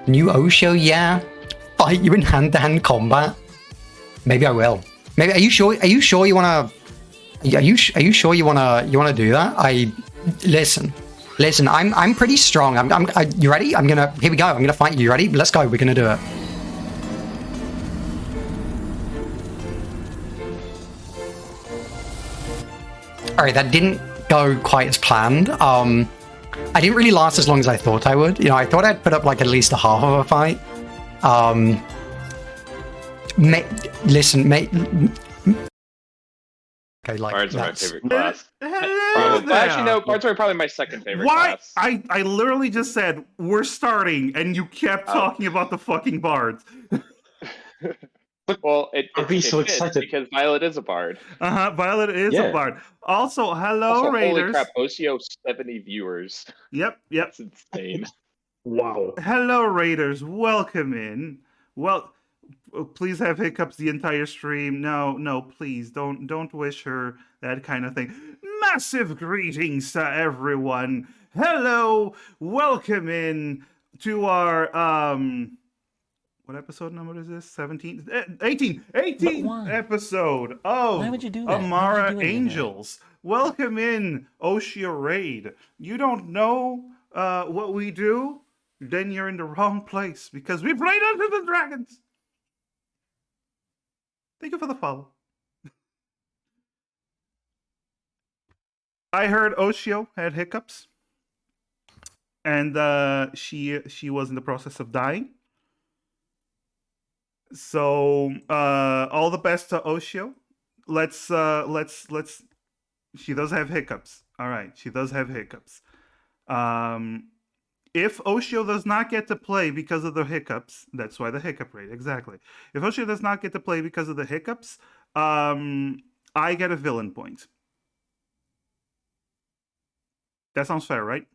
New Osho, yeah. Fight you in hand-to-hand combat. Maybe I will. Maybe. Are you sure? Are you sure you wanna? Are you sure you wanna do that? Listen. I'm pretty strong. You ready? Here we go. I'm gonna fight you. You ready? Let's go. We're gonna do it. All right, that didn't go quite as planned. I didn't really last as long as I thought I would. You know, I thought I'd put up like at least a half of a fight. Okay, like Bards are my favorite class. Actually, no, Bards are probably my second favorite class. I literally just said we're starting, and you kept talking about the fucking bards. Well, it so fits excited because Violet is a bard. Violet is a bard. Also, hello, Raiders. Holy crap, Osio 70 viewers. Yep. That's insane. Wow. Hello, Raiders. Welcome in. Well, please have hiccups the entire stream. No, please don't wish her that kind of thing. Massive greetings to everyone. Hello, welcome in to our what episode number is this? 17? 18 episode of Why would you do that? Amara Angels. Welcome in, Oshia Raid. You don't know what we do? Then you're in the wrong place because we played Under the Dragons. Thank you for the follow. I heard Oshio had hiccups, and she was in the process of dying. So all the best to Oshio. Let's. She does have hiccups. All right, she does have hiccups. If Oshio does not get to play because of the hiccups, that's why the hiccup rate, exactly. If Oshio does not get to play because of the hiccups, I get a villain point. That sounds fair, right?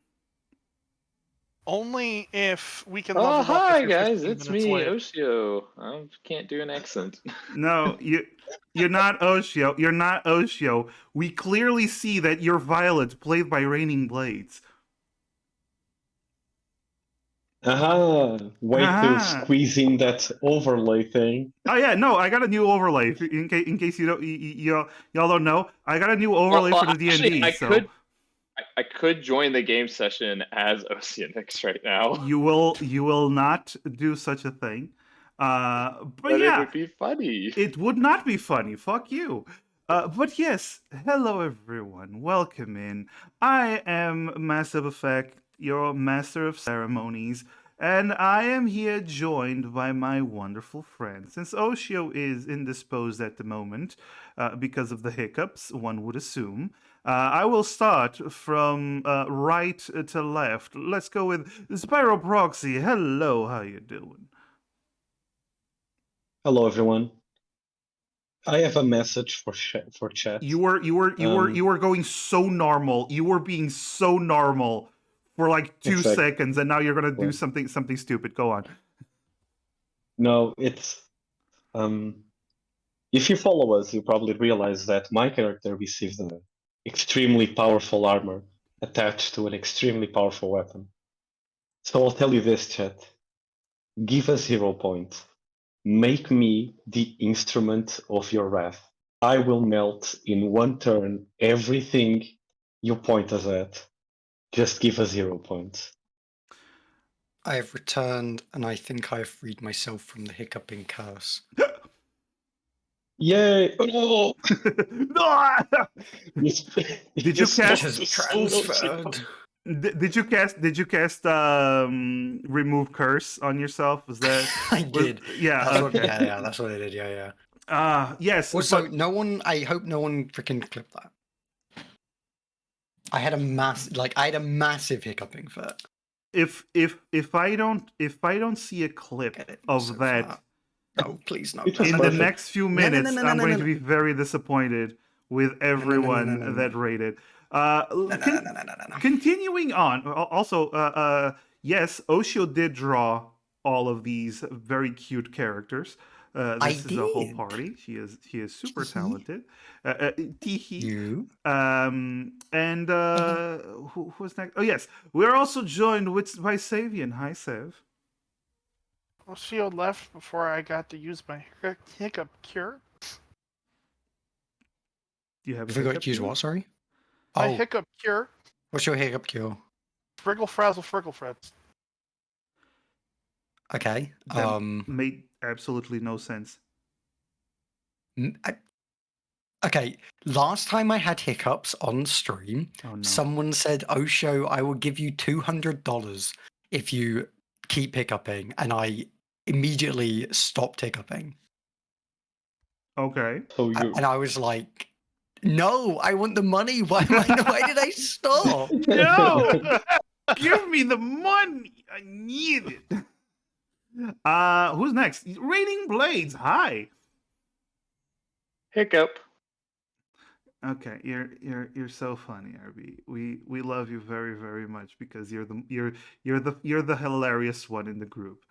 Only if we can Oh, level up. hi guys, it's me, Oshio. I can't do an accent. No, you're not Oshio. You're not Oshio. We clearly see that you're Violet, played by Raining Blades. Way to squeeze in that overlay thing. Oh yeah, no, I got a new overlay. In case you don't, y'all don't know, I got a new overlay for the D&D. I could join the game session as Oceanix right now. You will not do such a thing. But it yeah, would be funny. It would not be funny. Fuck you. But yes, hello everyone. Welcome in. I am Massive Effect, your master of ceremonies, and I am here joined by my wonderful friend. Since Oshio is indisposed at the moment because of the hiccups, one would assume, I will start from right to left. Let's go with Spyro Proxy. Hello, how you doing? Hello, everyone. I have a message for chat. You were going so normal. You were being so normal for like 2 seconds, and now you're gonna do something stupid. Go on. No, it's if you follow us, you probably realize that my character receives an extremely powerful armor attached to an extremely powerful weapon. So I'll tell you this, chat. Give us 0 points. Make me the instrument of your wrath. I will melt in 1 turn everything you point us at. Just give us 0 points. I have returned, and I think I have freed myself from the hiccuping curse. Yay! Oh! Did you cast transferred? Did you cast remove curse on yourself? Was that I did? Yeah. That's okay. Yeah, that's what I did. Yeah. Yes. Also, I hope no one freaking clipped that. I had a massive hiccuping fit. If I don't see a clip of that, no, please no. In the next few minutes, I'm going to be very disappointed with everyone that rated. Continuing on. Also, yes, Oshio did draw all of these very cute characters. This is a whole party. She is super talented. Teehee. And who's next? Oh yes, we're also joined by Savian. Hi, Sev. Oshio left before I got to use my hiccup cure. Do you have a You forgot hiccup to use cure? what, sorry? My Oh, hiccup cure. what's your hiccup cure? Friggle frazzle friggle frets. Okay. That made absolutely no sense. Okay, last time I had hiccups on stream, Oh no. someone said, Osho, I will give you $200 if you keep hiccuping. And I immediately stopped hiccuping. Okay. So you And I was like, no, I want the money. Why did I stop? No! Give me the money! I need it. Who's next? Raining Blades. Hi. Hiccup. Okay, you're so funny, RB. We love you very very much because you're the hilarious one in the group.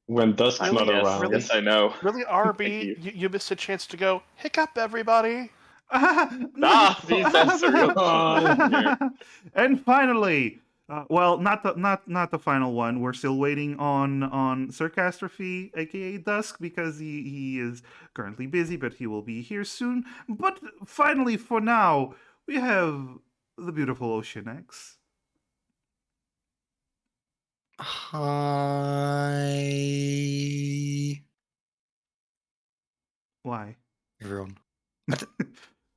when Dusk's Really? not Yes, around. yes, I know. Really, Thank RB? you. You missed a chance to go hiccup, everybody. See, that's a real problem here. And finally, well, not the final one. We're still waiting on Sarcastrophe, aka Dusk, because he is currently busy, but he will be here soon. But finally, for now, we have the beautiful Ocean X. Hi, Why? everyone.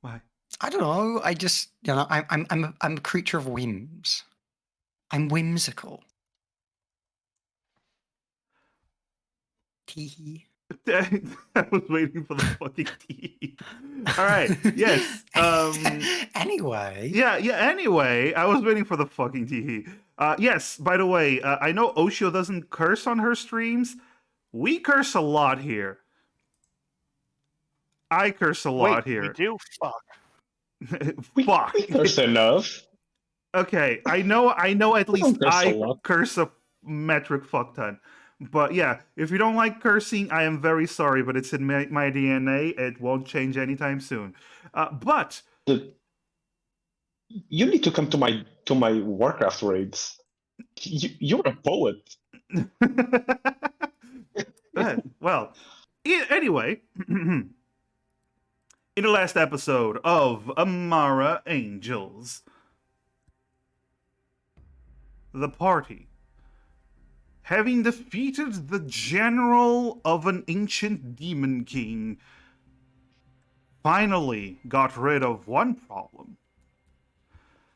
Why? I don't know. I just, I'm a creature of whims. I'm whimsical. Tee. I was waiting for the fucking tea. All right. Yes. Anyway. Yeah. Anyway, I was waiting for the fucking tea. Yes. By the way, I know Oshio doesn't curse on her streams. We curse a lot here. I curse a lot Wait, we here. do? Fuck. Fuck. We curse enough. Okay, I know. At least don't curse a I lot. curse a metric fuck ton. But yeah, if you don't like cursing, I am very sorry, but it's in my DNA. It won't change anytime soon. But You need to come to my Warcraft raids. You're a poet. well, anyway, in the last episode of Amara Angels, the party, having defeated the general of an ancient demon king, finally got rid of one problem.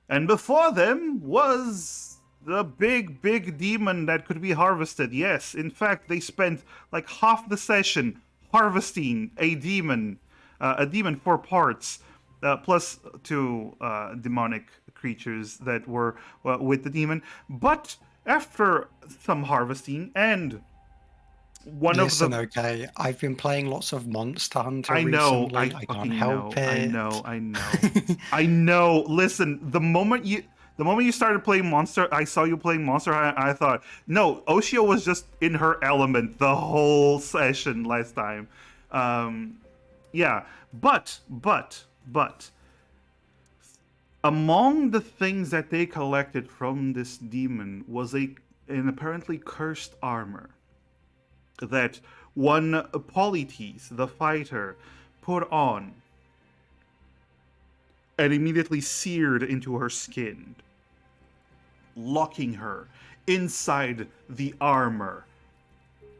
And before them was the big demon that could be harvested. Yes, in fact, they spent like half the session harvesting a demon for parts, plus two demonic creatures that were with the demon. But after some harvesting and Listen, okay, I've been playing lots of Monster Hunter I know, recently. I can't help it. I know. I know. Listen, the moment you started playing Monster, I saw you playing Monster. I thought, no, Oshio was just in her element the whole session last time. Yeah, but among the things that they collected from this demon was an apparently cursed armor that one Polites, the fighter, put on and immediately seared into her skin, locking her inside the armor.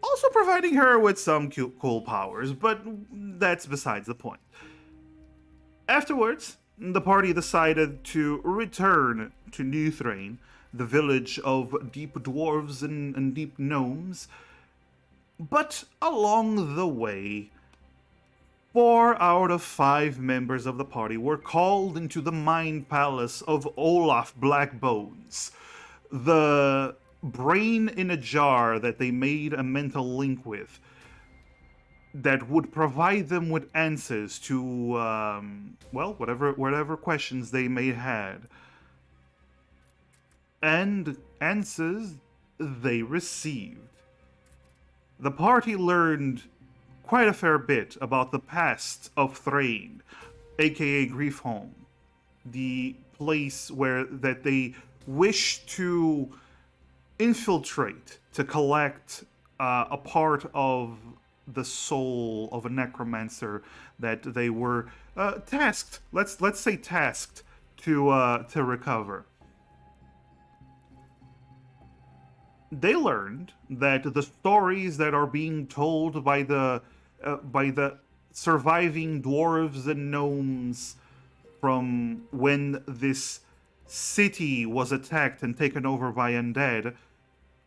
Also providing her with some cool powers, but that's besides the point. Afterwards, the party decided to return to New Thrain, the village of deep dwarves and deep gnomes. But along the way, 4 out of 5 members of the party were called into the mind palace of Olaf Blackbones, the brain in a jar that they made a mental link with that would provide them with answers to, whatever questions they may had. And answers they received. The party learned quite a fair bit about the past of Thrain, aka Griefholm, the place where that they wish to infiltrate to collect a part of the soul of a necromancer that they were tasked. Let's say tasked to recover. They learned that the stories that are being told by the surviving dwarves and gnomes from when this city was attacked and taken over by undead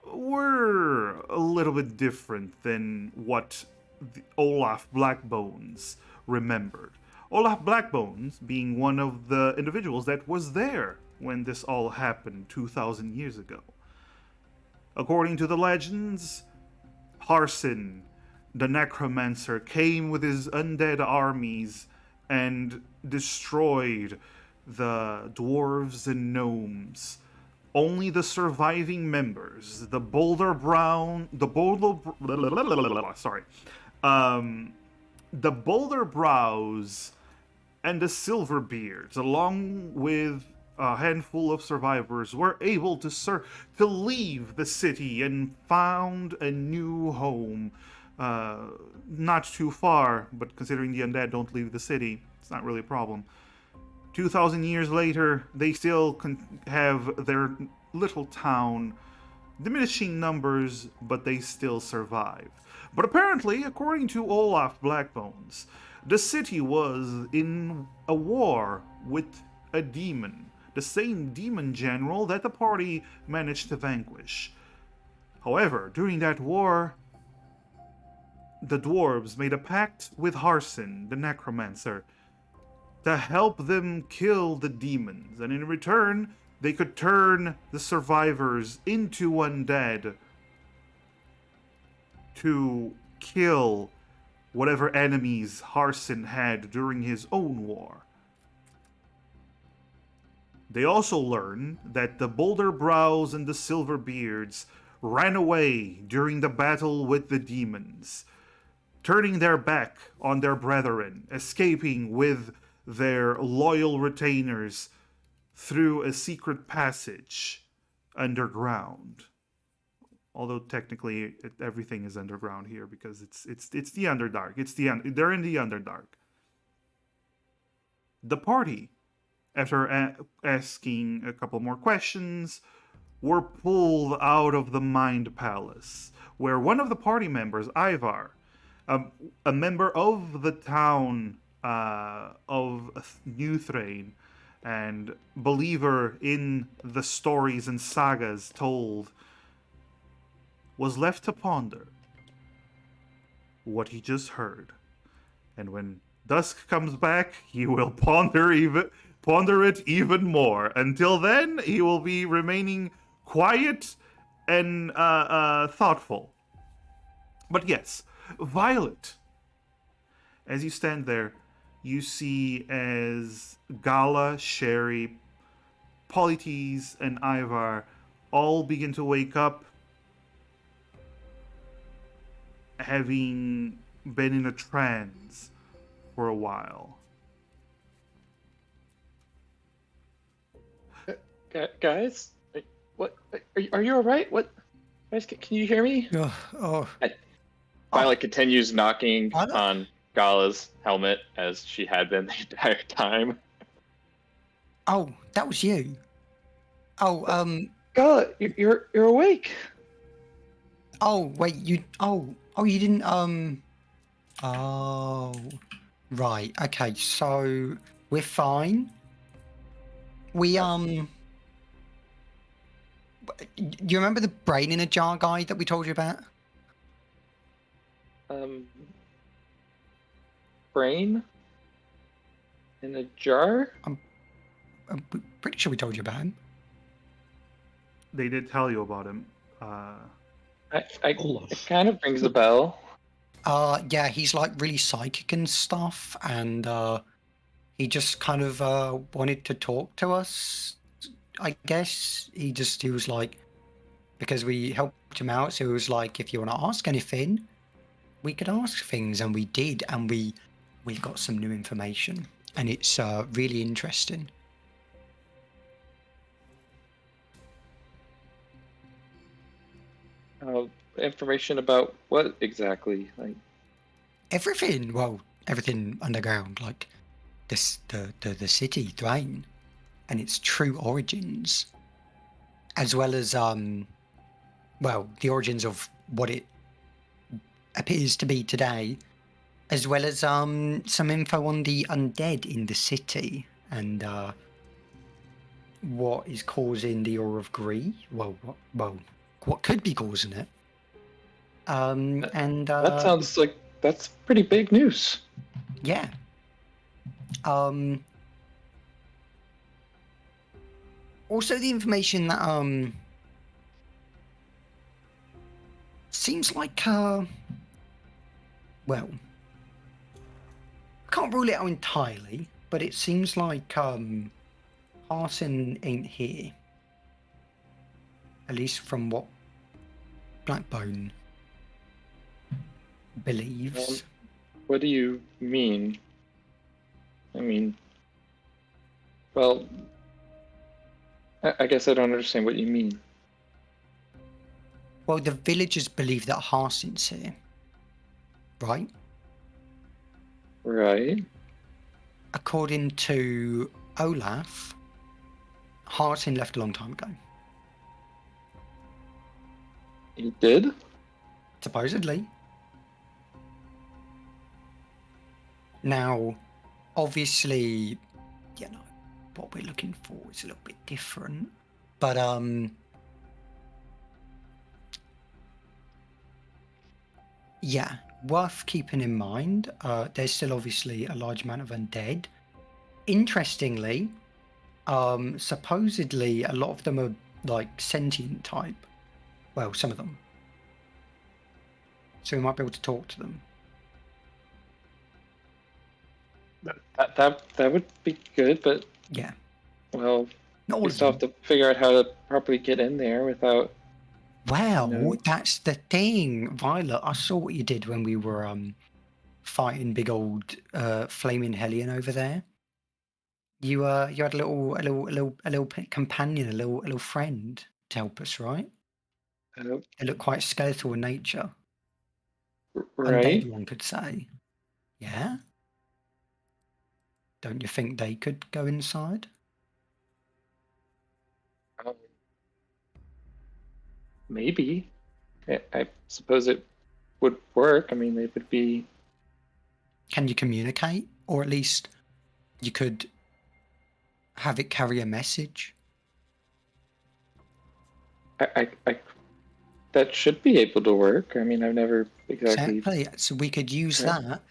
were a little bit different than what Olaf Blackbones remembered. Olaf Blackbones being one of the individuals that was there when this all happened 2,000 years ago. According to the legends, Harson, the necromancer, came with his undead armies and destroyed the dwarves and gnomes. Only the surviving members, the Boulder Brown, the Boulder Brows and the Silverbeards, along with a handful of survivors, were able to leave the city and found a new home. Not too far, but considering the undead don't leave the city, it's not really a problem. 2,000 years later, they still have their little town, diminishing numbers, but they still survive. But apparently, according to Olaf Blackbones, the city was in a war with a demon, the same demon general that the party managed to vanquish. However, during that war, the dwarves made a pact with Harson, the necromancer, to help them kill the demons, and in return, they could turn the survivors into undead to kill whatever enemies Harson had during his own war. They also learned that the Boulder Brows and the Silverbeards ran away during the battle with the demons, turning their back on their brethren, escaping with their loyal retainers through a secret passage underground. Although technically everything is underground here because it's the Underdark. They're in the Underdark. The party, after asking a couple more questions, were pulled out of the Mind Palace, where one of the party members, Ivar, a member of the town of New Thrain, and believer in the stories and sagas told, was left to ponder what he just heard. And when dusk comes back, he will ponder it even more. Until then, he will be remaining quiet and thoughtful. But yes, Violet, as you stand there, you see as Gala, Sherry, Polites, and Ivar all begin to wake up, having been in a trance for a while. Guys, what? Are you all right? What? Guys, can you hear me? Violet continues knocking on Gala's helmet as she had been the entire time. Oh, that was you. Oh, Gala, you're awake. Oh, wait, you. Oh, you didn't. Oh, right. Okay, so we're fine. We do you remember the brain in a jar guy that we told you about? Brain in a jar? I'm pretty sure we told you about him. They did tell you about him. It kind of rings a bell. Yeah, he's like really psychic and stuff, and he just kind of wanted to talk to us. I guess he was like, because we helped him out, so he was like, if you want to ask anything, we could ask things, and we did, and we got some new information, and it's really interesting. Information about what exactly? Like Everything. Well, everything underground, like this, the city Thrain, and its true origins, as well as well, the origins of what it appears to be today, as well as some info on the undead in the city and what is causing the Aura of Gree. Well, what could be causing it? And that sounds like that's pretty big news. yeah. Also, the information that seems like well, I can't rule it out entirely, but it seems like Parson ain't here. At least from what Blackbone believes. What do you mean? I mean, well, I guess I don't understand what you mean. Well, the villagers believe that Harson's here, right? Right. According to Olaf, Harsin left a long time ago. He did? Supposedly. Now, obviously, you know, what we're looking for is a little bit different. But, yeah, worth keeping in mind. There's still obviously a large amount of undead. Interestingly, supposedly a lot of them are like sentient type. Well, some of them. So we might be able to talk to them. That would be good, but Yeah. well, Not all we of still them. have to figure out how to properly get in there without. Well, No. that's the thing, Violet. I saw what you did when we were fighting big old flaming Hellion over there. You had a little companion, a little friend to help us, right? They look quite skeletal in nature. Right. Undead, one could say. Yeah. Don't you think they could go inside? Maybe. I suppose it would work. I mean, they would be. Can you communicate, or at least you could have it carry a message? I that should be able to work. I mean, I've never exactly. So we could use that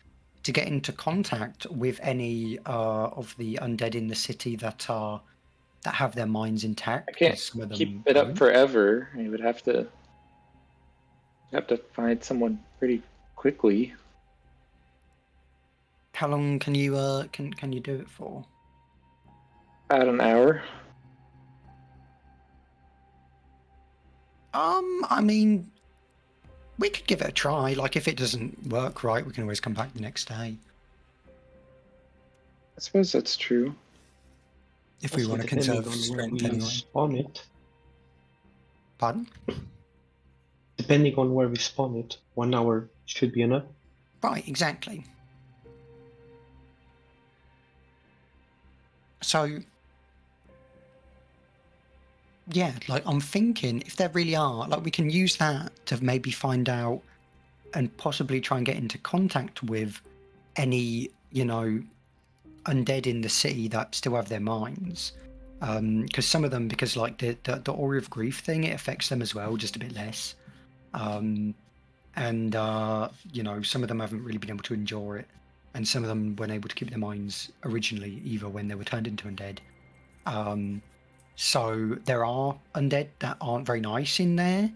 to get into contact with any of the undead in the city that have their minds intact. I can't some of them keep it up don't. forever. You would have to find someone pretty quickly. How long can you can you do it for? About an hour. I mean, we could give it a try. Like, if it doesn't work right, we can always come back the next day. I suppose that's true. If we want to conserve strength anyway. Spawn it. Pardon? Depending on where we spawn it, 1 hour should be enough. Right, exactly. So, yeah, like, I'm thinking if there really are, like, we can use that to maybe find out and possibly try and get into contact with any, you know, undead in the city that still have their minds. Because some of them, because like the Aura of Grief thing, it affects them as well, just a bit less. And you know, some of them haven't really been able to endure it, and some of them weren't able to keep their minds originally either when they were turned into undead. So there are undead that aren't very nice in there,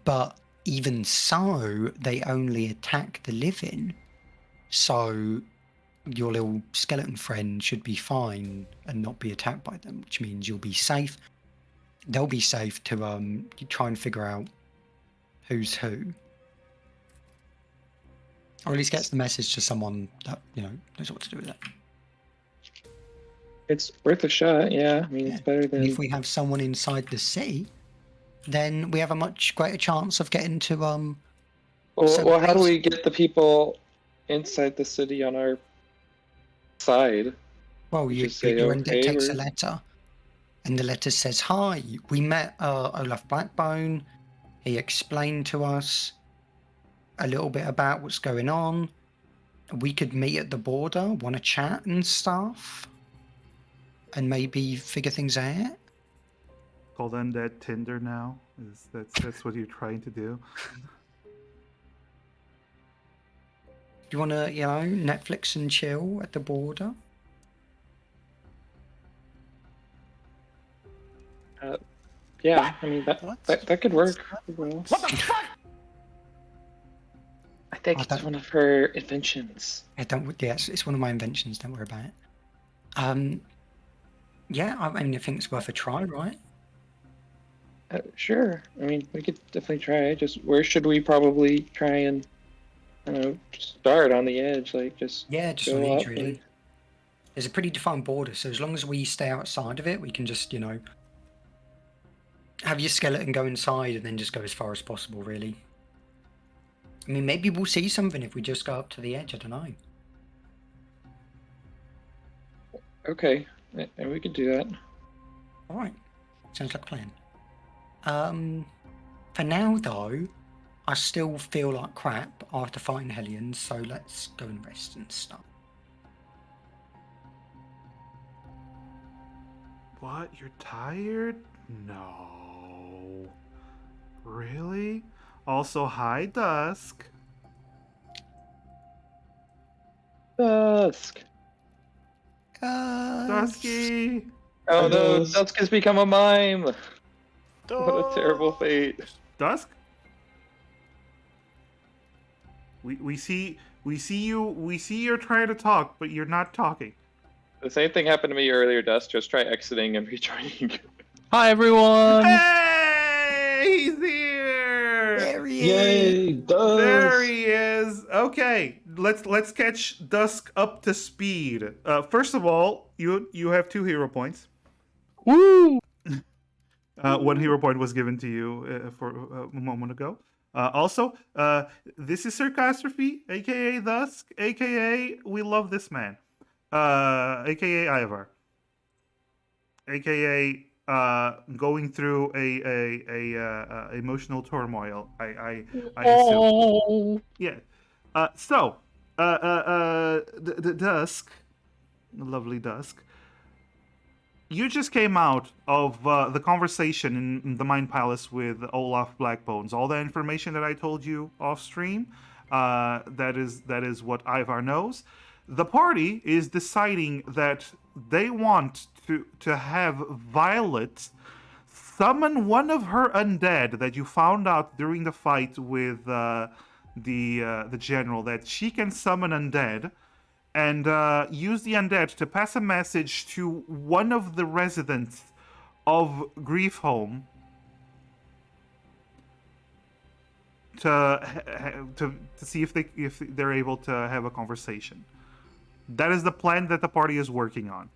but even so, they only attack the living. So your little skeleton friend should be fine and not be attacked by them, which means you'll be safe. They'll be safe to try and figure out who's who, or at least gets the message to someone that, you know, knows what to do with it. It's worth a shot, yeah. I mean, it's better than. And if we have someone inside the city then we have a much greater chance of getting to Well, how do base. we get the people inside the city on our side? Well, We you just say, your undead okay, takes a we're... letter, and the letter says, "Hi, we met Olaf Blackbone. He explained to us a little bit about what's going on. We could meet at the border, want to chat and stuff, and maybe figure things out." Called Undead Tinder now. That's what you're trying to do? You want to, Netflix and chill at the border? Yeah, I mean, that could work. Well, What the fuck? I think I it's don't- one of her inventions. It's one of my inventions. Don't worry about it. Yeah, I mean, I think it's worth a try, right? Sure. I mean, we could definitely try. Just where should we probably try and, I don't know, start on the edge? Like, just Yeah, just go on edge, up, really. like- There's a pretty defined border, so as long as we stay outside of it, we can just, have your skeleton go inside and then just go as far as possible, really. I mean, maybe we'll see something if we just go up to the edge. I don't know. Okay, and we could do that. All right, sounds like a plan. For now though, I still feel like crap after fighting Hellions, so let's go and rest and stuff. What? You're tired? No. Really? Also, hi, Dusk. Dusk. Dusky! Oh no, Dusk. Dusk has become a mime. What a terrible fate. Dusk? We see you're trying to talk, but you're not talking. The same thing happened to me earlier, Dusk. Just try exiting and rejoining. Hi everyone! Hey! He's here! There he is. Yay, Dusk! There he is. Okay, let's catch Dusk up to speed. First of all, you have 2 hero points. Woo! 1 hero point was given to you for a moment ago. Also, this is Sarcastrophe, aka Dusk, aka we love this man, aka Ivar, aka going through a emotional turmoil. I assume. Yeah. The Dusk, the lovely Dusk. You just came out of the conversation in the Mind Palace with Olaf Blackbones. All the information that I told you off stream, that is what Ivar knows. The party is deciding that they want to have Violet summon one of her undead that you found out during the fight with the general, that she can summon undead, and use the undead to pass a message to one of the residents of Griefholm to see if they're able to have a conversation. That is the plan that the party is working on.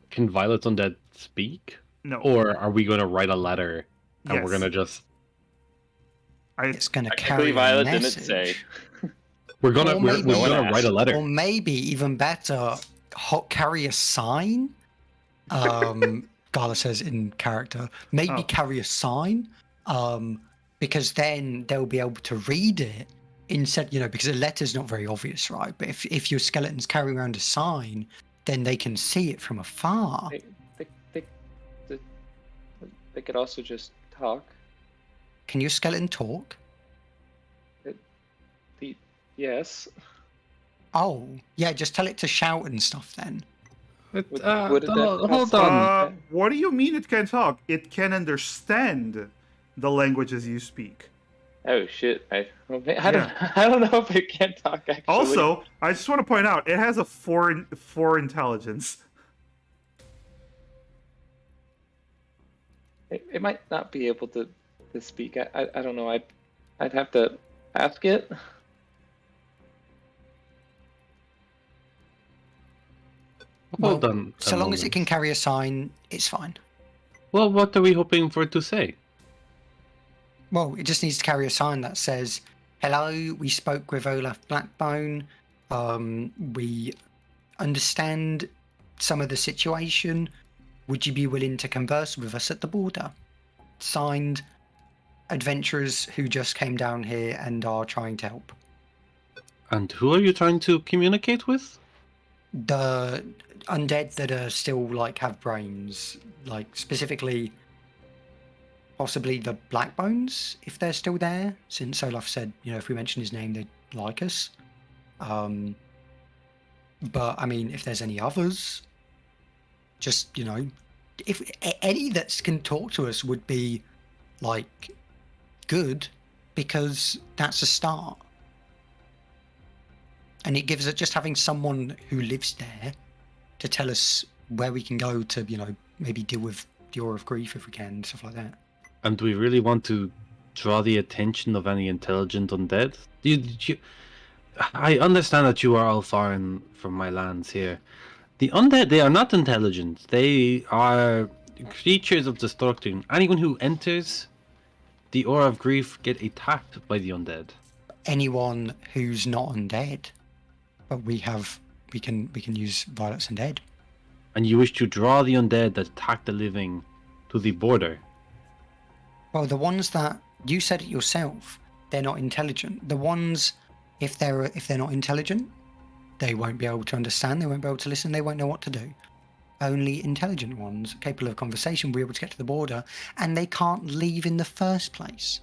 Can Violet Undead speak? No. Or are we going to write a letter and we're Yes. going to just... It's going to Technically, carry a Violet didn't message. say. We're going Or maybe- to write a letter. Or maybe even better, carry a sign. Gala says in character, maybe carry a sign, because then they'll be able to read it instead. Because a letter's not very obvious, right? But if your skeletons carry around a sign, then they can see it from afar. They could also just talk. Can your skeleton talk? Yes. Oh, yeah. Just tell it to shout and stuff then. Would that Hold pass- on. What do you mean it can talk? It can understand the languages you speak. Oh shit! I don't know if it can talk. Actually. Also, I just want to point out it has a 4 intelligence. it might not be able to speak. I don't know. I'd have to ask it. Hold on. So long as it can carry a sign, it's fine. Well, what are we hoping for it to say? Well, it just needs to carry a sign that says, "Hello, we spoke with Olaf Blackbone. We understand some of the situation. Would you be willing to converse with us at the border?" Signed, adventurers who just came down here and are trying to help. And who are you trying to communicate with? The undead that are still like have brains, like specifically possibly the Blackbones, if they're still there, since Olaf said, if we mention his name, they'd like us. But I mean, if there's any others, just, if any that can talk to us would be like good, because that's a start. And it gives it just having someone who lives there to tell us where we can go to, maybe deal with the aura of grief if we can, stuff like that. And do we really want to draw the attention of any intelligent undead? I understand that you are all foreign from my lands here. The undead, they are not intelligent. They are creatures of destruction. Anyone who enters the aura of grief get attacked by the undead. Anyone who's not undead, but we can use Violet's undead. And you wish to draw the undead that attack the living to the border. Well, the ones that you said it yourself, they're not intelligent. The ones, if they're not intelligent, they won't be able to understand. They won't be able to listen. They won't know what to do. Only intelligent ones, capable of conversation, will be able to get to the border, and they can't leave in the first place.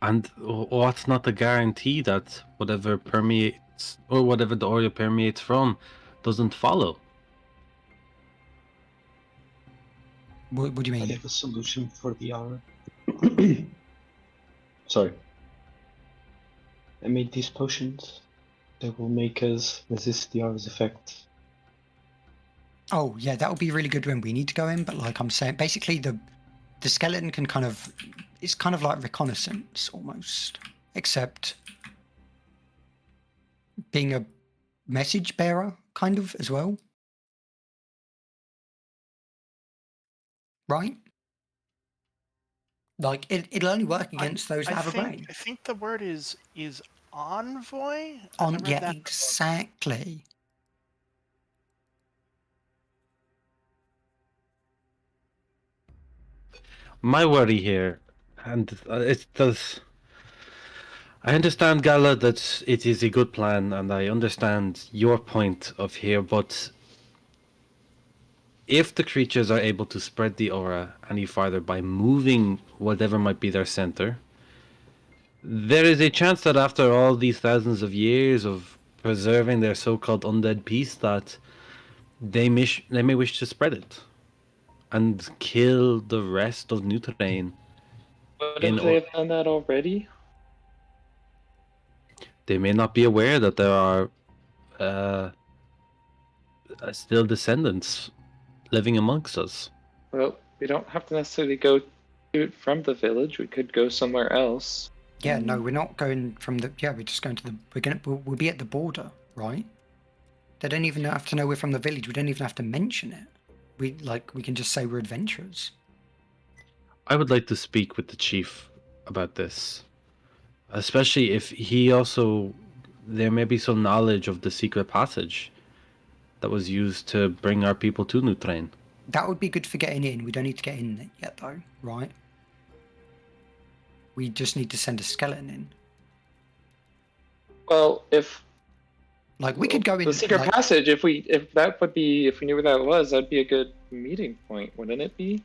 And what's not the guarantee that whatever permeates, or whatever the aura permeates from, doesn't follow? What do you I mean? have a solution for the aura. Sorry. I made these potions that will make us resist the aura's effect. Oh, yeah, that would be really good when we need to go in, but like I'm saying, basically the skeleton can it's kind of like reconnaissance almost, except being a message bearer kind of as well. Right? Like it'll only work against those that have a brain. I think the word is envoy. Yeah, exactly. My worry here, and it does. I understand, Gala, that it is a good plan, and I understand your point of here, but if the creatures are able to spread the aura any farther by moving whatever might be their center, there is a chance that after all these thousands of years of preserving their so-called undead peace, that they may wish to spread it and kill the rest of Nutrain. But if they have done that already? They may not be aware that there are still descendants living amongst us. Well, we don't have to necessarily go to it from the village. We could go somewhere else. Yeah, no, we're not going from the. Yeah, we're just going to the. We'll be at the border, right? They don't even have to know we're from the village. We don't even have to mention it. We can just say we're adventurers. I would like to speak with the chief about this, especially if he also. There may be some knowledge of the secret passage that was used to bring our people to Nutrain. That would be good for getting in. We don't need to get in yet, though, right? We just need to send a skeleton in. Well, if we could go in the secret passage, if we knew where that was, that'd be a good meeting point, wouldn't it be?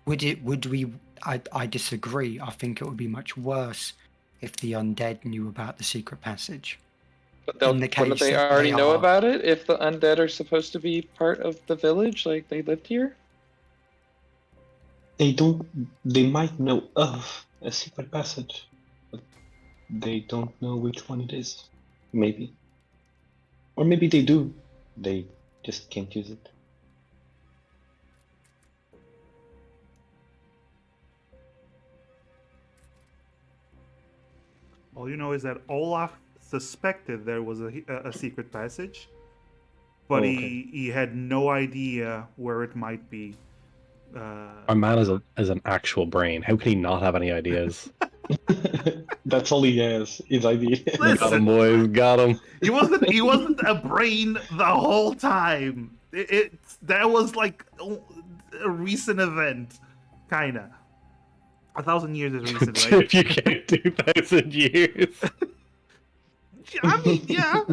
Would we? I disagree. I think it would be much worse if the undead knew about the secret passage. But wouldn't they already know about it if the undead are supposed to be part of the village, like they lived here? They might know of a secret passage, but they don't know which one it is. Maybe. Or maybe they do. They just can't use it. All you know is that Olaf suspected there was a secret passage, but he had no idea where it might be. Our man is an actual brain. How can he not have any ideas? That's all he has. His idea. Got him, Listen, boys. Got him. he wasn't a brain the whole time. That was like a recent event, kinda. 1,000 years is recent, right? If you count 2,000 years. I mean, yeah.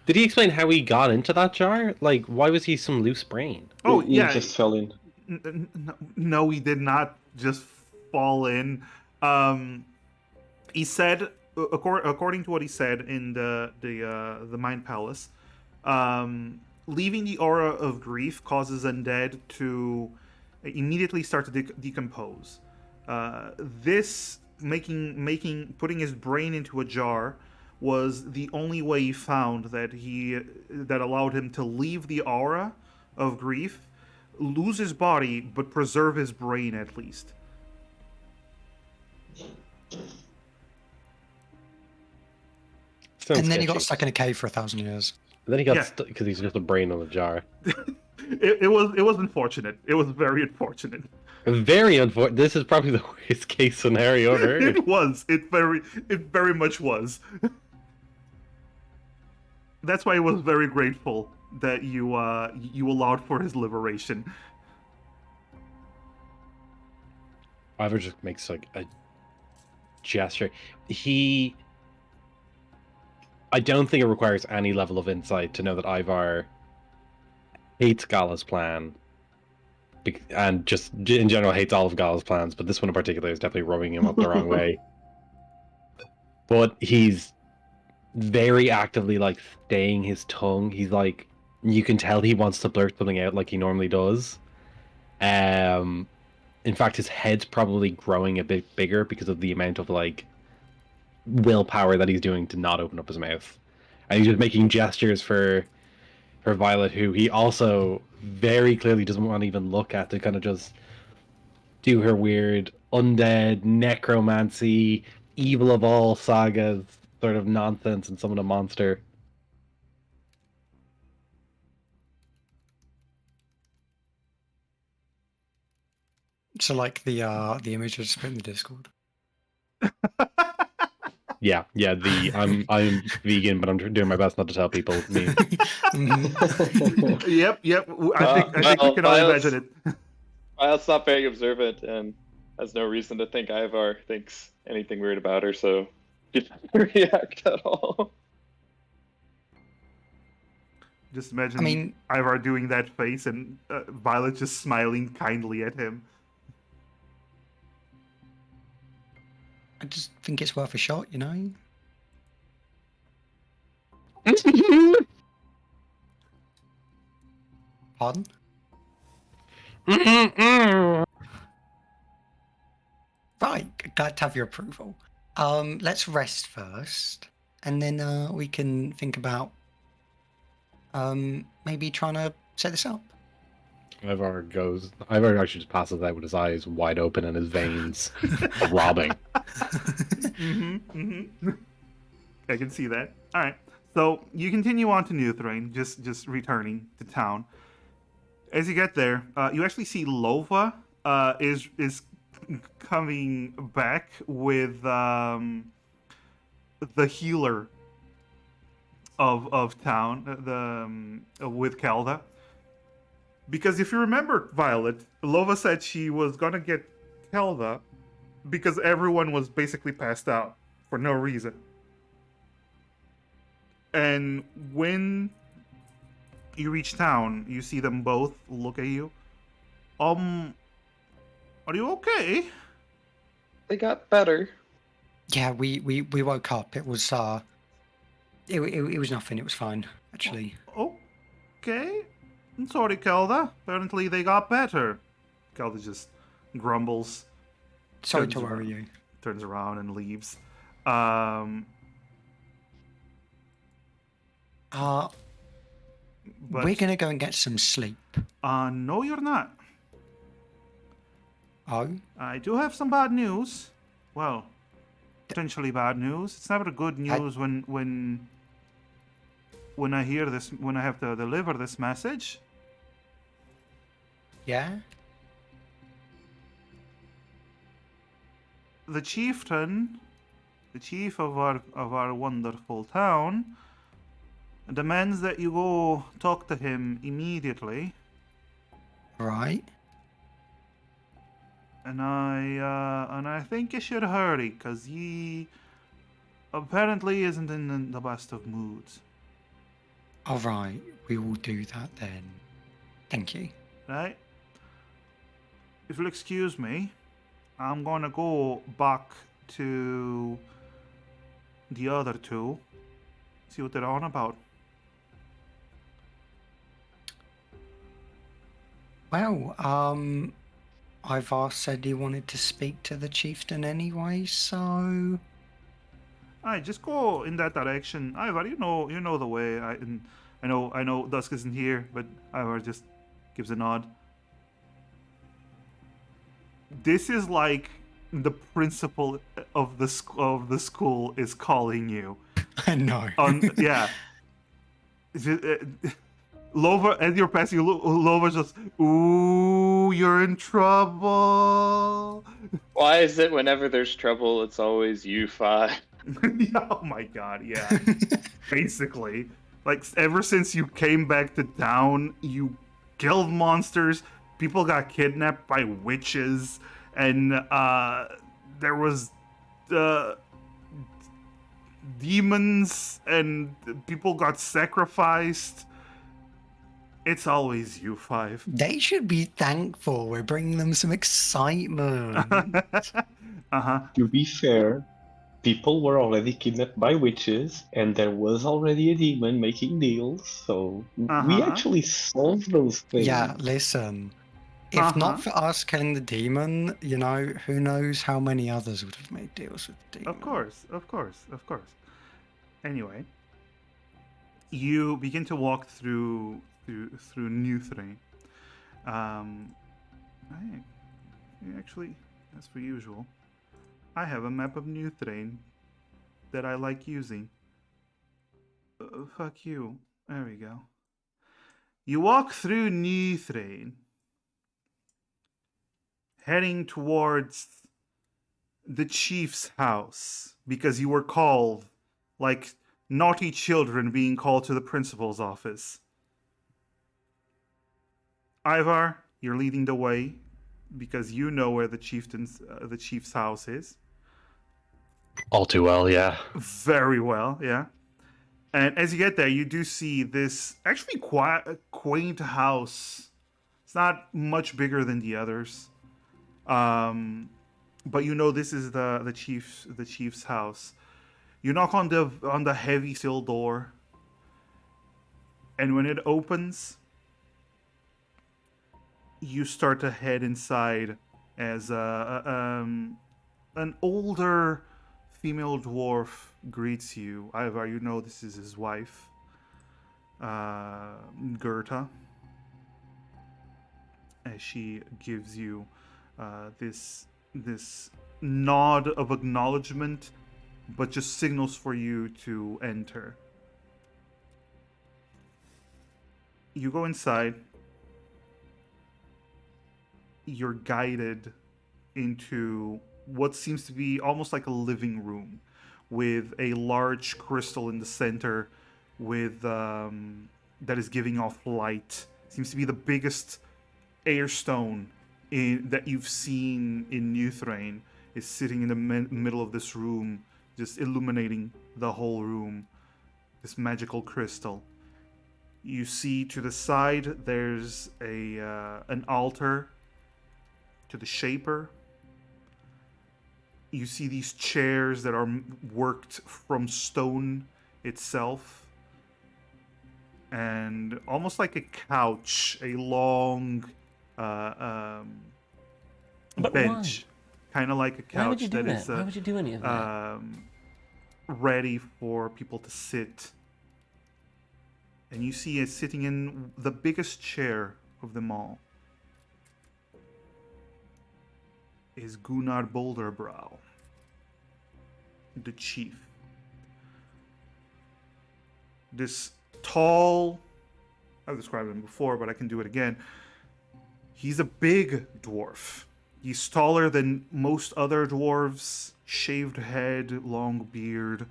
Did he explain how he got into that jar? Like, why was he some loose brain? Oh, He yeah. just fell in. No, he did not just fall in. He said, according to what he said in the Mind Palace, leaving the aura of grief causes undead to immediately start to decompose. This putting his brain into a jar was the only way he found that allowed him to leave the aura of grief, lose his body, but preserve his brain at least. Sounds And then he got sketchy. stuck in a cave for 1,000 years. And then he got Yeah. stuck because he's just a brain on a jar. It was unfortunate. It was very unfortunate. Very unfortunate. This is probably the worst case scenario on Earth. It was. It very much was. That's why I was very grateful that you allowed for his liberation. Ivor just makes like a gesture. I don't think it requires any level of insight to know that Ivar hates Gala's plan, and just in general hates all of Gala's plans, but this one in particular is definitely rubbing him up the wrong way. But he's very actively like staying his tongue. He's like, you can tell he wants to blurt something out like he normally does. In fact, his head's probably growing a bit bigger because of the amount of like willpower that he's doing to not open up his mouth, and he's just making gestures for Violet, who he also very clearly doesn't want to even look at, to kind of just do her weird undead necromancy, evil of all sagas sort of nonsense and summon a monster. So like the image I just put in the Discord. Yeah. I'm vegan, but I'm doing my best not to tell people me. Yep. I think we can all imagine it. Vile's not very observant and has no reason to think Ivar thinks anything weird about her, so she doesn't react at all. Just imagine I mean, Ivar doing that face and Violet just smiling kindly at him. I just think it's worth a shot, you know? Pardon? Right, glad to have your approval. Let's rest first, and then we can think about maybe trying to set this up. Ivar actually just passes out with his eyes wide open and his veins throbbing. I can see that. All right, so you continue on to Newthrain, just returning to town. As you get there, you actually see Lova is coming back with the healer of town, with Kelda. Because if you remember, Violet, Lova said she was gonna get Kelda because everyone was basically passed out for no reason. And when you reach town, you see them both look at you. Are you okay? They got better. Yeah, we woke up. It was it was nothing. It was fine, actually. Okay. I'm sorry, Kelda. Apparently they got better. Kelda just grumbles. Sorry turns to worry around- you. Turns around and leaves. But, We're gonna go and get some sleep. no, you're not. Oh, I do have some bad news. Well, potentially bad news. It's never good news when I hear this, when I have to deliver this message. yeah. the chieftain, the chief of our wonderful town, demands that you go talk to him immediately. Right. And I think you should hurry, cause he apparently isn't in the best of moods. All right. We will do that then. Thank you. Right? If you'll excuse me, I'm gonna go back to the other two, see what they're on about. Well, Ivar said he wanted to speak to the chieftain anyway, so Alright, just go in that direction. Ivar, you know the way. I know Dusk isn't here, but Ivar just gives a nod. This is like the principal of the school is calling you. I know. Yeah. Lover, as you're passing, Lover's just, ooh, you're in trouble. Why is it whenever there's trouble, it's always you five? Oh my god, yeah. Basically. Like, ever since you came back to town, you killed monsters, people got kidnapped by witches, and there was demons, and people got sacrificed. It's always you five. They should be thankful. We're bringing them some excitement. Uh-huh. To be fair, people were already kidnapped by witches, and there was already a demon making deals, so we actually solved those things. Yeah, listen. If not for us killing the demon, you know, who knows how many others would have made deals with the demon. Of course. Anyway, you begin to walk through New Thrain. Actually, as per usual, I have a map of New Thrain that I like using. Fuck you. There we go. You walk through New Thrain, heading towards the chief's house, because you were called like naughty children being called to the principal's office. Ivar, you're leading the way because you know where the chief's house is. All too well, yeah. Very well, yeah. And as you get there, you do see this actually quaint house. It's not much bigger than the others, but you know this is the chief's house. You knock on the heavy steel door, and when it opens, you start to head inside as an older female dwarf greets you. Ivar, you know this is his wife, Gerta, as she gives you this nod of acknowledgement, but just signals for you to enter. You go inside. You're guided into what seems to be almost like a living room, with a large crystal in the center, with that is giving off light. Seems to be the biggest air stone that you've seen in New Thrain. Is sitting in the middle of this room, just illuminating the whole room. This magical crystal. You see to the side there's an altar to the Shaper. You see these chairs that are worked from stone itself. And almost like a couch, a long bench. Kind of like a couch. Why would you do that? Why would you do any of that? Ready for people to sit. And you see it sitting in the biggest chair of them all is Gunnar Boulderbrow, the chief. This tall, I've described him before, but I can do it again. He's a big dwarf. He's taller than most other dwarves. Shaved head, long beard,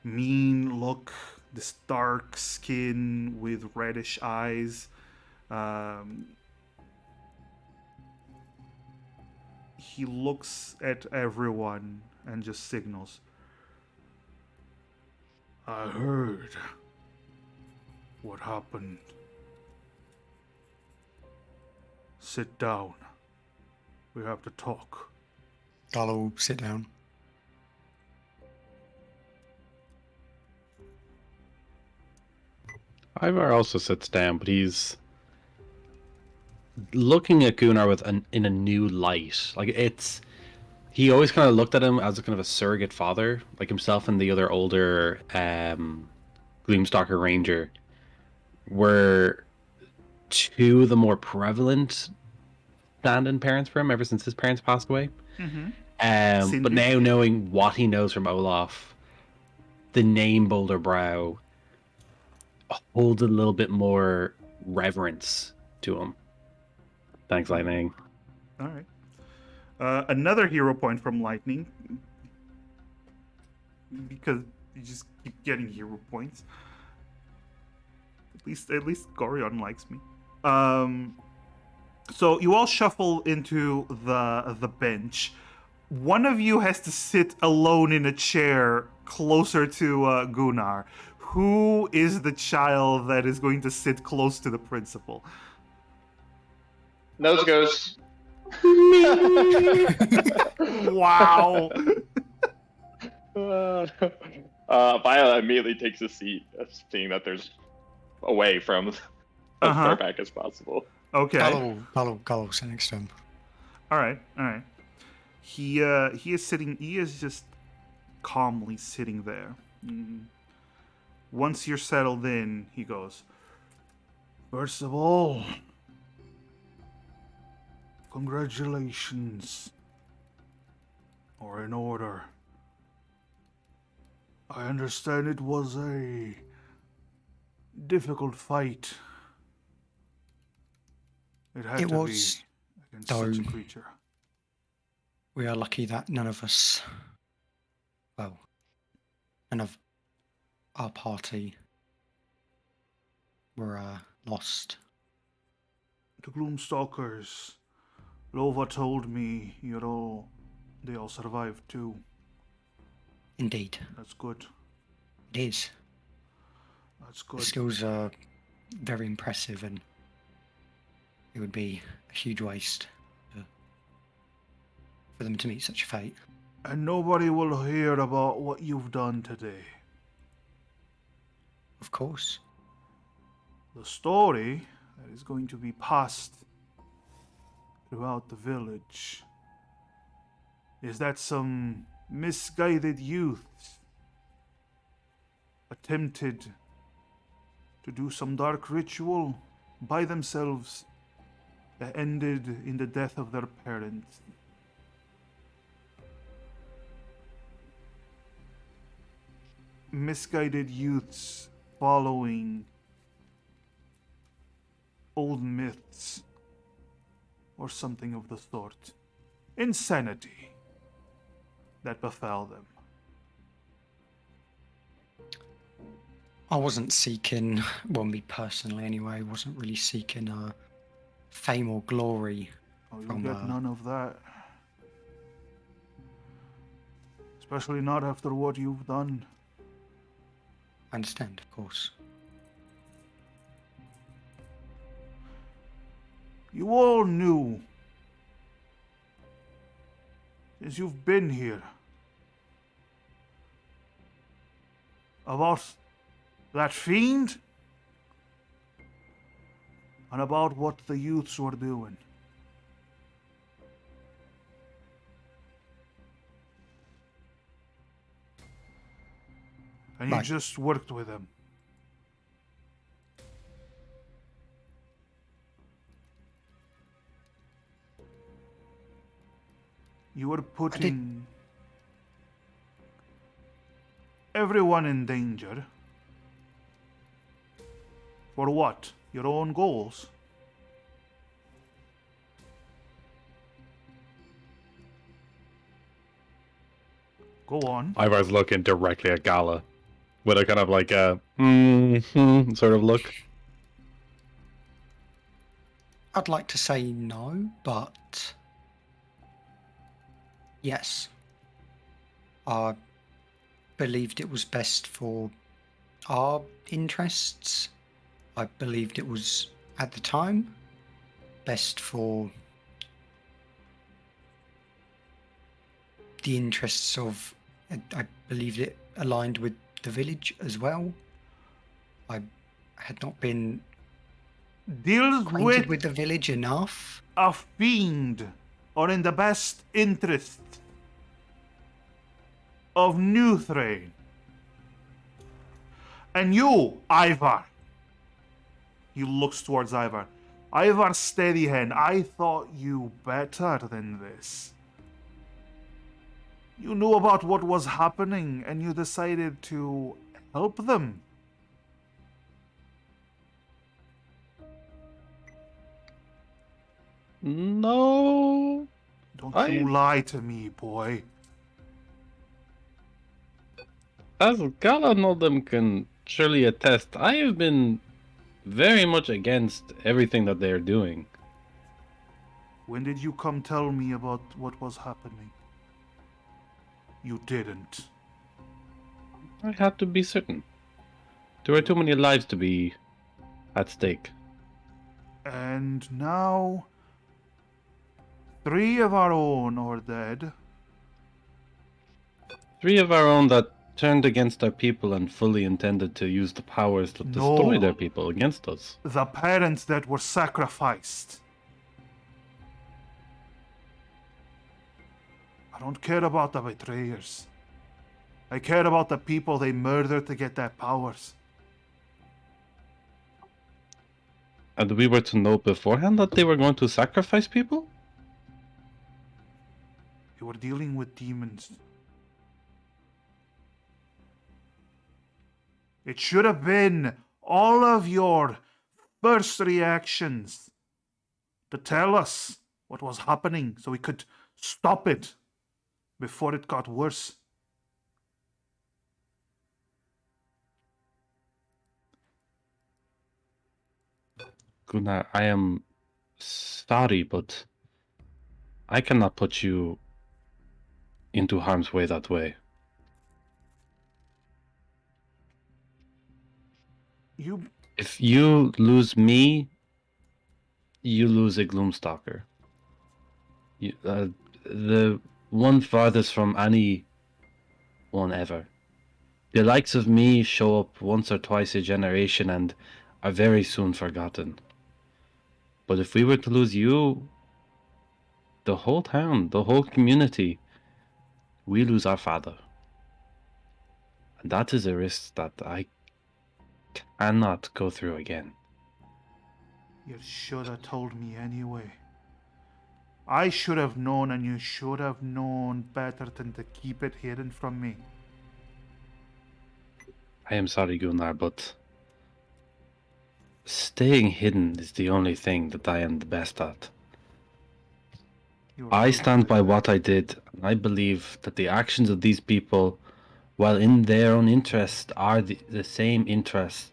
mean look, this dark skin with reddish eyes. He looks at everyone and just signals. I heard what happened. Sit down. We have to talk. Gala will sit down. Ivar also sits down, but he's looking at Gunnar in a new light. Like he always kind of looked at him as a kind of a surrogate father, like himself and the other older Gloomstalker Ranger were two of the more prevalent stand-in parents for him ever since his parents passed away. But now knowing what he knows from Olaf, the name Boulder Brow holds a little bit more reverence to him. Thanks, Lightning. All right. Another hero point from Lightning, because you just keep getting hero points. At least Gorion likes me. So you all shuffle into the bench. One of you has to sit alone in a chair closer to Gunnar. Who is the child that is going to sit close to the principal? Nose goes. Wow. Viola immediately takes a seat, seeing that there's away from as far back as possible. Okay. Gala will sit next to him. All right. He is sitting. He is just calmly sitting there. Once you're settled in, he goes, first of all, congratulations are in order. I understand it was a difficult fight. It had to was, be against such a though. creature. We are lucky that none of our party were lost. The Gloomstalkers, Lova told me they all survived too. Indeed. That's good. It is. That's good. The skills are very impressive, and it would be a huge waste for them to meet such a fate. And nobody will hear about what you've done today. Of course. The story that is going to be passed throughout the village is that some misguided youths attempted to do some dark ritual by themselves that ended in the death of their parents. Misguided youths following old myths or something of the sort. Insanity that befell them. I wasn't seeking, well, me personally anyway, wasn't really seeking fame or glory. Oh, you from, get none of that. Especially not after what you've done. I understand, of course. You all knew, since you've been here, about that fiend and about what the youths were doing. And you Right. just worked with him. You were putting everyone in danger. For what? Your own goals? Go on. Ivar's looking directly at Gala with a kind of like a sort of look. I'd like to say no, but yes. I believed it was best for our interests. I believed it was, at the time, best for the interests of... I believed it aligned with the village as well. I had not been Deals acquainted with with the village enough. a fiend or in the best interest of Newthrain. And you, Ivar. He looks towards Ivar. Ivar Steadyhand, I thought you better than this. You knew about what was happening and you decided to help them. No. Don't you lie to me, boy. As Gala Nodem can surely attest, I have been very much against everything that they are doing. When did you come tell me about what was happening? You didn't. I had to be certain. There were too many lives to be at stake. And now 3 of our own are dead. 3 of our own that turned against our people and fully intended to use the powers to destroy their people against us. The parents that were sacrificed. I don't care about the betrayers. I care about the people they murdered to get their powers. And we were to know beforehand that they were going to sacrifice people? You were dealing with demons. It should have been all of your first reactions to tell us what was happening so we could stop it before it got worse. Gunnar, I am sorry, but I cannot put you into harm's way that way. If you lose me, you lose a Gloomstalker. The one farthest from any one ever. The likes of me show up once or twice a generation and are very soon forgotten. But if we were to lose you, the whole town, the whole community, we lose our father. And that is a risk that I cannot go through again. You should have told me anyway. I should have known, and you should have known better than to keep it hidden from me. I am sorry, Gunnar, but staying hidden is the only thing that I am the best at. I stand by what I did, and I believe that the actions of these people, while in their own interest, are the same interests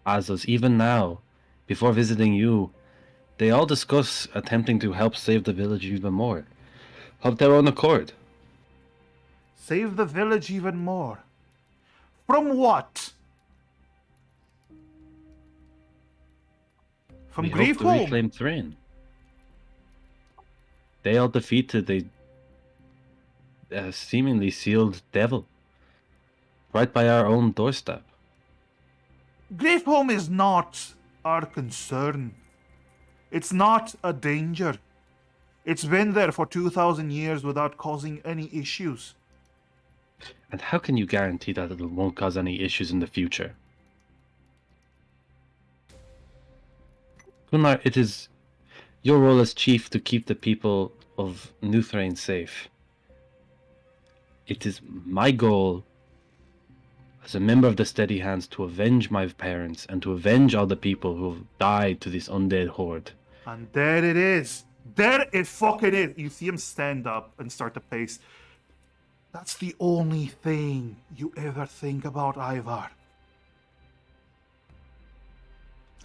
as us. Even now, before visiting you, they all discuss attempting to help save the village even more, of their own accord. Save the village even more? From what? From We hope to Griefholm? reclaim Thrain. They all defeated a seemingly sealed devil, right by our own doorstep. Griefholm is not our concern. It's not a danger. It's been there for 2,000 years without causing any issues. And how can you guarantee that it won't cause any issues in the future? Gunnar, it is your role as chief to keep the people of Newthrain safe. It is my goal as a member of the Steady Hands to avenge my parents and to avenge all the people who have died to this undead horde. And there it is. There it fucking is. You see him stand up and start to pace. That's the only thing you ever think about, Ivar.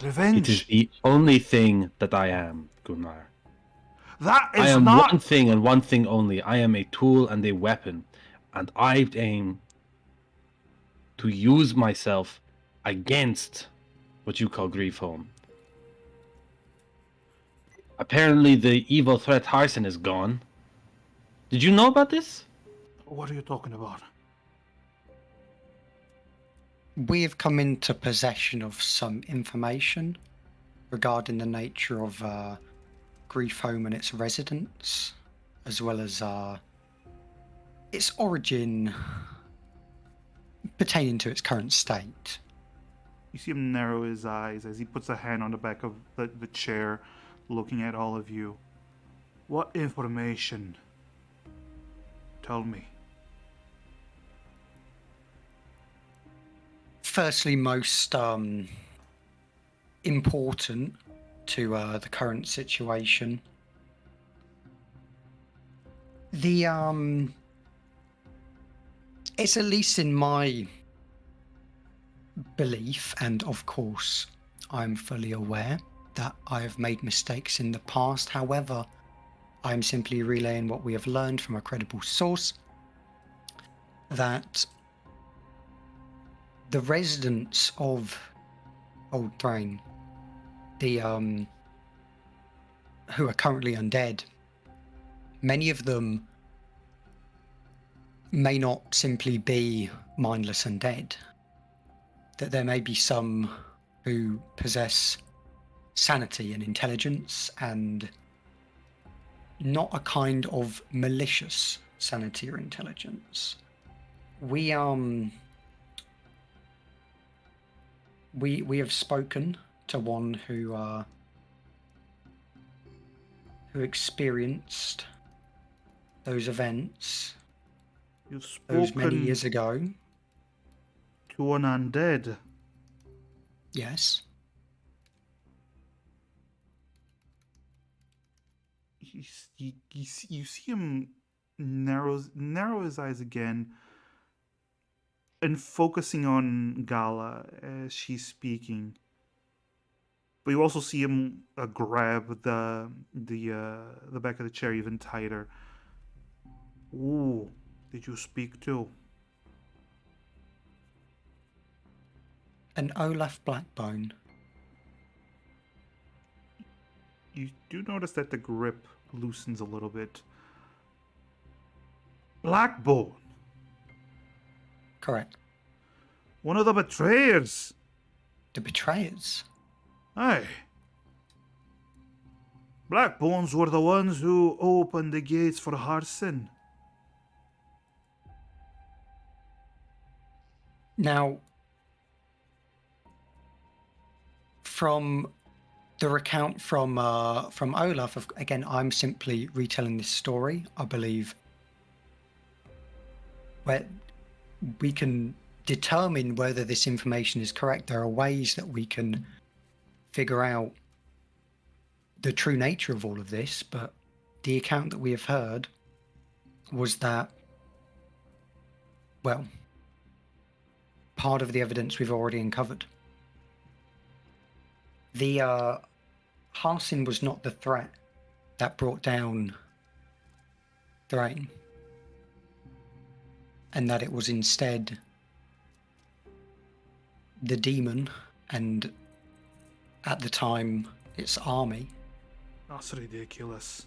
It is Revenge. the only thing that I am, Gunnar. That I is am not... one thing and one thing only. I am a tool and a weapon, and I aim to use myself against what you call grief home. Apparently, the evil threat Harson is gone. Did you know about this? What are you talking about? We have come into possession of some information regarding the nature of Grief Home and its residents, as well as its origin pertaining to its current state. You see him narrow his eyes as he puts a hand on the back of the chair, looking at all of you. What information? Tell me. Firstly, most important to the current situation, it's at least in my belief, and of course I'm fully aware that I have made mistakes in the past. However, I'm simply relaying what we have learned from a credible source, that the residents of Old Thrain, who are currently undead, many of them may not simply be mindless undead. That there may be some who possess sanity and intelligence, and not a kind of malicious sanity or intelligence. We have spoken to one who experienced those events You've those many spoken years ago. to an undead. Yes. You see him narrow his eyes again, and focusing on Gala as she's speaking. But you also see him grab the back of the chair even tighter. Ooh, did you speak to? An Olaf Blackbone. You do notice that the grip loosens a little bit. Blackbone, Correct. one of the betrayers. The betrayers. Aye. Blackbones were the ones who opened the gates for Harson. Now, from the recount from Olaf, again, I'm simply retelling this story. I believe where we can determine whether this information is correct. There are ways that we can figure out the true nature of all of this, but the account that we have heard was that, well, part of the evidence we've already uncovered. The Harsin was not the threat that brought down Thrain, and that it was instead the demon, and at the time its army. That's ridiculous.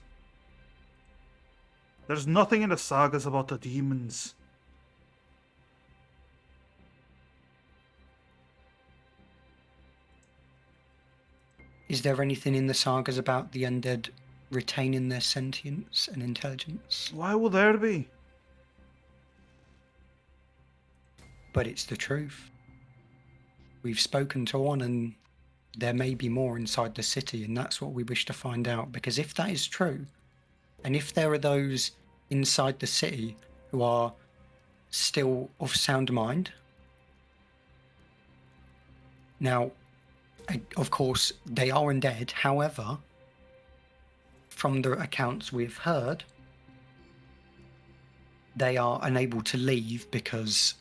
There's nothing in the sagas about the demons. Is there anything in the sagas about the undead retaining their sentience and intelligence? Why would there be? But it's the truth. We've spoken to one, and there may be more inside the city, and that's what we wish to find out. Because if that is true, and if there are those inside the city who are still of sound mind, now, of course, they are undead. However, from the accounts we've heard, they are unable to leave because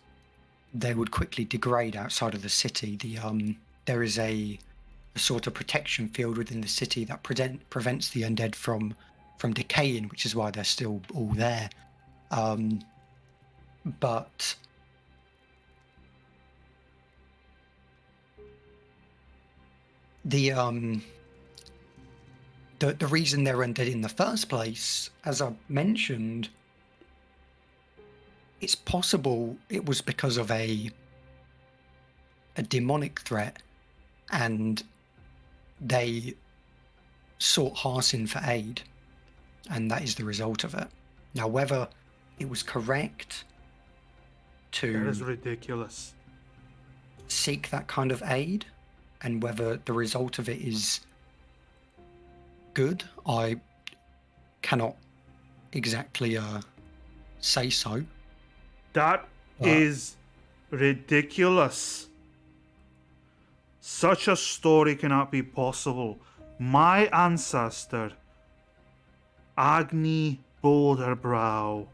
they would quickly degrade outside of the city. There is a sort of protection field within the city that prevents the undead from decaying, which is why they're still all there. But the reason they're undead in the first place, as I mentioned, it's possible it was because of a demonic threat, and they sought Harsin for aid, and that is the result of it. Now, whether it was correct That is to ridiculous. seek that kind of aid, and whether the result of it is good, I cannot exactly say so. That is ridiculous. Such a story cannot be possible. My ancestor, Agni Boulderbrow,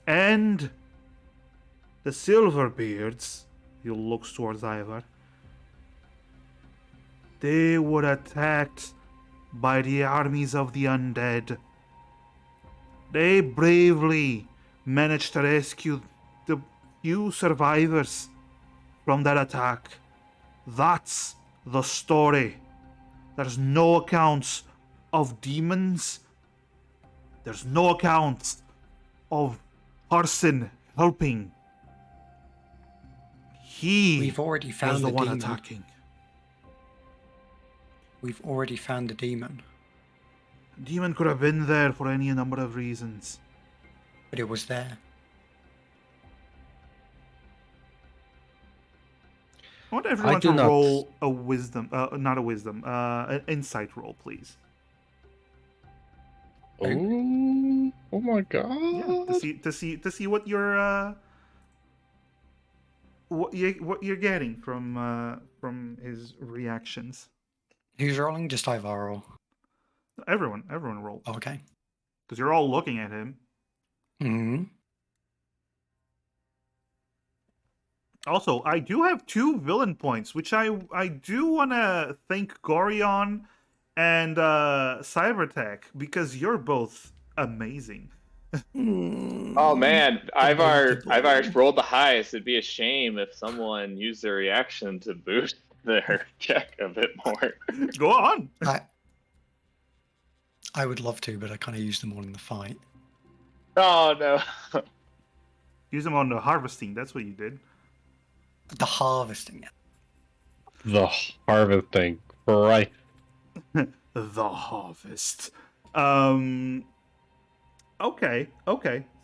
and the Silverbeards, he looks towards Ivar, they were attacked by the armies of the undead. They bravely managed to rescue the few survivors from that attack. That's the story. There's no accounts of demons. There's no accounts of person helping. We've already Was found the the one demon. attacking. We've already found the demon, Demon could have been there for any number of reasons. but it was there. I want everyone do to not- roll a wisdom, not a wisdom, an insight roll, please. Oh my god. Yeah, to see what you're getting from his reactions. Who's rolling? Just Ivar or... Everyone roll Oh, okay. because you're all looking at him. Hmm. Also, I do have 2 villain points, which I do want to thank Gorion and Cybertech, because you're both amazing. Oh man, Ivar rolled the highest. It'd be a shame if someone used their reaction to boost their check a bit more. Go on. I would love to, but I kind of used them all in the fight. Oh no. Use them on the harvesting. That's what you did. The harvesting. The harvesting, right? The harvest. Okay.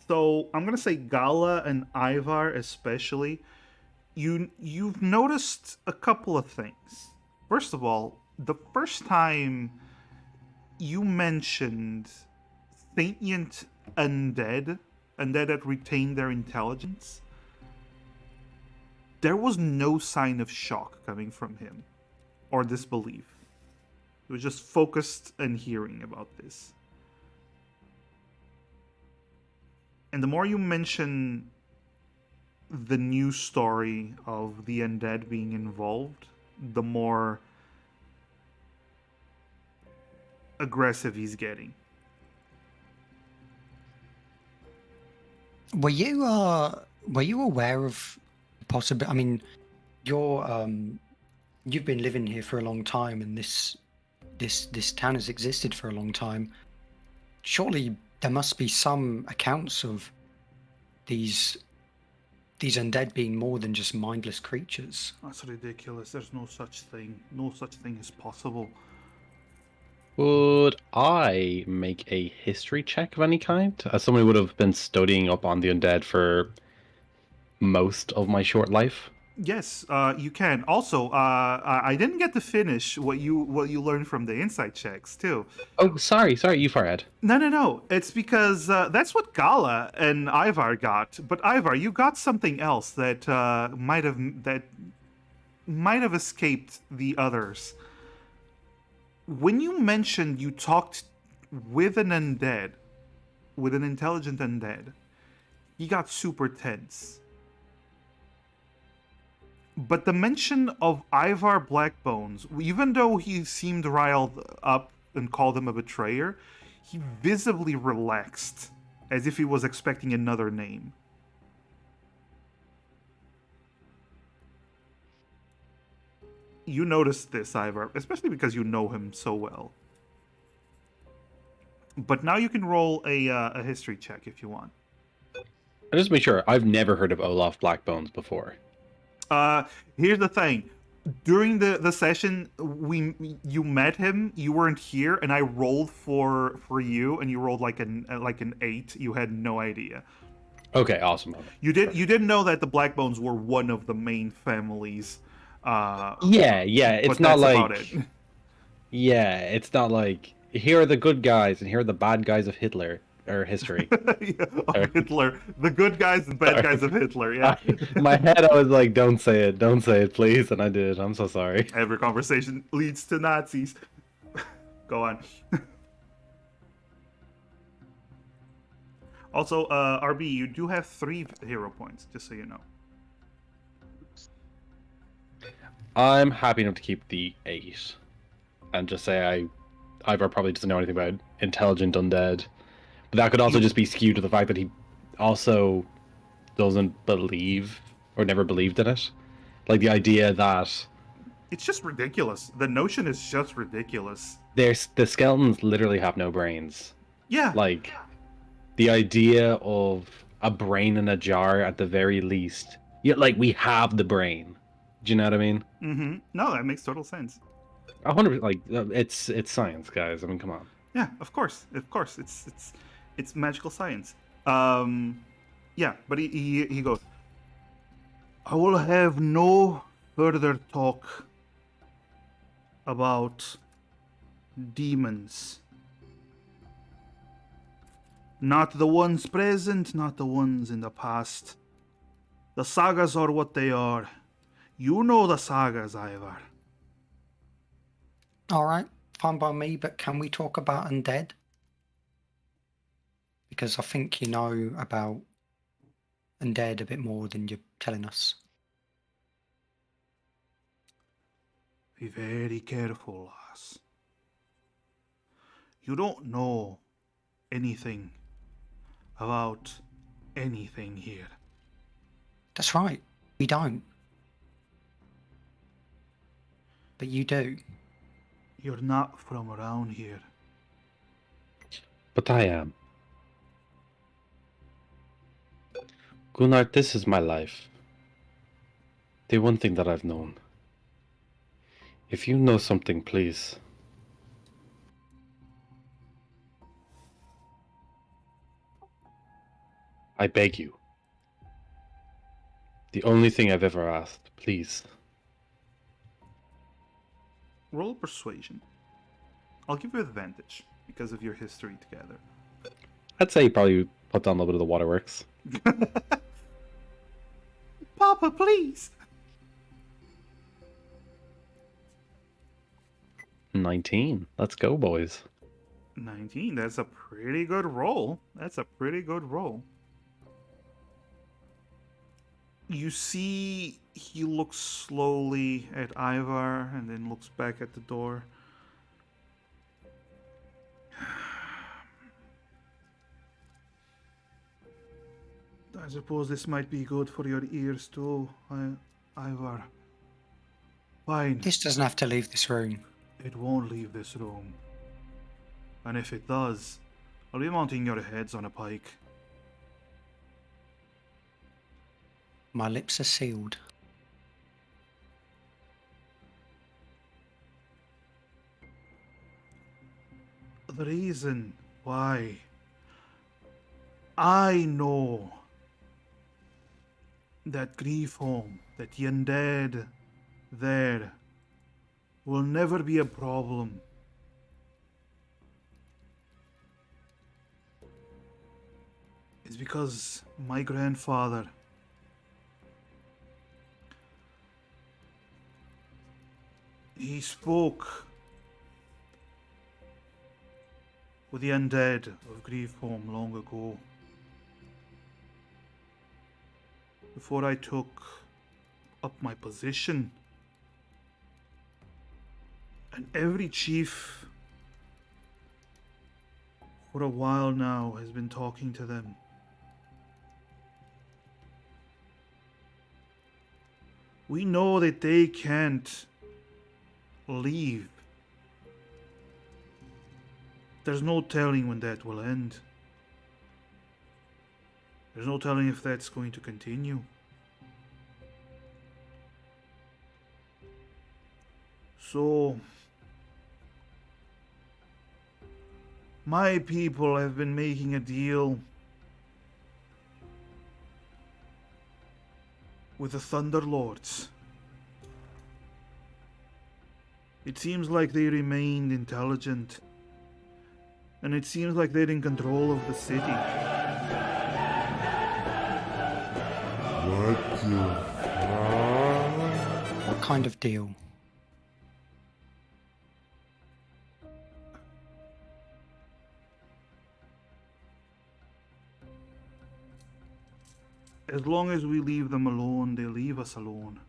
So I'm gonna say Gala and Ivar especially. You've noticed a couple of things. First of all, the first time you mentioned sentient undead that retain their intelligence, there was no sign of shock coming from him or disbelief. He was just focused and hearing about this. And the more you mention the news story of the undead being involved, the more aggressive he's getting. Were you aware of possibly? I mean, you've been living here for a long time, and this town has existed for a long time. Surely there must be some accounts of these undead being more than just mindless creatures. That's ridiculous. There's no such thing. No such thing is possible. Would I make a history check of any kind? As someone who would have been studying up on the undead for most of my short life. Yes, you can. Also, I didn't get to finish what you learned from the insight checks too. Oh, sorry, you Farad. No. It's because that's what Gala and Ivar got. But Ivar, you got something else that might have escaped the others. When you mentioned you talked with an undead, with an intelligent undead, he got super tense. But the mention of Ivar Blackbones, even though he seemed riled up and called him a betrayer, he visibly relaxed, as if he was expecting another name. You noticed this, Ivar, especially because you know him so well. But now you can roll a history check if you want. I just make sure. I've never heard of Olaf Blackbones before. Here's the thing. During the session, you met him. You weren't here, and I rolled for you, and you rolled like an 8. You had no idea. Okay, awesome. You didn't know that the Blackbones were one of the main families. Yeah. It's not like. About it. Yeah, it's not like here are the good guys and here are the bad guys of Hitler or history. Of Hitler, the good guys and bad guys of Hitler. Yeah. In my head, I was like, "Don't say it, please," and I did. I'm so sorry. Every conversation leads to Nazis. Go on. Also, RB, you do have 3 hero points, just so you know. I'm happy enough to keep the 8, and just say Ivar probably doesn't know anything about intelligent undead, but that could also just be skewed to the fact that he also doesn't believe or never believed in it. Like the idea that it's just ridiculous. The notion is just ridiculous. the skeletons literally have no brains. Yeah. Like the idea of a brain in a jar at the very least. Yeah, like we have the brain. Do you know what I mean? Mm-hmm. No, that makes total sense. 100%. Like it's science, guys. I mean, come on. Yeah, of course. It's magical science. Yeah, but he goes, I will have no further talk about demons. Not the ones present, not the ones in the past. The sagas are what they are. You know the sagas, Ivar. All right, fine by me, but can we talk about undead? Because I think you know about undead a bit more than you're telling us. Be very careful, lass. You don't know anything about anything here. That's right, we don't. But you do. You're not from around here. But I am. Gunnar, this is my life. The one thing that I've known. If you know something, please. I beg you. The only thing I've ever asked, please. Roll persuasion. I'll give you advantage because of your history together. I'd say you probably put down a little bit of the waterworks. Papa, please. 19. Let's go, boys. 19. That's a pretty good roll. You see, he looks slowly at Ivar and then looks back at the door. I suppose this might be good for your ears too, Ivar. Fine. This doesn't have to leave this room. It won't leave this room. And if it does, I'll be mounting your heads on a pike. My lips are sealed. The reason why I know that grief home, that the undead there will never be a problem. Is because my grandfather he spoke with the undead of Grief Home long ago. before I took up my position. And every chief for a while now has been talking to them. We know that they can't leave. There's no telling when that will end. There's no telling if that's going to continue. So, my people have been making a deal with the Thunder Lords. It seems like they remained intelligent, and it seems like they're in control of the city. What kind of deal? As long as we leave them alone, they leave us alone.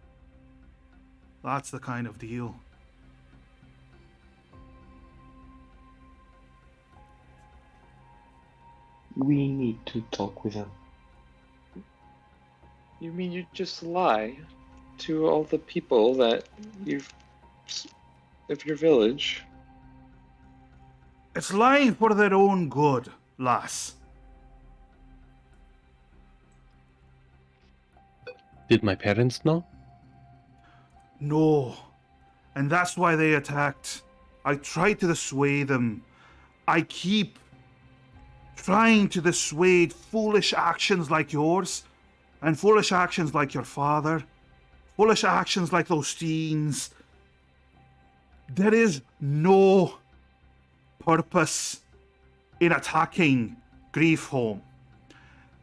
That's the kind of deal. We need to talk with them. You mean you just lie to all the people that you've of your village? It's lying for their own good, lass. Did my parents know? No. And that's why they attacked. I tried to dissuade them. I keep trying to dissuade foolish actions like yours, and foolish actions like your father, foolish actions like those teens. There is no purpose in attacking Griefholm.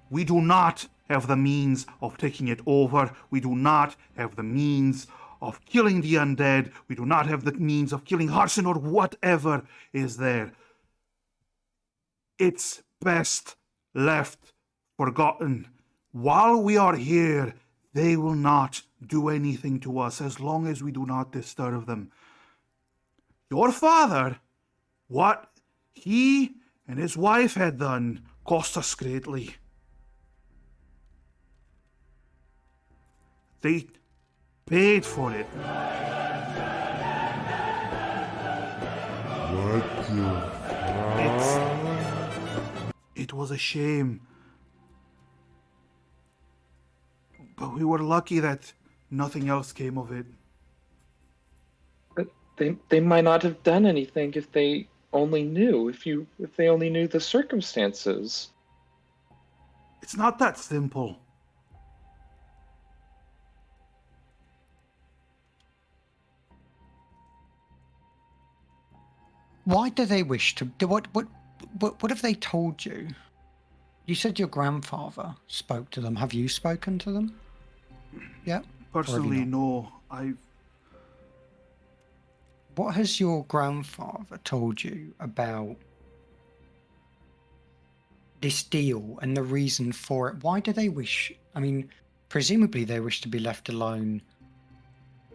We do not have the means of taking it over. We do not have the means of killing the undead. We do not have the means of killing Harson or whatever is there. It's best left forgotten. While we are here, they will not do anything to us as long as we do not disturb them. Your father, what he and his wife had done, cost us greatly. They paid for it. It was a shame. But we were lucky that nothing else came of it. But they might not have done anything if they only knew, if they only knew the circumstances. It's not that simple. Why do they wish to do what have they told you? You said your grandfather spoke to them. Have you spoken to them? Yeah. Personally, no. What has your grandfather told you about this deal and the reason for it? Why do they wish? I mean, presumably they wish to be left alone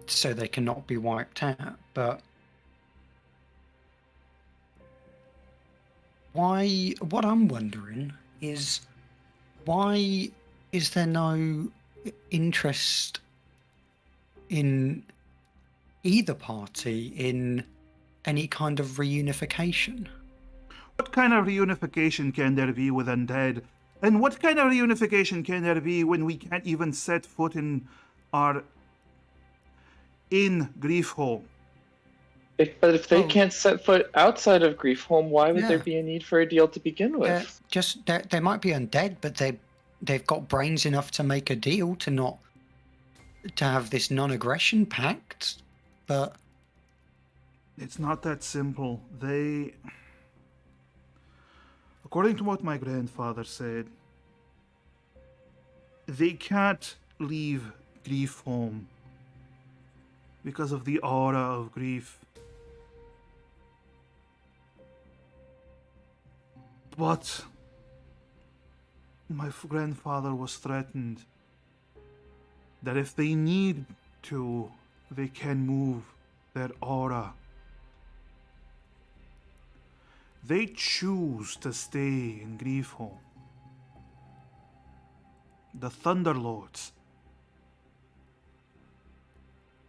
so they cannot be wiped out, but why? What I'm wondering is, why is there no interest in either party in any kind of reunification? What kind of reunification can there be with undead? And what kind of reunification can there be when we can't even set foot in Griefholm? But if they can't set foot outside of Griefholm, why would there be a need for a deal to begin with? They might be undead, but they've got brains enough to make a deal to have this non-aggression pact. But it's not that simple. According to what my grandfather said, they can't leave Griefholm because of the aura of grief. But my grandfather was threatened that if they need to, they can move that aura. They choose to stay in Griefholm. The Thunderlords.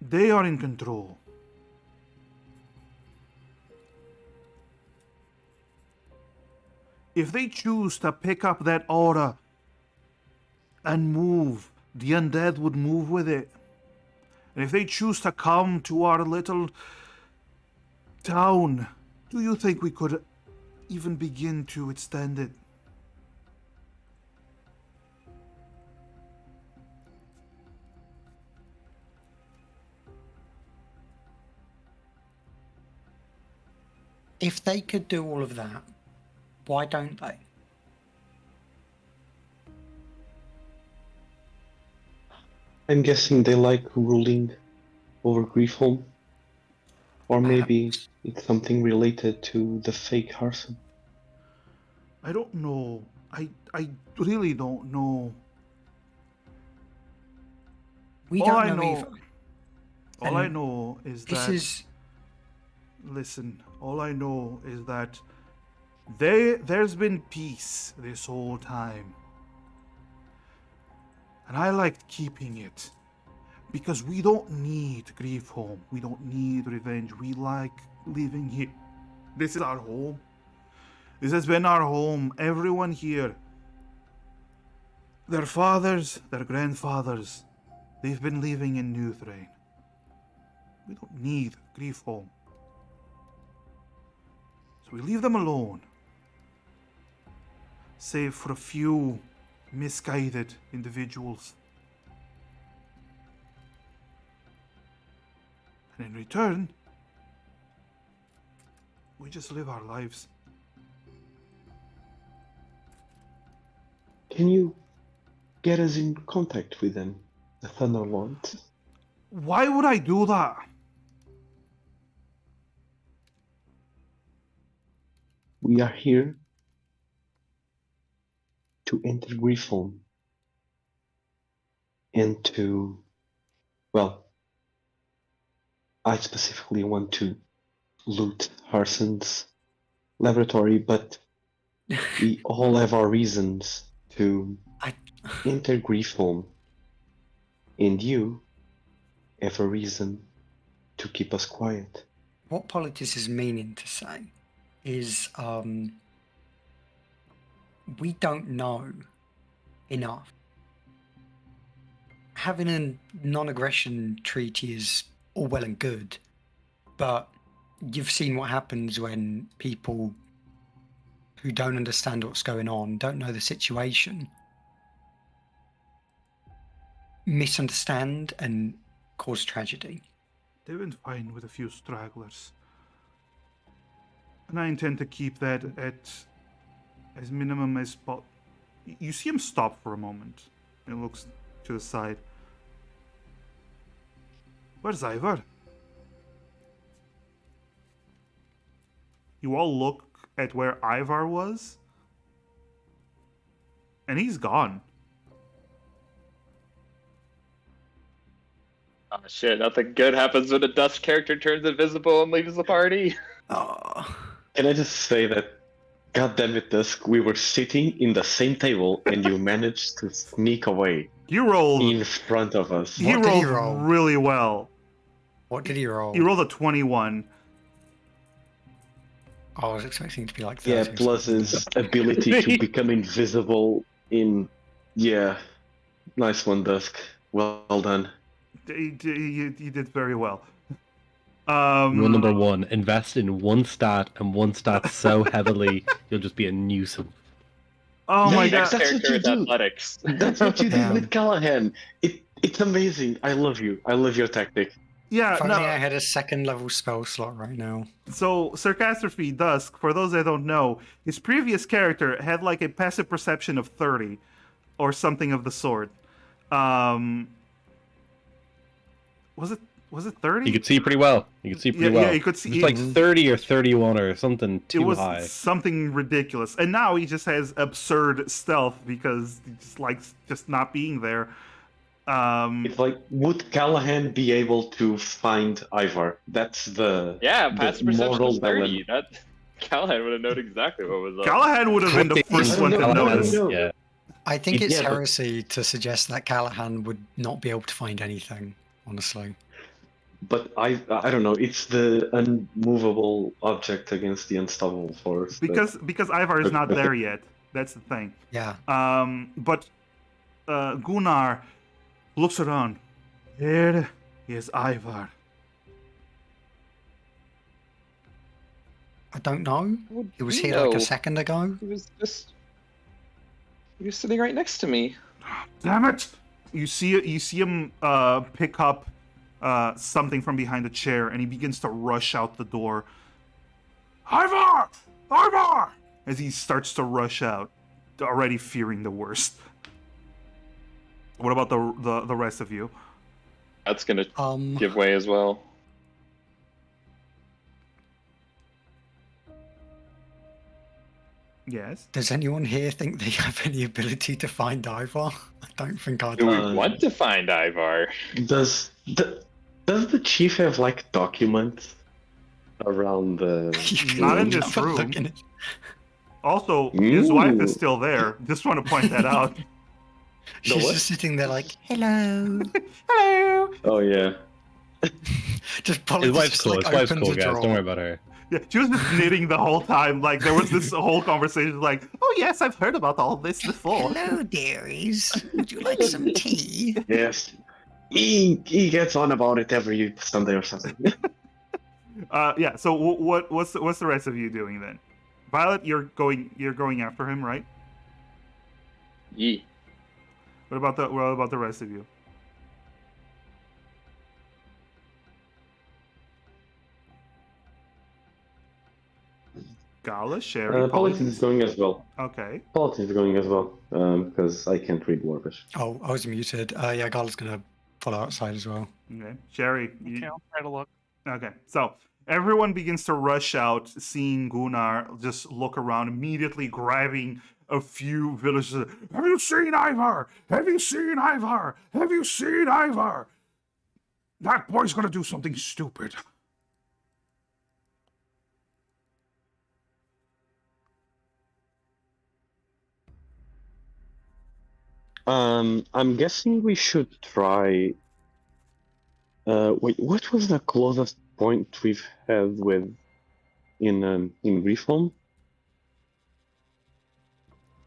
They are in control. If they choose to pick up that aura and move, the undead would move with it. And if they choose to come to our little town, do you think we could even begin to extend it? If they could do all of that, why don't they? I'm guessing they like ruling over Griefholm. Or maybe it's something related to the fake Harson. I don't know. I really don't know. We All don't I know know- either. All I And know is This that is listen, all I know is that there's been peace this whole time. And I liked keeping it. Because we don't need Griefholm. We don't need revenge. We like living here. This is our home. This has been our home. Everyone here. Their fathers, their grandfathers, they've been living in New Thrain. We don't need Griefholm. So we leave them alone. Save for a few misguided individuals. And in return, we just live our lives. Can you get us in contact with them, the Thunderlords? Why would I do that? We are here to enter Griefholm and to, well, I specifically want to loot Harson's laboratory, but we all have our reasons to I- enter Griefholm, and you have a reason to keep us quiet. what Politis is meaning to say is we don't know enough. Having a non-aggression treaty is all well and good, but you've seen what happens when people who don't understand what's going on, don't know the situation, misunderstand and cause tragedy. They've been fine with a few stragglers. And I intend to keep that at as minimum as possible. You see him stop for a moment and looks to the side. Where's Ivar? You all look at where Ivar was, and he's gone. Oh shit, nothing good happens when a dust character turns invisible and leaves the party. Oh, Can I just say that, goddamn it, Dusk, we were sitting in the same table and you managed to sneak away You rolled. in front of us. He What did he rolled roll? really well. what did he roll? He rolled a 21. I was expecting it to be like Yeah, 30 or plus something. his ability to become invisible in... Yeah, nice one, Dusk. Well done. He did very well. Rule number one: invest in one stat and one stat so heavily you'll just be a nuisance. Oh Yeah, my yeah, god. Next that's what character you is do. athletics. That's what you did Yeah. with Callahan. It's amazing. I love you. I love your tactic. Yeah, If only I no. had a second level spell slot right now. So, Sarcastrophe Dusk, for those that don't know, his previous character had like a passive perception of 30 or something of the sort. Was it 30? You could see pretty well. You could see pretty Yeah, well. you could see- It's like 30 or 31 or something It too was high. something ridiculous. And now he just has absurd stealth because he just likes just not being there. It's like, would Callahan be able to find Ivar? That's the passive perception moral is 30. dilemma. That Callahan would have known exactly what was up. Callahan would have been the first one to notice. Yeah. I think it's Yeah, but- heresy to suggest that Callahan would not be able to find anything, honestly. But I don't know. It's the unmovable object against the unstoppable force. Because Ivar is not there yet. That's the thing. Yeah. But Gunnar looks around. Here is Ivar. I don't know. He was here like a second ago. He was sitting right next to me. Damn it! You see him pick up something from behind a chair, and he begins to rush out the door. Ivar! Ivar! As he starts to rush out, already fearing the worst. What about the rest of you? That's gonna give way as well. Yes. Does anyone here think they have any ability to find Ivar? I don't think I Do do. we want to find Ivar? Does the chief have like documents around the? Not in this room. Also, his wife is still there. Just want to point that out. She's what? just sitting there like, hello. Hello. Oh yeah. Just His wife's just, cool. like, His wife's opens cool, a guys. drawer. Don't worry about her. Yeah, she was just knitting the whole time. Like there was this whole conversation. Like, oh yes, I've heard about all this before. Hello, dearies. Would you like some tea? Yes. He gets on about it every Sunday or something. Yeah. So what's the rest of you doing then? Violet, you're going after him, right? Yee. What about the rest of you? Gala, Sherry, Politics is going as well. Okay. Politics is going as well. Because I can't read Dwarvish. Oh, I was muted. Yeah, Gala's gonna follow outside as well. Okay. Sherry. Okay, I'll try to look. Okay. So everyone begins to rush out, seeing Gunnar just look around, immediately grabbing a few villagers. Have you seen Ivar? Have you seen Ivar? Have you seen Ivar? That boy's gonna do something stupid. I'm guessing we should try. Wait, what was the closest point we've had with in Reform?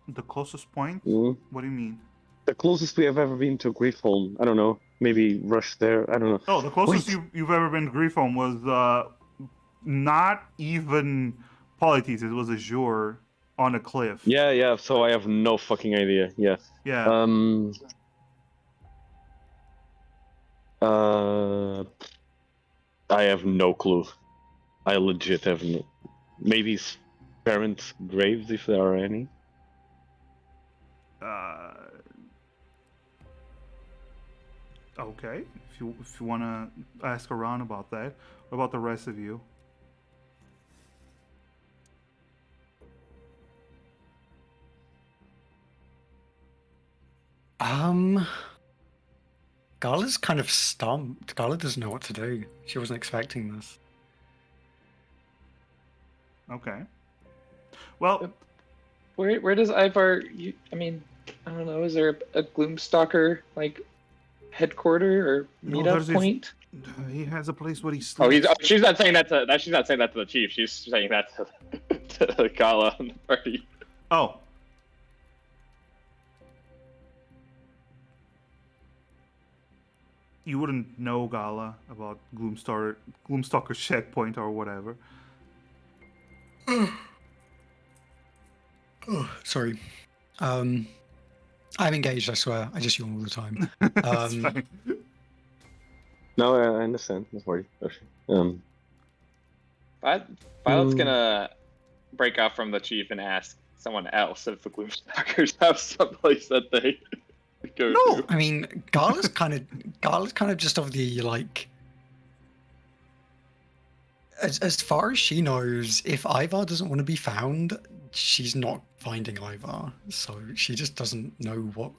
The closest point? Mm. What do you mean? The closest we have ever been to Griffholm. I don't know. Maybe Rush there. I don't know. Oh, the closest Wait. you've ever been to Griffon was not even Polites. It was Azure on a cliff. Yeah. So I have no fucking idea. Yeah. Yeah. I have no clue. I legit have no. Maybe parents' graves if there are any. Okay. If you want to ask around about that, what about the rest of you? Gala's kind of stumped. Gala doesn't know what to do. She wasn't expecting this. Okay. Well, Where does Ivar? I mean, I don't know. Is there a Gloomstalker like headquarter or there's meetup point? he has a place where he Oh, sleeps. she's not saying that to. She's not saying that to the chief. She's saying that to Gala and the party. Oh. You wouldn't know, Gala, about Gloomstalker checkpoint or whatever. Oh, sorry. I'm engaged, I swear. I just yawn all the time. That's fine. No, I understand. Don't worry. Violet's gonna break out from the chief and ask someone else if the Gloomstalkers have someplace that they go No, to. I mean, Gala's kind of just of the like. As far as she knows, if Ivar doesn't want to be found, she's not finding Ivar. So she just doesn't know what,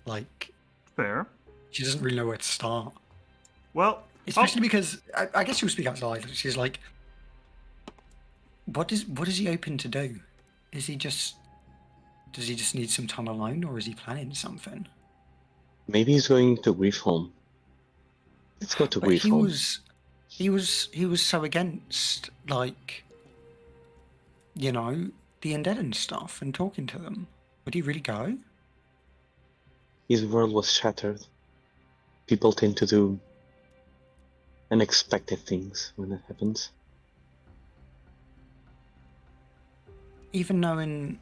like. Fair. She doesn't really know where to start. Well, Especially because I guess she'll speak outside. She's like, what is he open to do? Does he just need some time alone, or is he planning something? Maybe he's going to Grief Home. Let's go to But Grief Home. he was so against, like, you know, the undead and stuff and talking to them. Would he really go? His world was shattered. People tend to do unexpected things when that happens. Even knowing.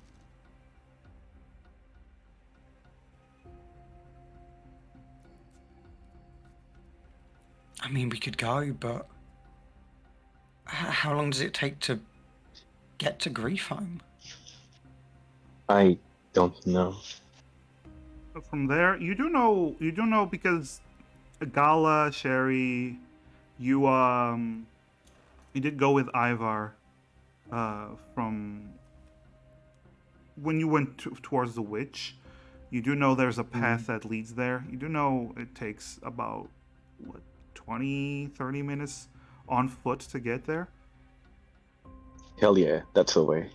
I mean, we could go, but how long does it take to get to Grief Home? I don't know. from there, you do know because Gala, Sherry, you did go with Ivar from when you went towards the witch. You do know there's a path that leads there. You do know it takes about 20, 30 minutes on foot to get there. Hell yeah, that's the way.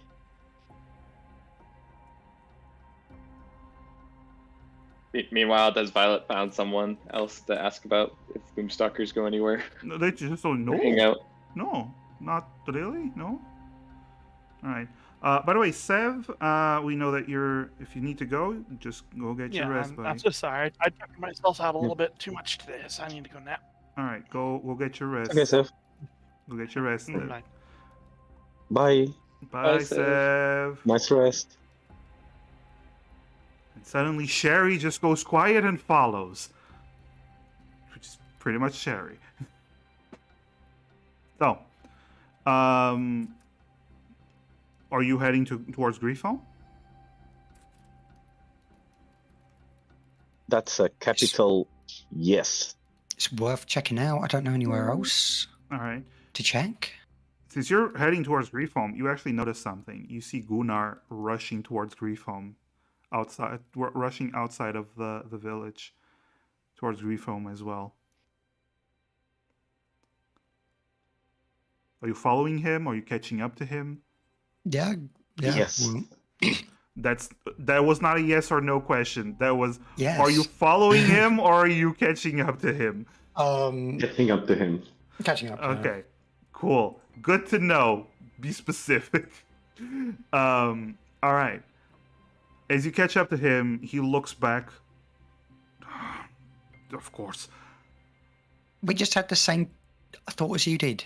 Meanwhile, has Violet found someone else to ask about if Boomstalkers go anywhere? No, they just don't know. Hang out. No, not really. No. All right. By the way, Sev, we know that if you need to go, just go get your rest, buddy. I'm so sorry. I took myself out a little bit too much today, so I need to go nap. All right, go get your rest. Okay, Sev. Go get your rest. Good night. Bye. Bye, Bye, Sev. Sev. Nice rest. And suddenly, Sherry just goes quiet and follows, which is pretty much Sherry. So, are you heading towards Grief Home? That's a capital yes. It's worth checking out. I don't know anywhere else All right. to check. Since you're heading towards Grief Home, you actually notice something. You see Gunnar rushing towards Grief Home, rushing outside of the village, towards Grief Home as well. Are you following him? Are you catching up to him? Yeah. Yes. Well, That was not a yes or no question. That was, yes. Are you following him or are you catching up to him? Catching up to him. Catching up. Okay, cool. Good to know. Be specific. All right. As you catch up to him, he looks back. Of course. We just had the same thought as you did.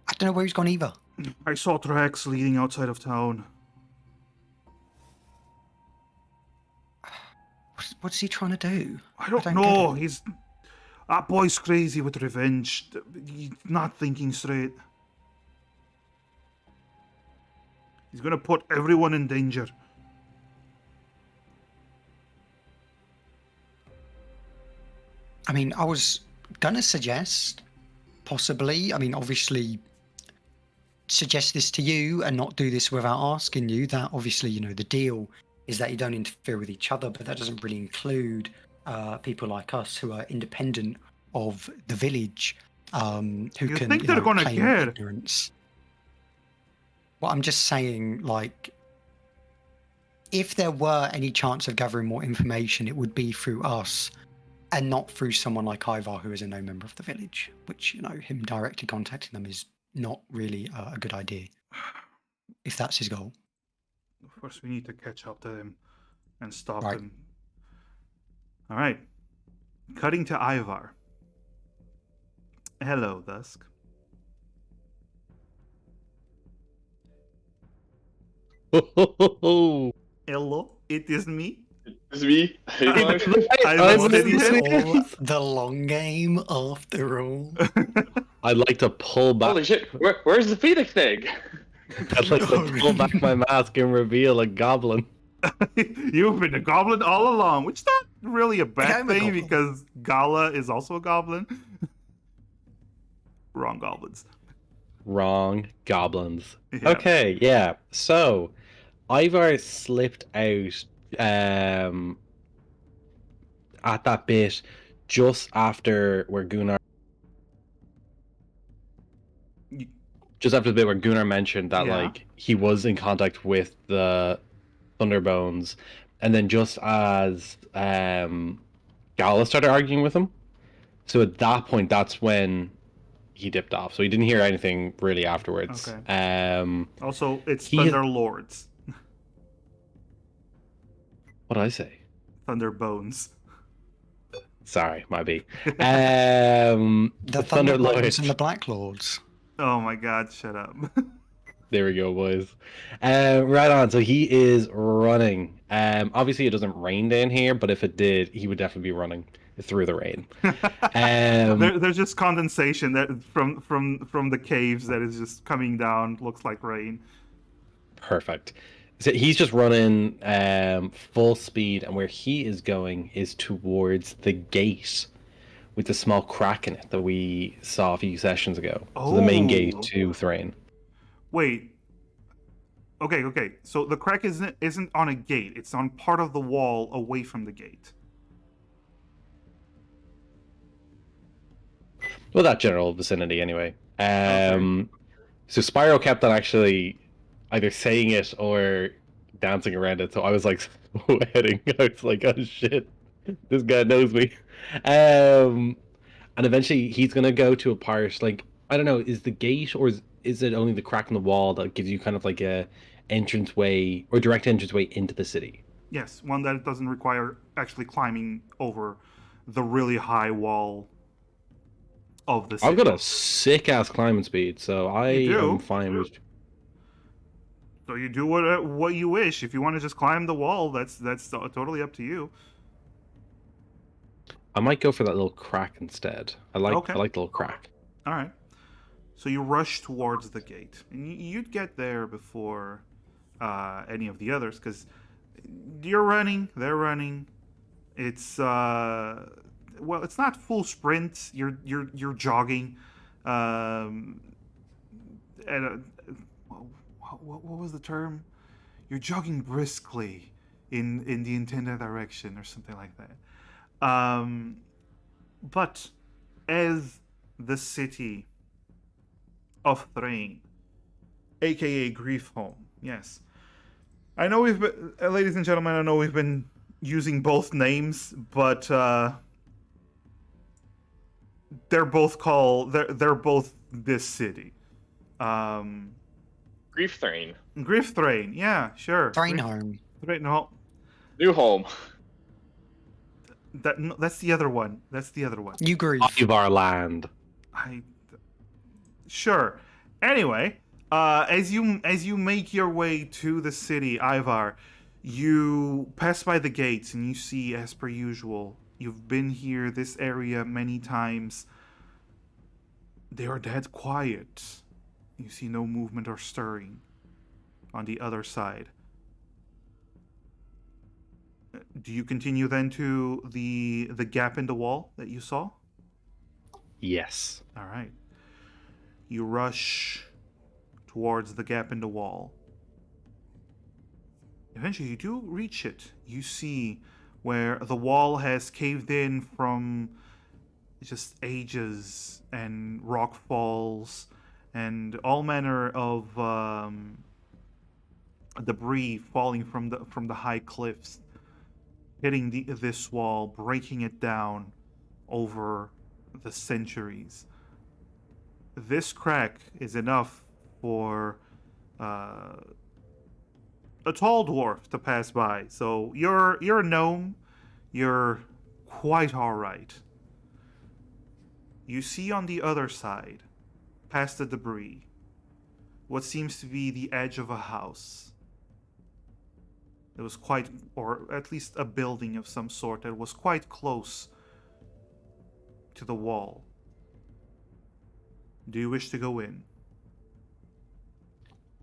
I don't know where he's gone either. I saw tracks leading outside of town. What's he trying to do? I don't get know. it. That boy's crazy with revenge. He's not thinking straight. He's gonna put everyone in danger. I mean, I was gonna suggest, possibly, I mean, obviously, suggest this to you and not do this without asking you. That obviously, you know, the deal is that you don't interfere with each other, but that doesn't really include people like us who are independent of the village, who You can think they're gonna claim care? ignorance. Well, I'm just saying, like, if there were any chance of gathering more information, it would be through us and not through someone like Ivar, who is a no member of the village, which, you know, him directly contacting them is not really a good idea, if that's his goal. Of course, we need to catch up to him and stop Right. him. All right. Cutting to Ivar. Hello, Dusk. Hello, it is me. It's me. I'm All the long game after all. I'd like to pull back. Holy shit! Where's the Phoenix thing? I'd like to pull back my mask and reveal a goblin. You've been a goblin all along, which is not really a bad I'm a thing goblin. because Gala is also a goblin. Wrong goblins. Wrong goblins. Yeah. Okay, yeah. So, Ivar slipped out at that bit just after where Gunnar. Just after the bit where Gunnar mentioned that, like, he was in contact with the Thunderbones, and then just as Gala started arguing with him, so at that point, that's when he dipped off. So he didn't hear anything really afterwards. Okay. Also, it's Thunder Lords. What'd I say? Thunderbones. Sorry, my B. The Thunder Thunderbones Lords and the Black Lords. Oh my god, shut up. There we go, boys. Right on. So he is running. Obviously, it doesn't rain down here, but if it did, he would definitely be running through the rain. There's just condensation that from the caves that is just coming down. Looks like rain. Perfect. So he's just running full speed, and where he is going is towards the gate with the small crack in it that we saw a few sessions ago. So the main gate to Thrain. Wait. Okay. So the crack isn't on a gate. It's on part of the wall away from the gate. Well, that general vicinity, anyway. Okay. So Spyro kept on actually either saying it or dancing around it. So I was like sweating. I was like, oh shit, this guy knows me. And eventually he's gonna go to a part, like, I don't know, is the gate or is it only the crack in the wall that gives you kind of like a entranceway or direct entranceway into the city? Yes, one that doesn't require actually climbing over the really high wall of the city. I've got a sick ass climbing speed, so I am fine with. So you do what you wish. If you want to just climb the wall, that's totally up to you. I might go for that little crack instead. I like the little crack. All right. So you rush towards the gate, and you'd get there before any of the others, because you're running, they're running. It's well, it's not full sprint. You're jogging. And what was the term? You're jogging briskly in the intended direction or something like that. But as the city of Thrain, aka Grief Home, yes. I know we've been, ladies and gentlemen, I know we've been using both names, but they're both this city. Grief Thrain. Grief Thrain, yeah, sure. Thrain Home. Thrain Home. New home. That's the other one. That's the other one. You Grief. Ivar Land. Sure. Anyway, as you make your way to the city, Ivar, you pass by the gates and you see, as per usual, you've been here, this area, many times. They are dead quiet. You see no movement or stirring on the other side. Do you continue then to the gap in the wall that you saw? Yes. All right. You rush towards the gap in the wall. Eventually, you do reach it. You see where the wall has caved in from just ages and rock falls and all manner of debris falling from the high cliffs, hitting this wall, breaking it down over the centuries. This crack is enough for a tall dwarf to pass by. So you're a gnome. You're quite all right. You see on the other side, past the debris, what seems to be the edge of a house. It was quite, or at least a building of some sort that was quite close to the wall. Do you wish to go in?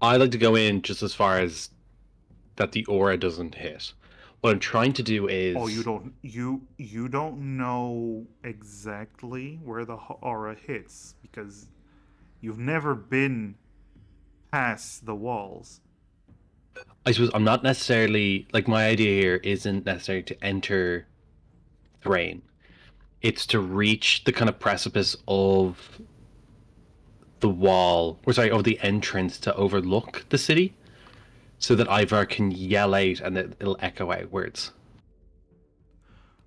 I like to go in just as far as that the aura doesn't hit. What I'm trying to do is... Oh, you don't know exactly where the aura hits because you've never been past the walls. I suppose I'm not necessarily... Like, my idea here isn't necessarily to enter Thrain. it's to reach the kind of precipice of the wall, or sorry, of the entrance to overlook the city, so that Ivar can yell out and it'll echo outwards.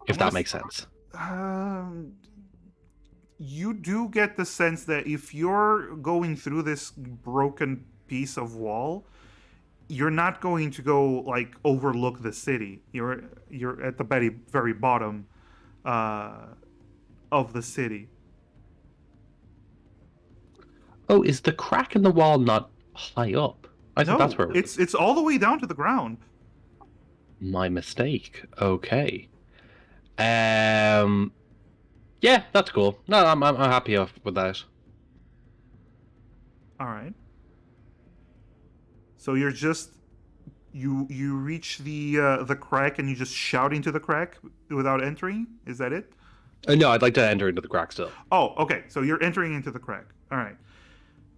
If that makes sense. You do get the sense that if you're going through this broken piece of wall, you're not going to go like overlook the city. You're at the very bottom of the city. Oh, is the crack in the wall not high up? I thought that's where it was. It's all the way down to the ground. My mistake. Okay. Yeah, that's cool. No, I'm happy off with that. All right. So you're just you reach the crack and you just shout into the crack without entering. Is that it? No, I'd like to enter into the crack still. Oh, okay. So you're entering into the crack. All right.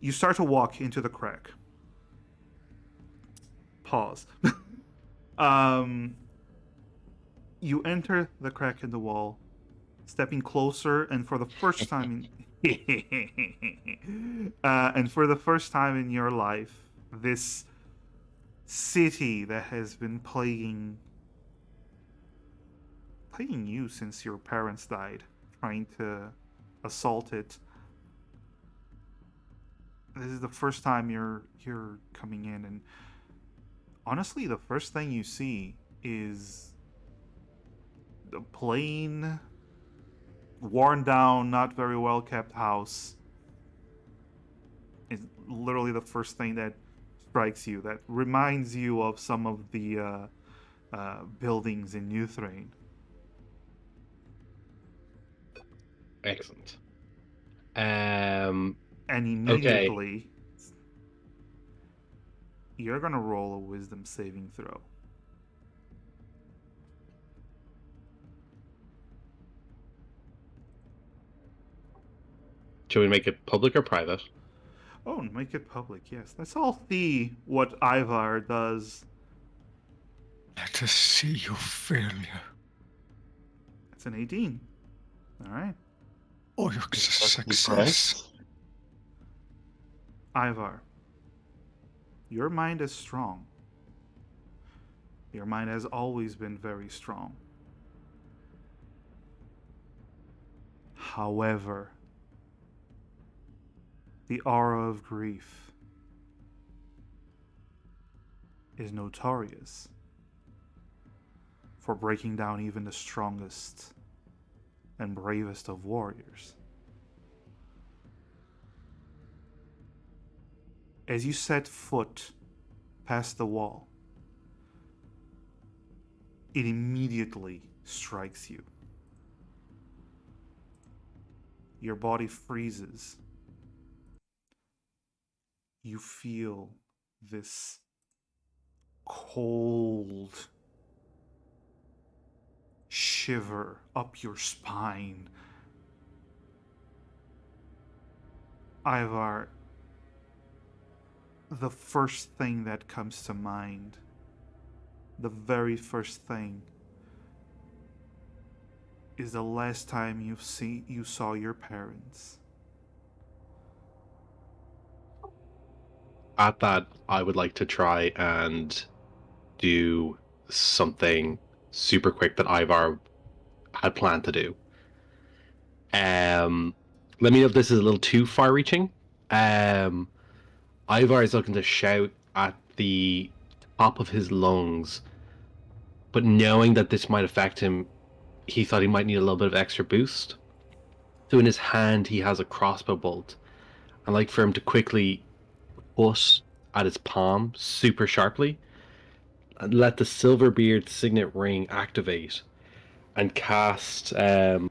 You start to walk into the crack. Pause. You enter the crack in the wall, stepping closer, and for the first time and for the first time in your life, this city that has been plaguing you since your parents died, trying to assault it. This is the first time you're coming in, and honestly, the first thing you see is the plain, worn down, not very well kept house. Is literally the first thing that strikes you, that reminds you of some of the buildings in New Thrain. Excellent. And immediately, okay. You're gonna roll a wisdom saving throw. Should we make it public or private? Oh, make it public, yes. Let's all see what Ivar does. Let us see your failure. It's an 18. Alright. Or your success. Ivar, your mind is strong. Your mind has always been very strong. However, the aura of grief is notorious for breaking down even the strongest and bravest of warriors. As you set foot past the wall, it immediately strikes you. Your body freezes. You feel this cold shiver up your spine. Ivar, the first thing that comes to mind, the very first thing, is the last time you saw your parents. At that, I would like to try and do something super quick that Ivar had planned to do. Let me know if this is a little too far-reaching. Ivar is looking to shout at the top of his lungs, but knowing that this might affect him, he thought he might need a little bit of extra boost. So in his hand, he has a crossbow bolt. I'd like for him to quickly put at his palm super sharply and let the Silverbeard signet ring activate and cast. Ivar,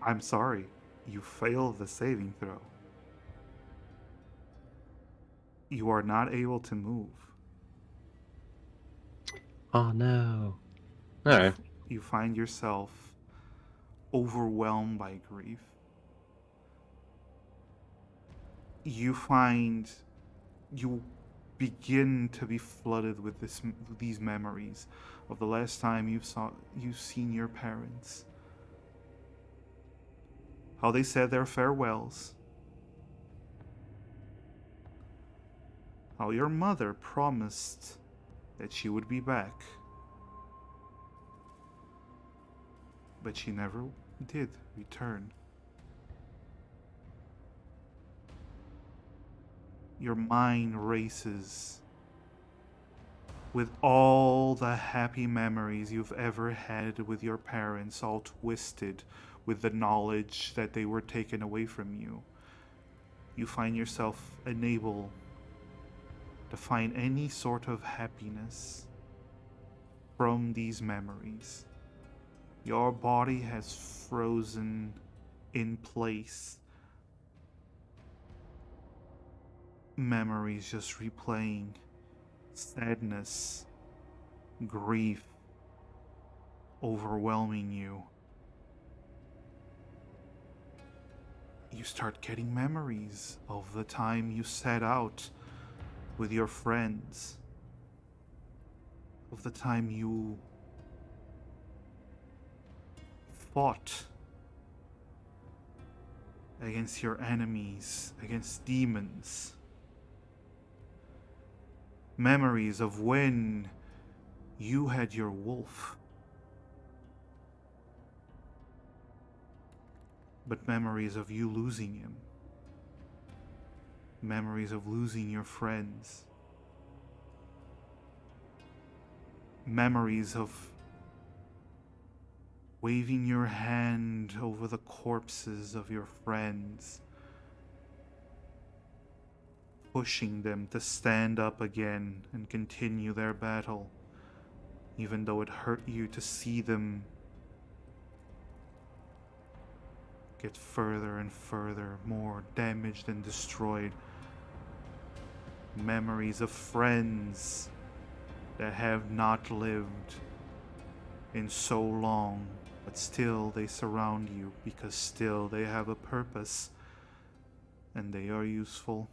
I'm sorry. You failed the saving throw. You are not able to move. Oh no. Alright. You find yourself overwhelmed by grief. You find you begin to be flooded with these memories of the last time you've seen your parents. How they said their farewells. How your mother promised that she would be back. But she never did return. Your mind races with all the happy memories you've ever had with your parents, all twisted with the knowledge that they were taken away from you. You find yourself unable to find any sort of happiness from these memories. Your body has frozen in place. Memories just replaying. Sadness, grief, overwhelming you. You start getting memories of the time you set out with your friends, of the time you fought against your enemies, against demons. Memories of when you had your wolf. But memories of you losing him. Memories of losing your friends. Memories of waving your hand over the corpses of your friends. Pushing them to stand up again and continue their battle, even though it hurt you to see them get further and further, more damaged and destroyed. Memories of friends that have not lived in so long, but still they surround you because still they have a purpose and they are useful.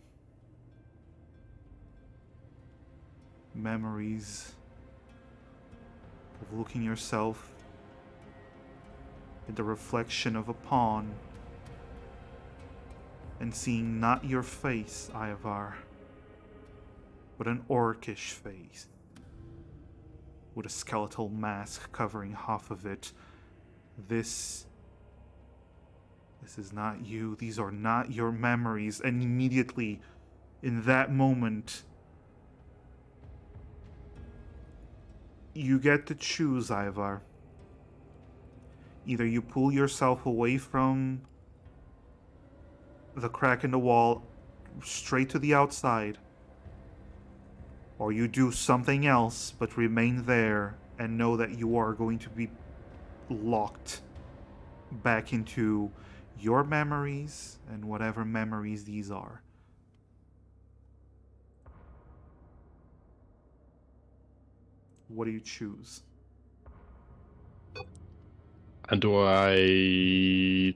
Memories of looking yourself in the reflection of a pond and seeing not your face, Ivar, but an orcish face with a skeletal mask covering half of it. This is not you. These are not your memories. And immediately, in that moment, you get to choose, Ivar. Either you pull yourself away from the crack in the wall straight to the outside, or you do something else but remain there and know that you are going to be locked back into your memories and whatever memories these are. What do you choose? And do I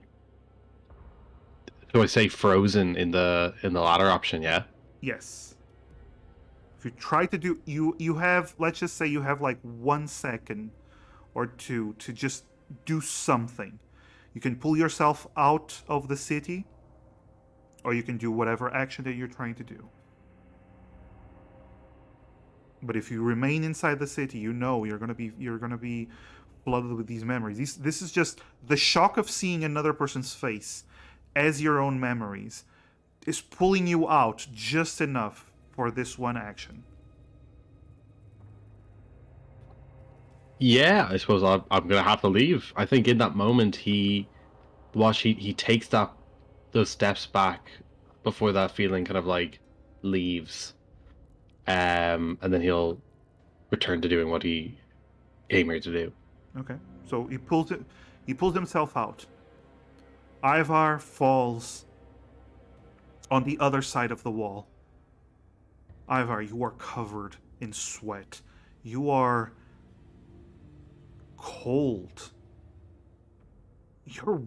say frozen in the latter option? Yeah. Yes. If you try to do, you have, let's just say you have like 1 second or two to just do something. You can pull yourself out of the city, or you can do whatever action that you're trying to do. But if you remain inside the city, you know you're gonna be flooded with these memories. This is just the shock of seeing another person's face as your own memories is pulling you out just enough for this one action. Yeah, I suppose I'm gonna have to leave. I think in that moment he takes those steps back before that feeling kind of like leaves, and then he'll return to doing what he came here to do. Okay, so he pulls himself out. Ivar falls on the other side of the wall. Ivar, you are covered in sweat. You are cold. You're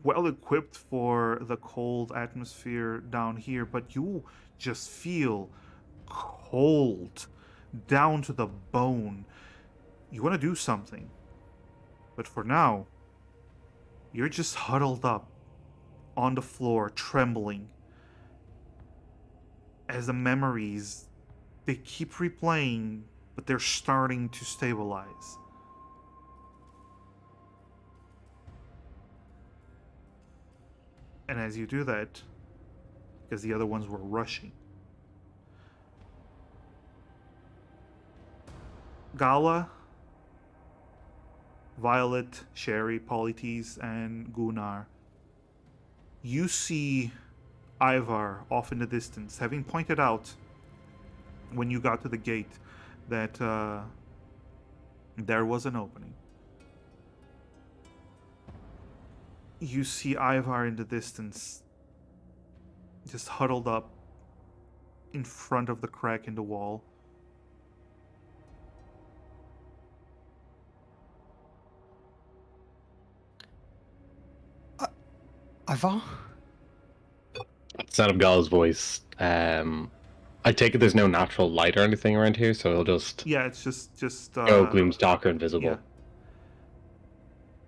well equipped for the cold atmosphere down here, but you just feel cold, down to the bone. You want to do something. But for now, you're just huddled up on the floor, trembling. As the memories, they keep replaying, but they're starting to stabilize. And as you do that, because the other ones were rushing, Gala, Violet, Sherry, Polites, and Gunnar, you see Ivar off in the distance, having pointed out when you got to the gate that there was an opening. You see Ivar in the distance, just huddled up in front of the crack in the wall. Ivar? Sound of Gal's voice. I take it there's no natural light or anything around here, so it'll just Yeah, it's just go Gloomstalker invisible.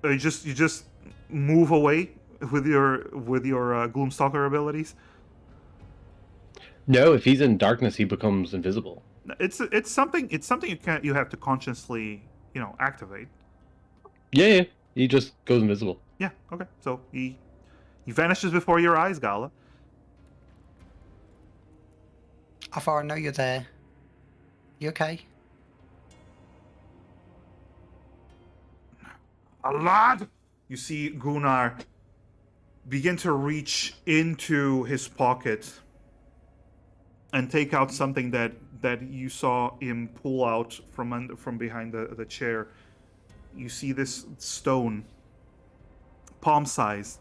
Yeah. You just move away with your Gloomstalker abilities. No, if he's in darkness, he becomes invisible. It's something you have to consciously activate. Yeah, he just goes invisible. Yeah. Okay. So he vanishes before your eyes, Gala. Ivar, I know you're there. You okay? A lad! You see Gunnar begin to reach into his pocket and take out something that you saw him pull out from behind the chair. You see this stone, palm size,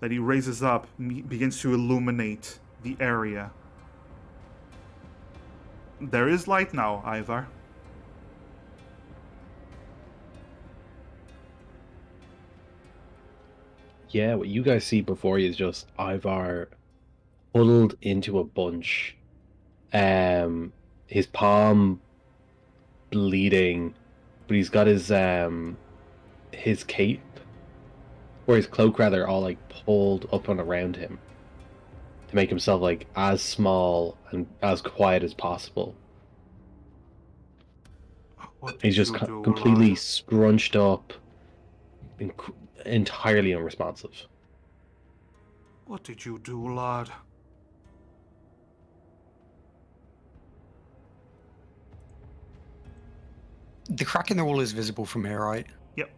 that he raises up, begins to illuminate the area. There is light now, Ivar. Yeah, what you guys see before you is just Ivar huddled into a bunch. His palm bleeding, but he's got his cape, or his cloak rather, all like pulled up and around him to make himself like as small and as quiet as possible. He's just completely scrunched up, entirely unresponsive. What did you do, lad? The crack in the wall is visible from here, right? Yep.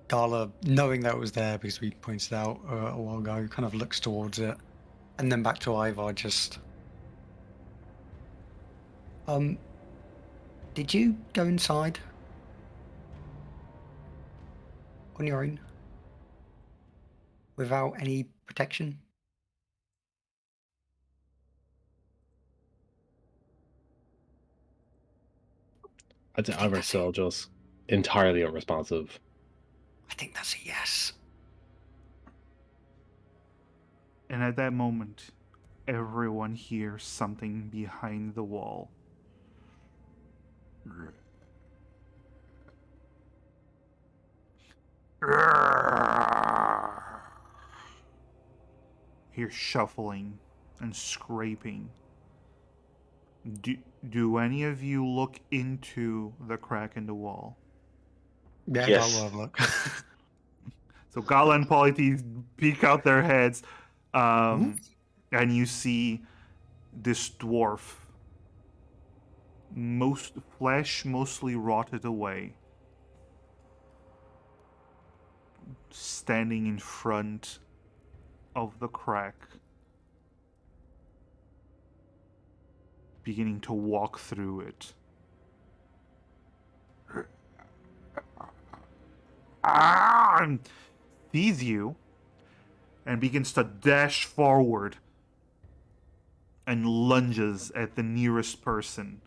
Gala, knowing that it was there because we pointed out a while ago, kind of looks towards it. And then back to Ivar, just... Did you go inside? On your own? Without any protection? I'd say Ivar's still just entirely unresponsive. I think that's a yes. And at that moment, everyone hears something behind the wall. Hear shuffling and scraping. Do any of you look into the crack in the wall? Yeah, Yes. Gala, have a look. So Gala and Polites peek out their heads, and you see this dwarf, mostly rotted away, standing in front of the crack, beginning to walk through it. And sees you and begins to dash forward and lunges at the nearest person,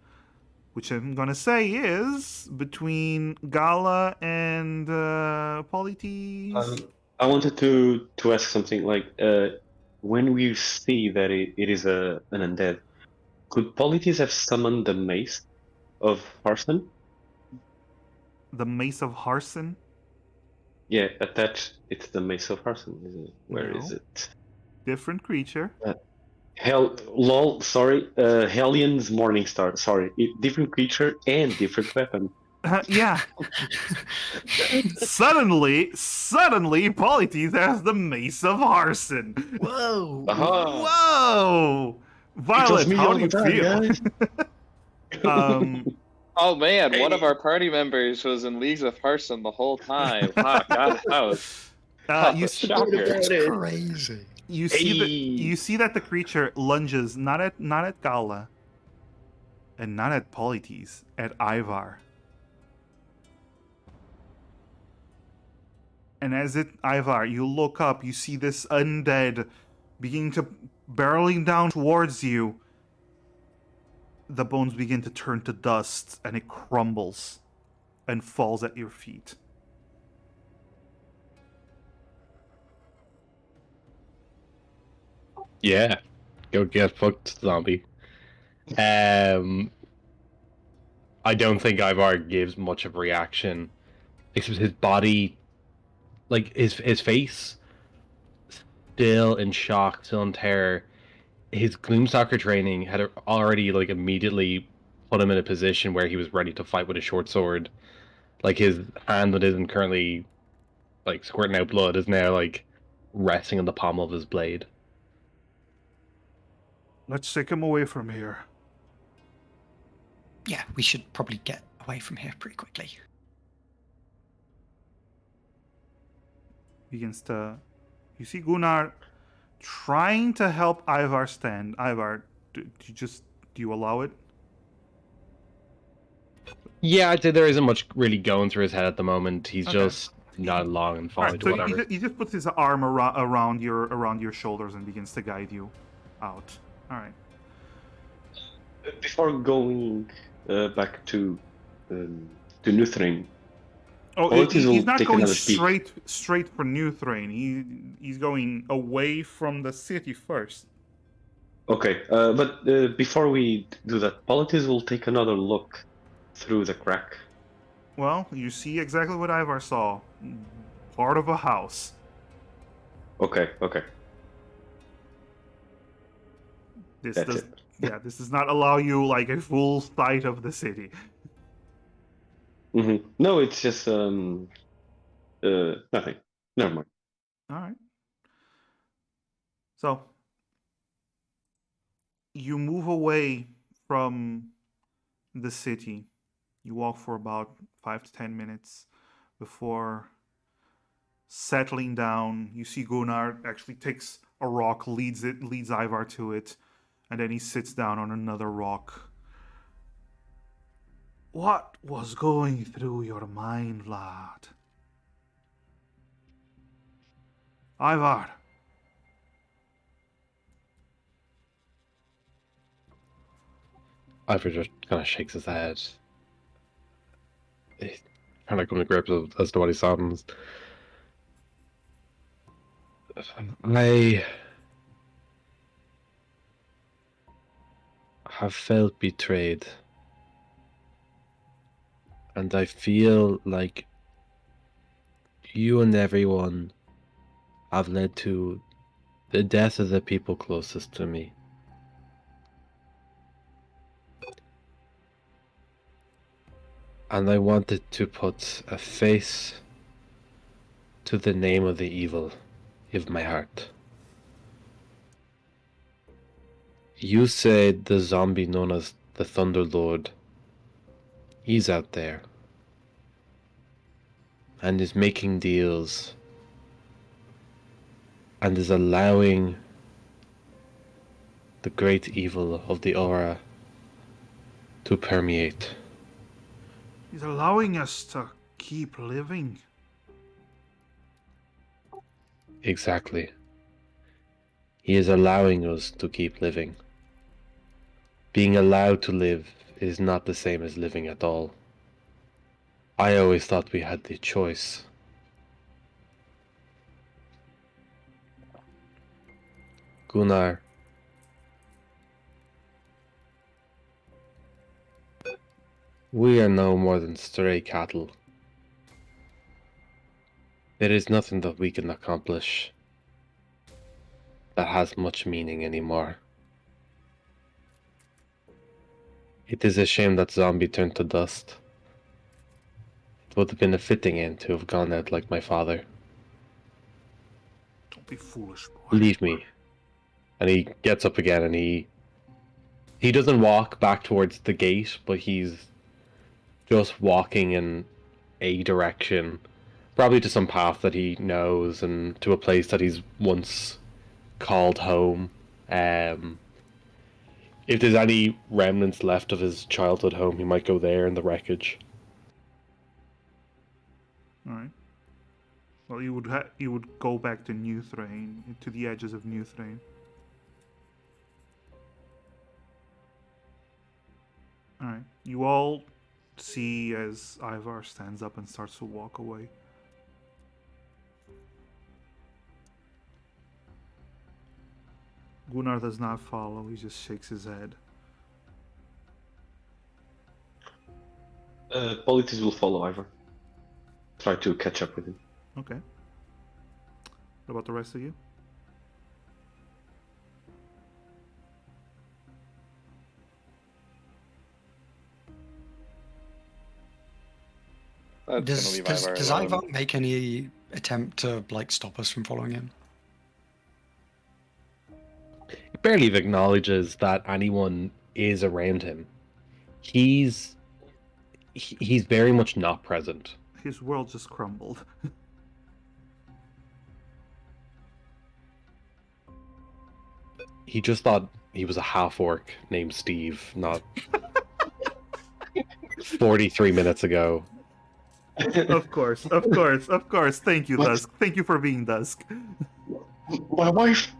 which I'm gonna say is between Gala and Polites. I wanted to ask something like, when we see that it is an undead, could Politis have summoned the mace of Harson? The Mace of Harson? Yeah, attached. It's the mace of Harson. Where is No. it? Different creature. Lol. Sorry. Hellions Morningstar. Sorry. Different creature and different weapon. Yeah. suddenly, Polites has the Mace of Harson. Whoa! Aha! Whoa! It was Violet, me how all do the you time, feel? guys. Oh man, one of Hey. our party members was in leagues with Harson the whole time. Oh god, that was You a see, shocker. That's crazy. Hey. you see that the creature lunges not at Gala and not at Polites, at Ivar. And as Ivar, you look up, you see this undead beginning to barreling down towards you. The bones begin to turn to dust, and it crumbles and falls at your feet. Yeah, go get fucked, zombie. Um, I don't think Ivar gives much of a reaction, except his body, like his face, still in shock, still in terror. His Gloomstalker training had already like immediately put him in a position where he was ready to fight with a short sword. Like his hand that isn't currently like squirting out blood is now like resting on the pommel of his blade. Let's take him away from here. Yeah, we should probably get away from here pretty quickly. Begins to. You see Gunnar trying to help Ivar stand. Ivar, do you allow it? Yeah, I'd say there isn't much really going through his head at the moment. He's Okay. just nodding along and All following right, to so whatever. he just puts his arm around your shoulders and begins to guide you out. All right. Before going back to Nuthrin, Oh, Politis he's will not take going another peek. straight for New Thrain. He's going away from the city first. Okay, but before we do that, Politis will take another look through the crack. Well, you see exactly what Ivar saw. Part of a house. Okay, okay. This That's does it. yeah, this does not allow you like a full sight of the city. No, it's just nothing. Never mind. All right. So you move away from the city. You walk for about 5 to 10 minutes before settling down. You see Gunnar actually takes a rock, leads Ivar to it, and then he sits down on another rock. What was going through your mind, lad? Ivar. Ivar just kind of shakes his head. He's trying to come to grips as to what he saw. I have felt betrayed. And I feel like you and everyone have led to the death of the people closest to me. And I wanted to put a face to the name of the evil of my heart. You said the zombie known as the Thunderlord, he's out there and is making deals and is allowing the great evil of the aura to permeate. He's allowing us to keep living. Exactly. He is allowing us to keep living. Being allowed to live is not the same as living at all. I always thought we had the choice. Gunnar. We are no more than stray cattle. There is nothing that we can accomplish that has much meaning anymore. It is a shame that Zombie turned to dust. It would have been a fitting end to have gone out like my father. Don't be foolish, boy. Believe me. And he gets up again and he doesn't walk back towards the gate, but he's just walking in a direction, probably to some path that he knows and to a place that he's once called home. If there's any remnants left of his childhood home, he might go there in the wreckage. All right. Well, you would go back to New Thrain, to the edges of New Thrain. All right. You all see as Ivar stands up and starts to walk away. Gunnar does not follow. He just shakes his head. Politis will follow Ivor. Try to catch up with him. Okay. What about the rest of you? Does Ivar make any attempt to like stop us from following him? He barely acknowledges that anyone is around him. He's very much not present. His world just crumbled. He just thought he was a half-orc named Steve, not 43 minutes ago. Of course. Thank you, What? Dusk. Thank you for being Dusk. My wife!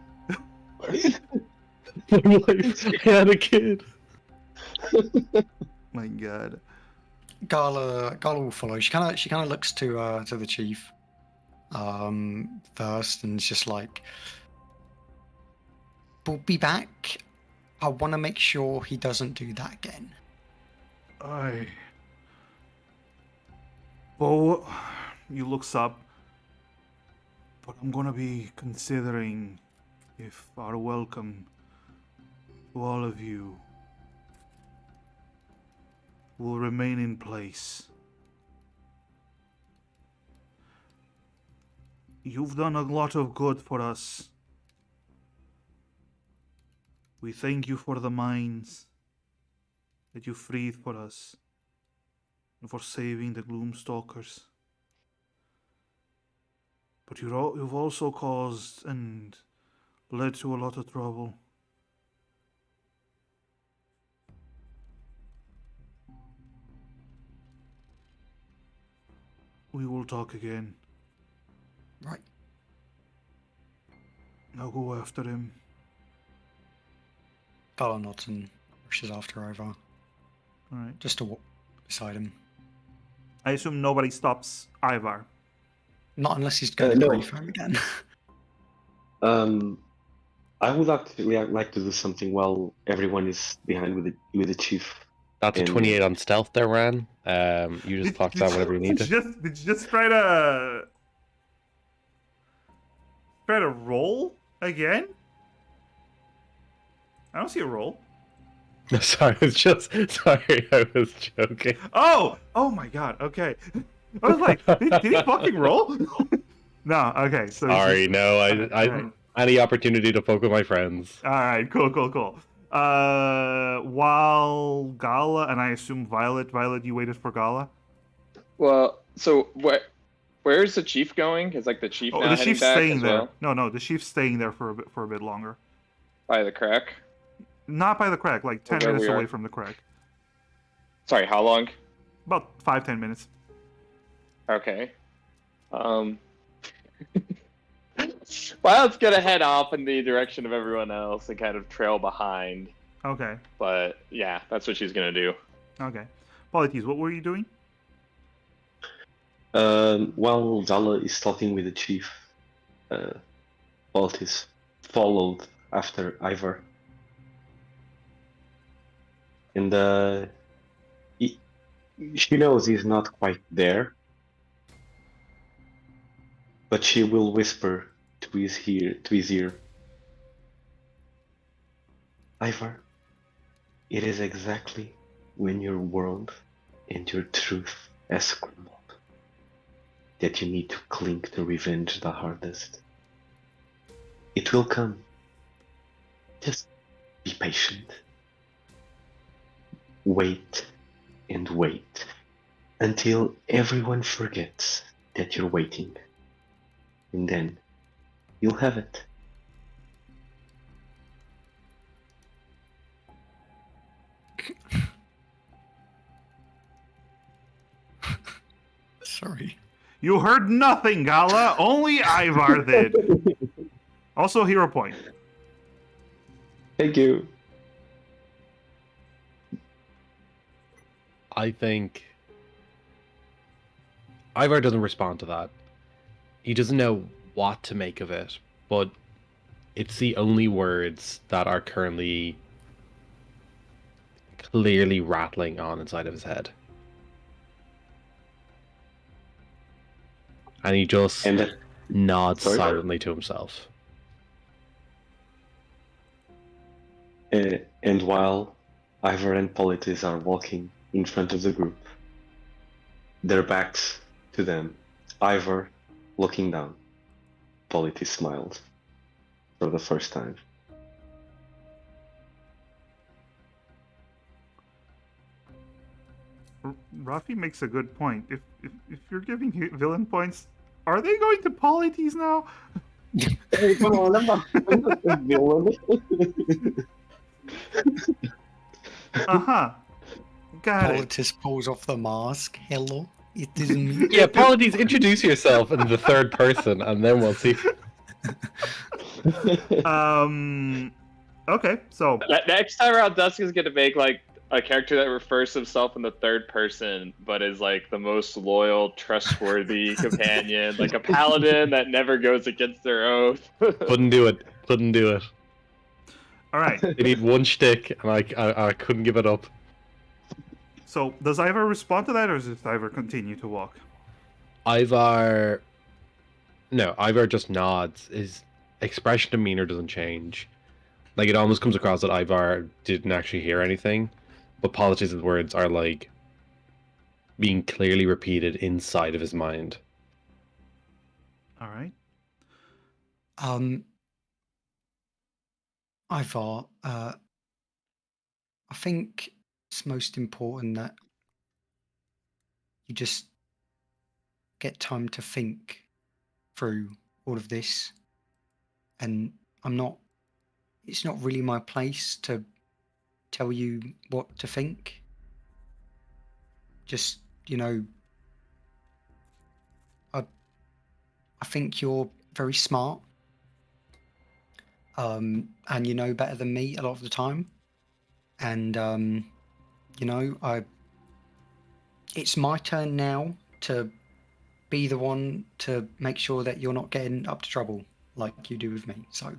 My wife had a kid. My God. Gala will follow. She kind of looks to the chief first, and it's just like, we'll be back. I want to make sure he doesn't do that again. Bo, you looks up, but I'm gonna be considering if our welcome to all of you will remain in place. You've done a lot of good for us. We thank you for the mines that you freed for us and for saving the Gloomstalkers. But you've also caused and led to a lot of trouble. We will talk again. Right. Now go after him. Gala nods and rushes after Ivar, Alright. just to walk beside him. I assume nobody stops Ivar. Not unless he's going to no. grief him again. I would actually like to do something while everyone is behind with the chief. That's a 28 on stealth there, Ran. You just clock that whenever you need to. Did you just try to roll again? I don't see a roll. Sorry, I was joking. Oh my God. Okay. I was like, did he fucking roll? No. Okay. So Sorry, no. I any opportunity to poke with my friends. All right. Cool. While Gala and I assume Violet, you waited for Gala. Well, so where's the chief going? Is like the chief now the heading chief's back staying as there. well? No, the chief's staying there for a bit longer. By the crack? Not by the crack, like 10 Where minutes we away are. from the crack. Sorry, how long? About 5-10 minutes. Okay. Violet's gonna head off in the direction of everyone else and kind of trail behind. Okay. But yeah, that's what she's gonna do. Okay. Politis, what were you doing? While Dala is talking with the chief, Politis followed after Ivor. And she knows he's not quite there, but she will whisper to his ear, Ivor, it is exactly when your world and your truth has crumbled that you need to cling to revenge the hardest. It will come. Just be patient. Wait and wait until everyone forgets that you're waiting. And then you'll have it. Sorry. You heard nothing, Gala. Only Ivar did. Also, hero point. Thank you. I think Ivar doesn't respond to that. He doesn't know what to make of it, but it's the only words that are currently clearly rattling on inside of his head. And he just nods silently to himself. And while Ivor and Politis are walking in front of the group, their backs to them, Ivor looking down, Politis smiled for the first time. Rafi makes a good point. If you're giving villain points, are they going to Polites now? Hey, come on, I'm not a villain. Got it. Politis pulls off the mask. Hello, it isn't me. Yeah, Polites, introduce yourself in the third person, and then we'll see. Okay, so Next time around, Dusk is gonna make like a character that refers to himself in the third person, but is like the most loyal, trustworthy companion, like a paladin that never goes against their oath. Couldn't do it. Couldn't do it. all right. They need one shtick, and I couldn't give it up. So does Ivar respond to that, or does Ivar continue to walk? Ivar just nods. His expression demeanor doesn't change. Like, it almost comes across that Ivar didn't actually hear anything, but Politis' words are like being clearly repeated inside of his mind. All right. Ivar, I think it's most important that you just get time to think through all of this. And it's not really my place to tell you what to think. Just, I think you're very smart. And you know better than me a lot of the time. And, it's my turn now to be the one to make sure that you're not getting up to trouble like you do with me, so.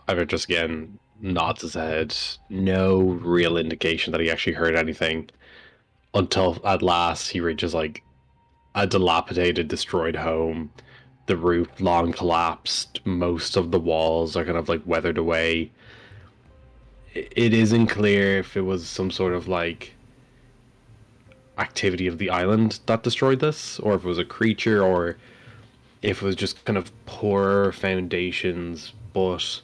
Ivar just again nods his head. No real indication that he actually heard anything until at last he reaches like a dilapidated, destroyed home. The roof long collapsed. Most of the walls are kind of like weathered away. It isn't clear if it was some sort of like activity of the island that destroyed this, or if it was a creature, or if it was just kind of poor foundations. But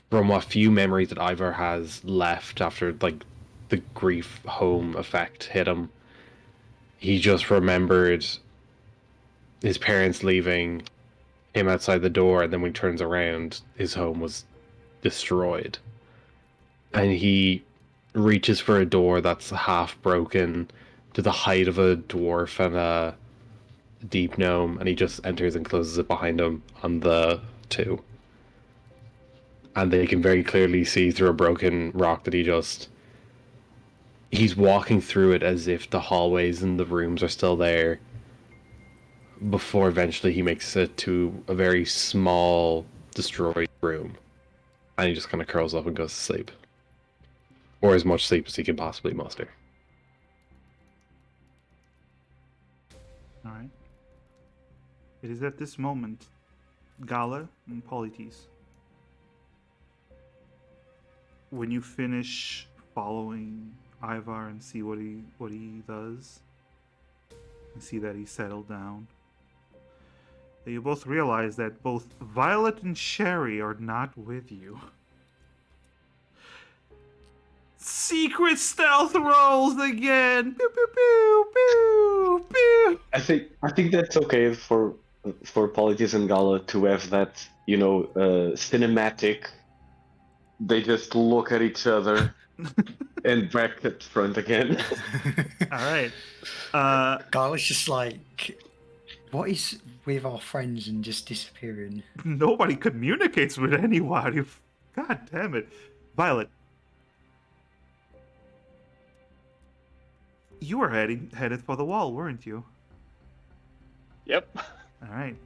from what few memories that Ivar has left after like the grief home effect hit him, he just remembered his parents leaving him outside the door, and then when he turns around, his home was destroyed. And he reaches for a door that's half broken to the height of a dwarf and a deep gnome, and he just enters and closes it behind him on the two. And they can very clearly see through a broken rock that he's walking through it as if the hallways and the rooms are still there. before eventually he makes it to a very small, destroyed room. And he just kind of curls up and goes to sleep. Or as much sleep as he can possibly muster. All right. It is at this moment, Gala and Polites, when you finish following Ivar and see what he does, and see that he's settled down, that you both realize that both Violet and Sherry are not with you. Secret stealth rolls again. Pew pew pew pew pew. I think that's okay for Politis and Gala to have that, cinematic. They just look at each other and back at front again. All right. Carla's just like, what is with our friends and just disappearing? Nobody communicates with anybody. God damn it. Violet. You were headed for the wall, weren't you? Yep. All right.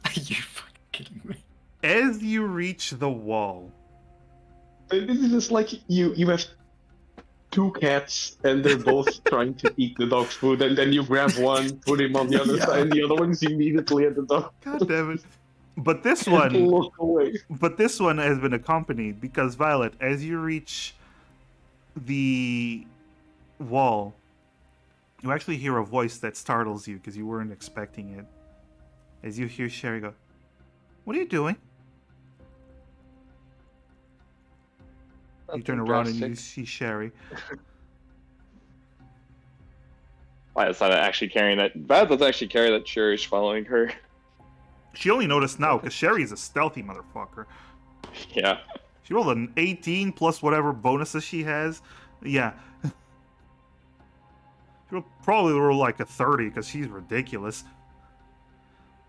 Are you fucking kidding me? As you reach the wall, This is just like you have two cats and they're both trying to eat the dog's food, and then you grab one, put him on the other side, and the other one's immediately at the dog. God damn it. But this Can't one, look away. but this one has been accompanied because Violet, as you reach the wall, you actually hear a voice that startles you because you weren't expecting it. As you hear Sherry go, "What are you doing?" You turn around and you see Sherry. Violet's not actually carrying that. Violet's actually carrying that Cherish following her. She only noticed now because Sherry is a stealthy motherfucker. Yeah. She rolled an 18 plus whatever bonuses she has. Yeah. She'll probably roll like a 30 because she's ridiculous.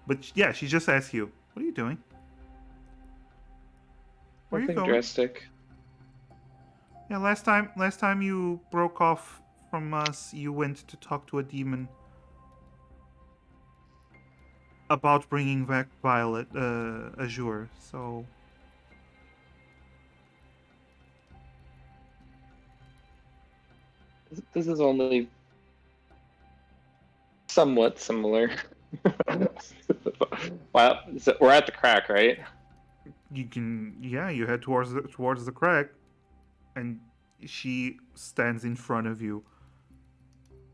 But yeah, she just asked you, "What are you doing? Where are you Nothing going?" drastic. Yeah, last time you broke off from us, you went to talk to a demon about bringing back Violet, Azure. So This is only somewhat similar. Wow, so we're at the crack, right? you can, yeah, you head towards the crack, and she stands in front of you.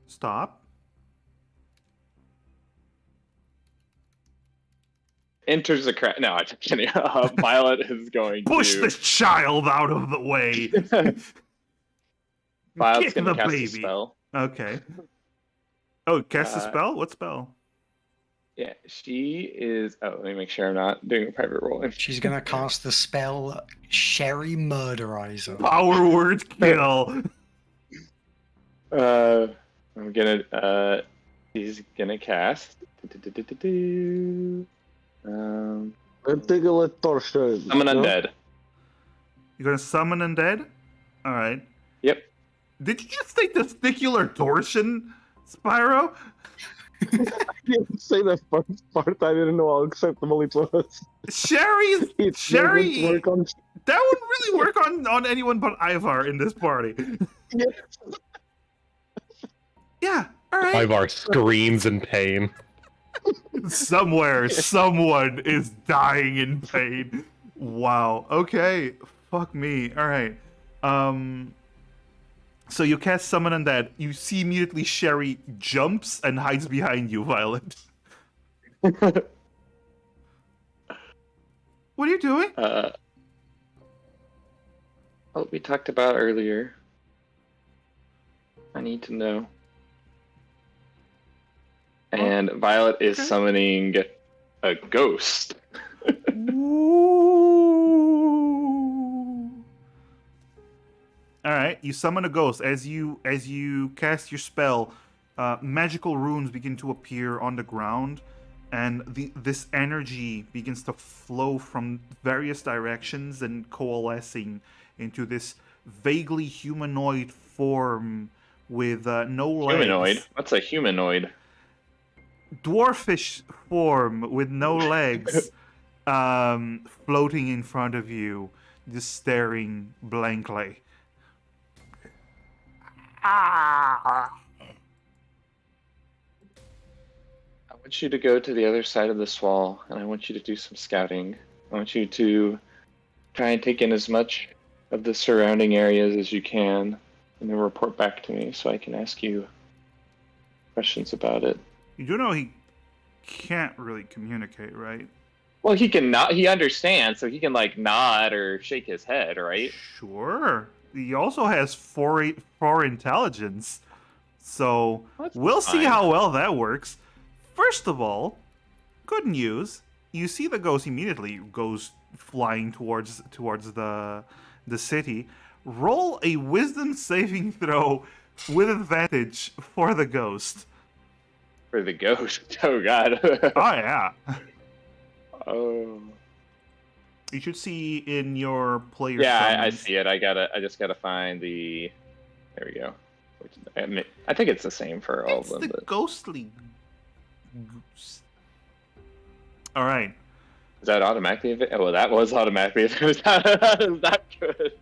Stop. Enters the crack. No, I'm just kidding. Violet is going Push to. this child out of the way. Violet's Kick gonna the cast baby. a spell. Okay. Oh, cast a spell? What spell? Yeah, she is. Oh, let me make sure I'm not doing a private roll. She's gonna cast the spell Sherry Murderizer. Power word kill. I'm gonna. He's gonna cast. Summon undead. You're gonna summon undead? Alright. Yep. Did you just say testicular torsion, Spyro? I didn't say that first part. I didn't know how acceptable it was. Sherry! Wouldn't work on... That would really work on anyone but Ivar in this party. Yeah. Yeah, alright. Ivar screams in pain. Somewhere, someone is dying in pain. Wow. Okay. Fuck me. Alright. So you cast Summon Undead. You see immediately Sherry jumps and hides behind you, Violet. What are you doing? What we talked about earlier. I need to know. And Violet is summoning a ghost. Ooh. All right, you summon a ghost. As you cast your spell, magical runes begin to appear on the ground, and this energy begins to flow from various directions and coalescing into this vaguely humanoid form with no legs. Humanoid? What's a humanoid? dwarfish form with no legs floating in front of you, just staring blankly. I want you to go to the other side of this wall, and I want you to do some scouting. I want you to try and take in as much of the surrounding areas as you can, and then report back to me so I can ask you questions about it. You do know he can't really communicate, right? Well, he can not. He understands, so he can like nod or shake his head, right? Sure. He also has four intelligence, so That's we'll see fine. how well that works. First of all, good news. You see the ghost immediately goes flying towards the city. Roll a wisdom saving throw with advantage for the ghost. For the ghost. Oh God. Oh yeah. Oh. You should see in your player. Yeah, I summons. see it. I just gotta find the. There we go. I think it's the same for all It's of them. the But... ghostly goose. All right. Is that automatically? Oh, well, that was automatically. That is not good.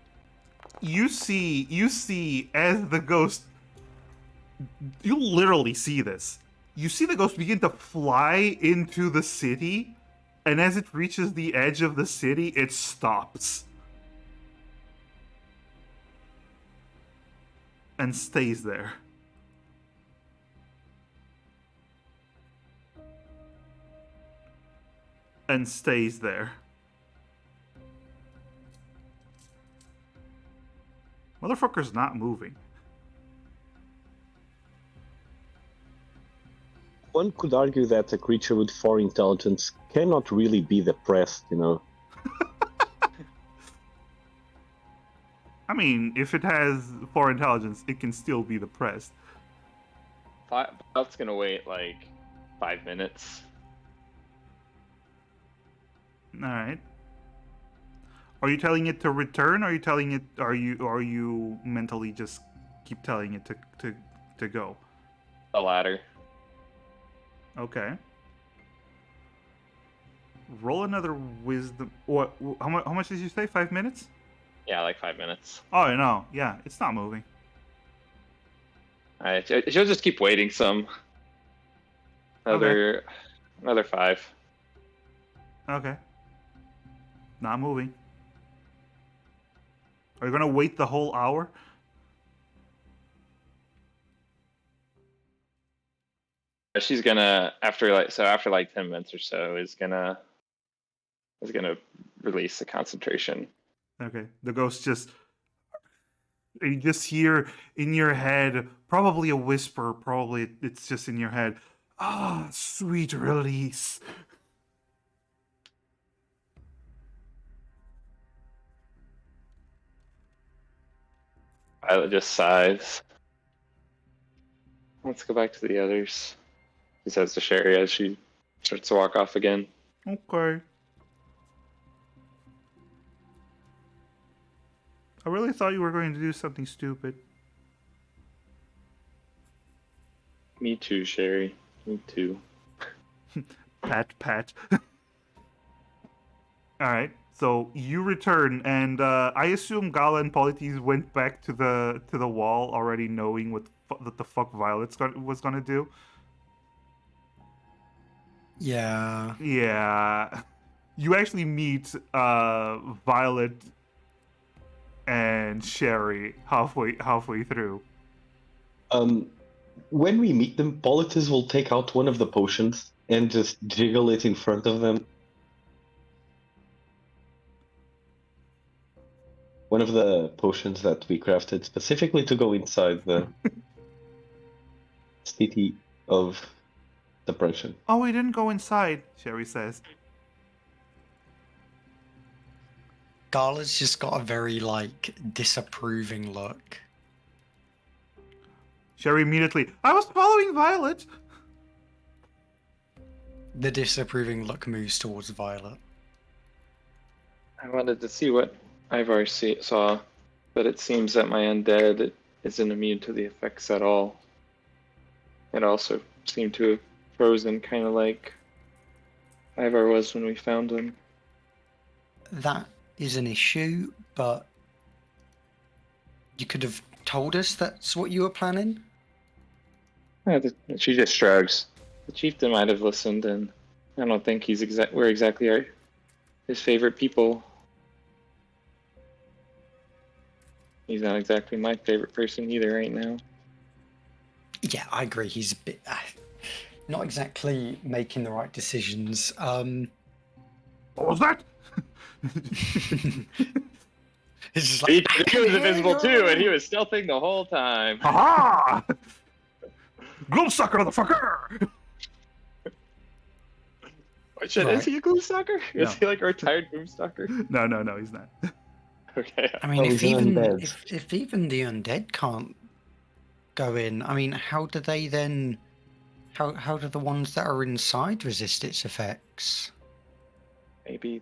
You see as the ghost. You literally see this. You see the ghost begin to fly into the city, and as it reaches the edge of the city, it stops. And stays there. And stays there. Motherfucker's not moving. One could argue that a creature with 4 intelligence cannot really be depressed, you know. I mean, if it has 4 intelligence, it can still be depressed. That's gonna wait like 5 minutes. Alright. Are you telling it to return? Or are you telling it? Are you mentally just keep telling it to go? The latter. Okay. Roll another wisdom. What? How much did you say? 5 minutes? Yeah, like 5 minutes. Oh no. Yeah, it's not moving. Alright, she'll just keep waiting some. Another 5. Okay. Not moving. Are you gonna wait the whole hour? She's gonna after like 10 minutes or so is gonna release the concentration. Okay. The ghost just. You just hear in your head, probably a whisper, probably it's just in your head. Ah, sweet release. Violet just sighs. Let's go back to the others. She says to Sherry as she starts to walk off again. Okay. I really thought you were going to do something stupid. Me too, Sherry. Me too. Pat. Alright, so you return, and I assume Gala and Polites went back to the wall already knowing what the fuck Violet was gonna do. Yeah. Yeah. You actually meet Violet and Sherry halfway through. When we meet them, Politis will take out one of the potions and just jiggle it in front of them. One of the potions that we crafted specifically to go inside the city of suppression. Oh, we didn't go inside, Sherry says. Gala's just got a very, disapproving look. Sherry immediately, I was following Violet! The disapproving look moves towards Violet. I wanted to see what Ivar saw, but it seems that my undead isn't immune to the effects at all. It also seemed to frozen, kind of like Ivar was when we found him. That is an issue, but you could have told us that's what you were planning. She just shrugs. The chieftain might have listened, and I don't think we're exactly his favorite people. He's not exactly my favorite person either right now. Yeah, I agree. He's a bit not exactly making the right decisions. What was that? It's just like, He was invisible too, and he was stealthing the whole time. Aha! Glow sucker, motherfucker! Shit, Right. is he a glue stalker? No. Is he like a retired boom stalker? No, he's not. Okay. I mean, Oh, if he's an even undead. if even the undead can't go in, I mean, how do they then? How do the ones that are inside resist its effects? Maybe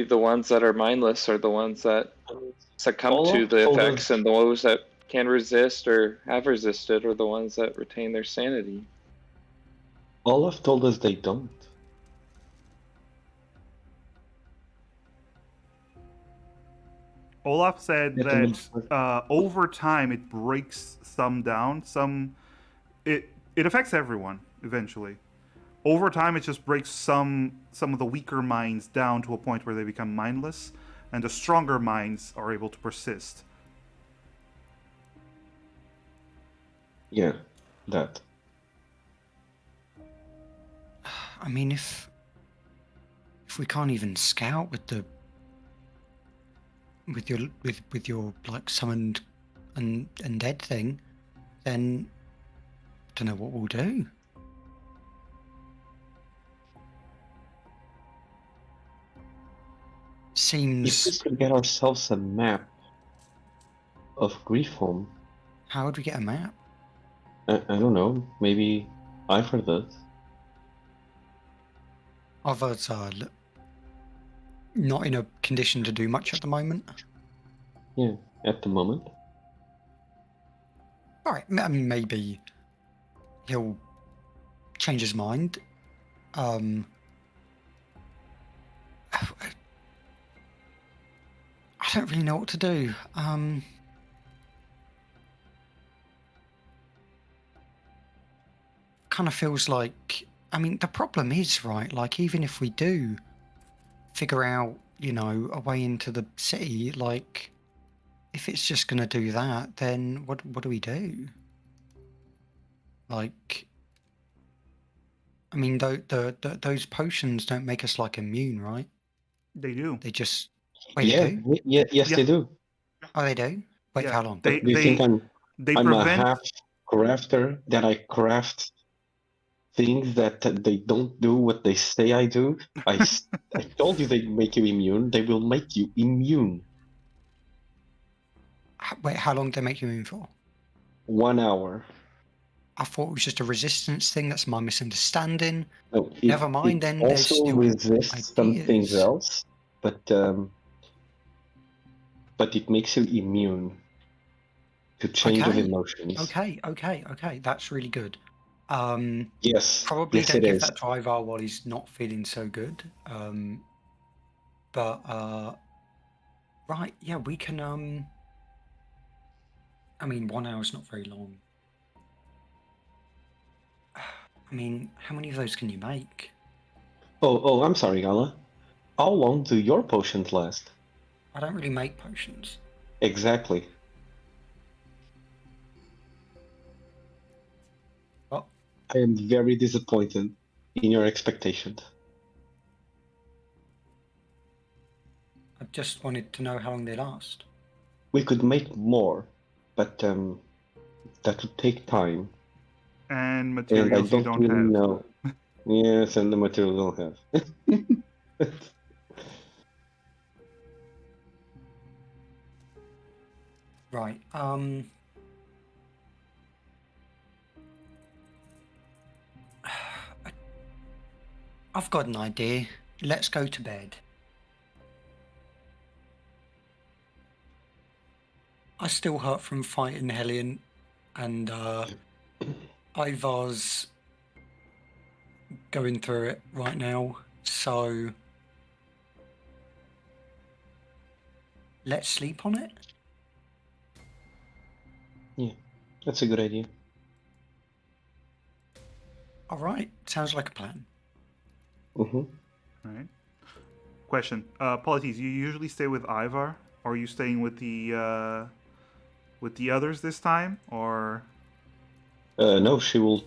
the ones that are mindless are the ones that succumb Olaf to the told effects, us- and those that can resist or have resisted are the ones that retain their sanity. Olaf told us they don't. Olaf said At the that over time it breaks some down. It affects everyone eventually. Over time, it just breaks some of the weaker minds down to a point where they become mindless, and the stronger minds are able to persist. Yeah, that. I mean, if we can't even scout with your like summoned and undead thing, then I don't know what we'll do. If we Seems. could get ourselves a map of Griefholm, How would we get a map? I don't know, maybe Ivar does. Others are not in a condition to do much at the moment. Yeah, at the moment. All right, I mean, maybe he'll change his mind. I don't really know what to do. Kind of feels like, I mean, the problem is, right, like, even if we do figure out, a way into the city, like, if it's just going to do that, then what do we do? Like, I mean, those potions don't make us, like, immune, right? They do. They just... Wait, Yeah, they do? yes, Yeah. they do. Oh, they do? Wait, for how long? They Do you think they I'm a prevent. half crafter that I craft things that they don't do what they say I do? I told you they make you immune. They will make you immune. Wait, how long do they make you immune for? 1 hour. I thought it was just a resistance thing. That's my misunderstanding. No, Never mind, it then there's also still resists some things ideas. else, but it makes you immune to change of Okay. emotions. Okay. That's really good. Yes, Probably yes, don't it give is. that to Ivar while he's not feeling so good. But right, yeah, we can. I mean, 1 hour's not very long. I mean, how many of those can you make? Oh, I'm sorry, Gala. How long do your potions last? I don't really make potions. Exactly. What? I am very disappointed in your expectations. I just wanted to know how long they last. We could make more, but that would take time, And and I materials you don't don't really have. know. Yes, and the material we don't have. Right. I've got an idea. Let's go to bed. I still hurt from fighting Hellion, and Ivar's going through it right now. So let's sleep on it. Yeah, that's a good idea. All right, sounds like a plan. Mm-hmm. All right. Question. Polities, you usually stay with Ivar? Or are you staying with the others this time? Or No, she will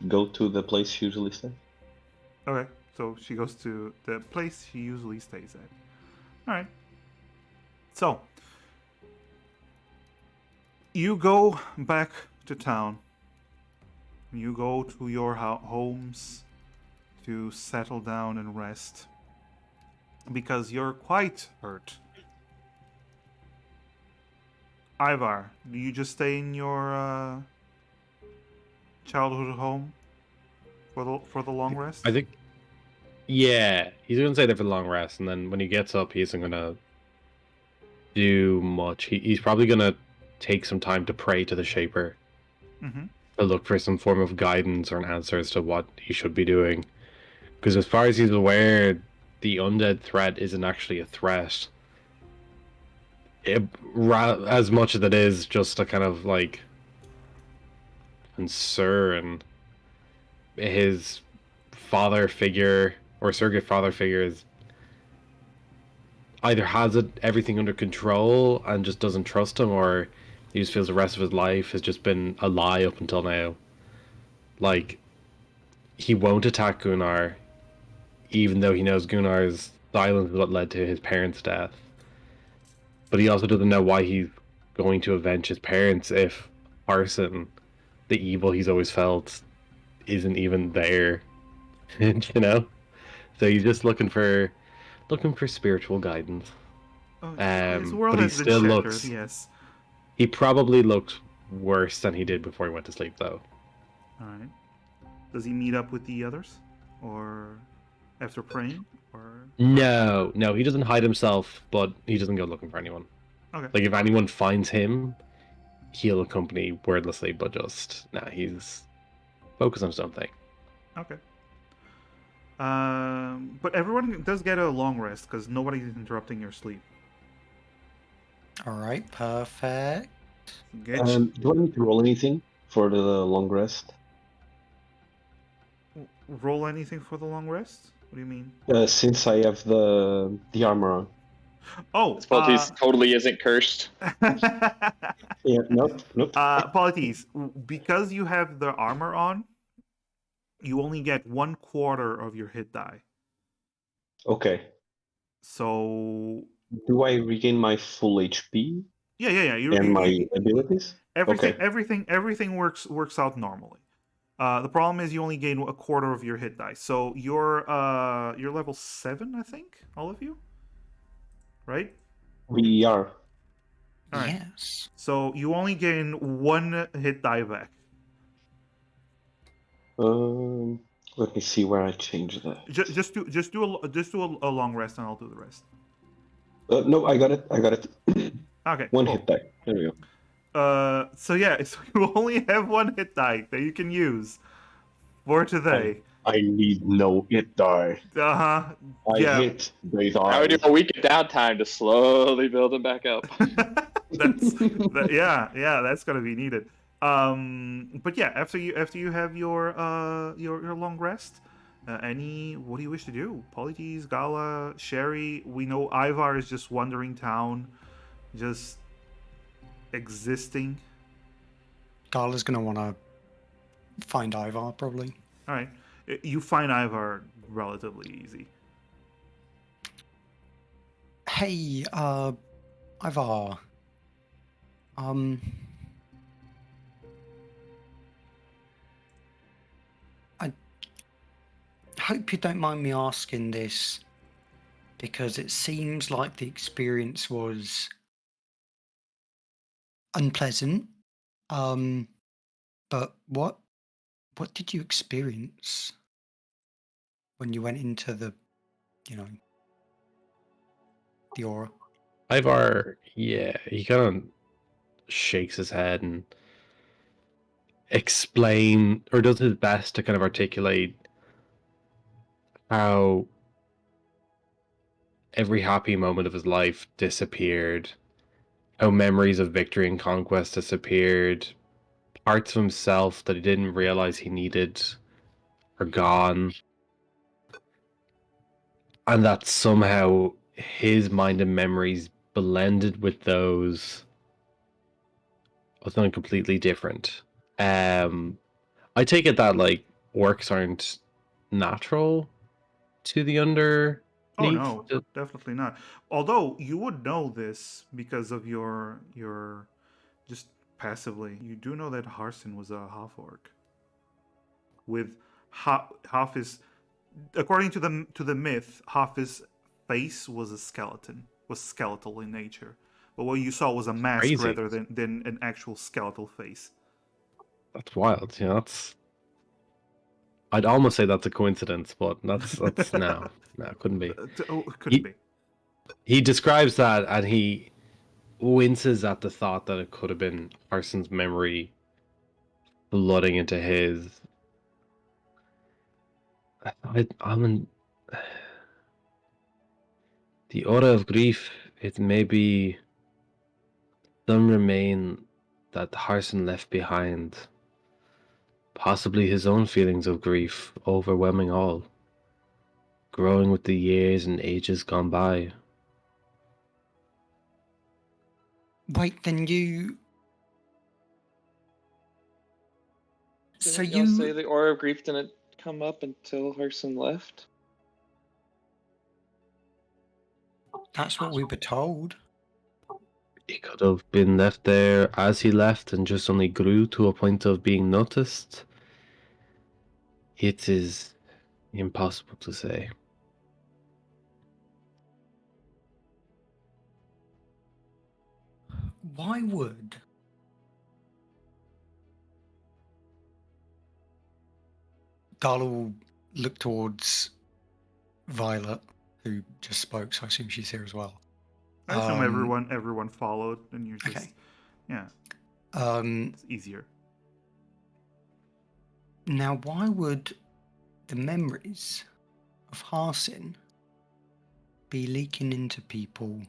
go to the place she usually stays. okay, so she goes to the place she usually stays at. All right. So you go back to town. You go to your homes to settle down and rest because you're quite hurt. Ivar, do you just stay in your childhood home for the long rest? I think, yeah, he's gonna stay there for the long rest, and then when he gets up, he isn't gonna do much. He's probably gonna take some time to pray to the Shaper, to look for some form of guidance or an answer as to what he should be doing. Because as far as he's aware, the undead threat isn't actually a threat. As much as it is just a kind of like concern. His father figure or surrogate father figure is either has everything under control and just doesn't trust him, or he just feels the rest of his life has just been a lie up until now. Like, he won't attack Gunnar, even though he knows Gunnar's silence is what led to his parents' death. But he also doesn't know why he's going to avenge his parents if Arson, the evil he's always felt, isn't even there. You know? So he's just looking for spiritual guidance. His world But he has been still shattered, looks. yes. He probably looked worse than he did before he went to sleep, though. All right. Does he meet up with the others, or after praying, or No, he doesn't hide himself, but he doesn't go looking for anyone. okay? Like, if anyone finds him, he'll accompany wordlessly, but just he's focused on his own thing. Okay. But everyone does get a long rest because nobody's interrupting your sleep. All right, perfect. Get Do I need to roll anything for the long rest? roll anything for the long rest? What do you mean? Since I have the armor on. Oh, Polities totally isn't cursed. Yeah, nope. Polities, because you have the armor on, you only get 1/4 of your hit die. Okay. So Do I regain my full HP yeah. and my abilities? Everything works out normally. The problem is you only gain 1/4 of your hit die. So you're level 7, I think, all of you, right? We are. All right. Yes. So you only gain 1 hit die back. Let me see where I changed that. Just do a long rest, and I'll do the rest. No, I got it. Okay. One cool. hit die. There we go. So you only have 1 hit die that you can use for today. I need no hit die. I Hit, they die. I would do a week of downtime to slowly build them back up. That's gonna be needed. But yeah, after you have your long rest, what do you wish to do? Polites, Gala, Sherry. We know Ivar is just wandering town, just existing. Gala's gonna want to find Ivar probably. All right, you find Ivar relatively easy. Hey, Ivar. I hope you don't mind me asking this, because it seems like the experience was unpleasant. But what did you experience when you went into the aura? Ivar, yeah, he kind of shakes his head and does his best to kind of articulate how every happy moment of his life disappeared, how memories of victory and conquest disappeared, parts of himself that he didn't realize he needed are gone, and that somehow his mind and memories blended with those of something completely different. I take it that like orcs aren't natural to the underneath. Oh no, definitely not. Although you would know this because of your just passively. You do know that Harson was a half orc with half his, according to the myth, half his face was a skeleton, was skeletal in nature. But what you saw was a mask Crazy. rather than an actual skeletal face. That's wild. Yeah, that's. I'd almost say that's a coincidence, but that's no, couldn't be. Couldn't be. He describes that, and he winces at the thought that it could have been Harson's memory flooding into his. I'm in the aura of grief. It may be some remain that Harson left behind. Possibly his own feelings of grief, overwhelming all, growing with the years and ages gone by. Wait, then you. So Didn't y'all say you. the aura of grief didn't come up until Harson left? That's what we were told. He could have been left there as he left and just only grew to a point of being noticed. It is impossible to say. Why would. Darla will look towards Violet, who just spoke, so I assume she's here as well. I assume everyone followed, and you're just Okay. yeah. It's easier. Now, why would the memories of Harsin be leaking into people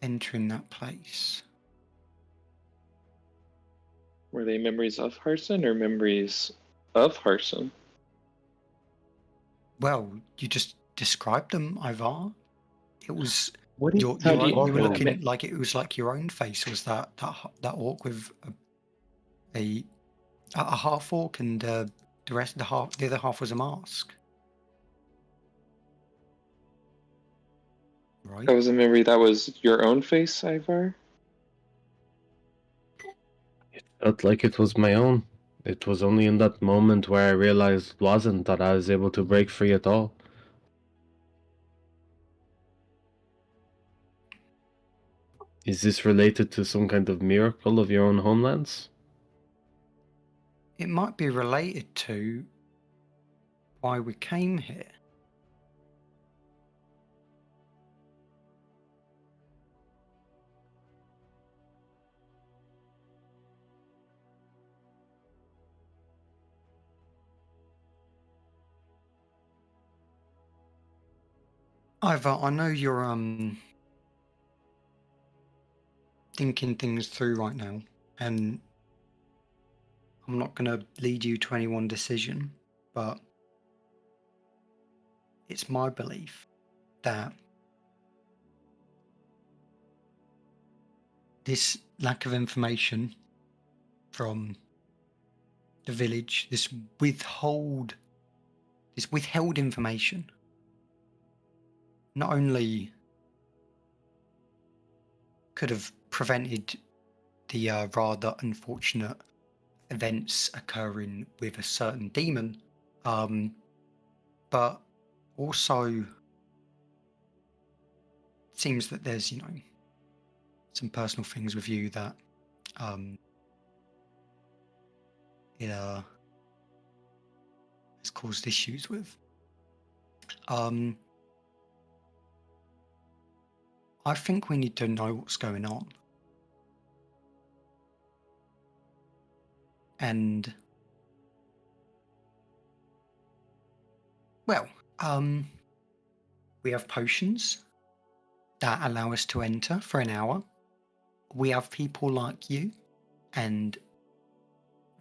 entering that place? Were they memories of Harson or memories of Harson? Well, you just described them, Ivar. It was What you type were of looking like it was like your own face was that orc with a half orc, and the other half was a mask. Right. That was a memory that was your own face, Ivar? It felt like it was my own. It was only in that moment where I realized it wasn't that I was able to break free at all. Is this related to some kind of miracle of your own homelands? It might be related to why we came here. Ivar, I know you're thinking things through right now, and I'm not going to lead you to any one decision, but it's my belief that this lack of information from the village, this withheld information, not only could have prevented the rather unfortunate events occurring with a certain demon, but also it seems that there's some personal things with you that it has caused issues with. I think we need to know what's going on. And Well, we have potions that allow us to enter for an hour. We have people like you and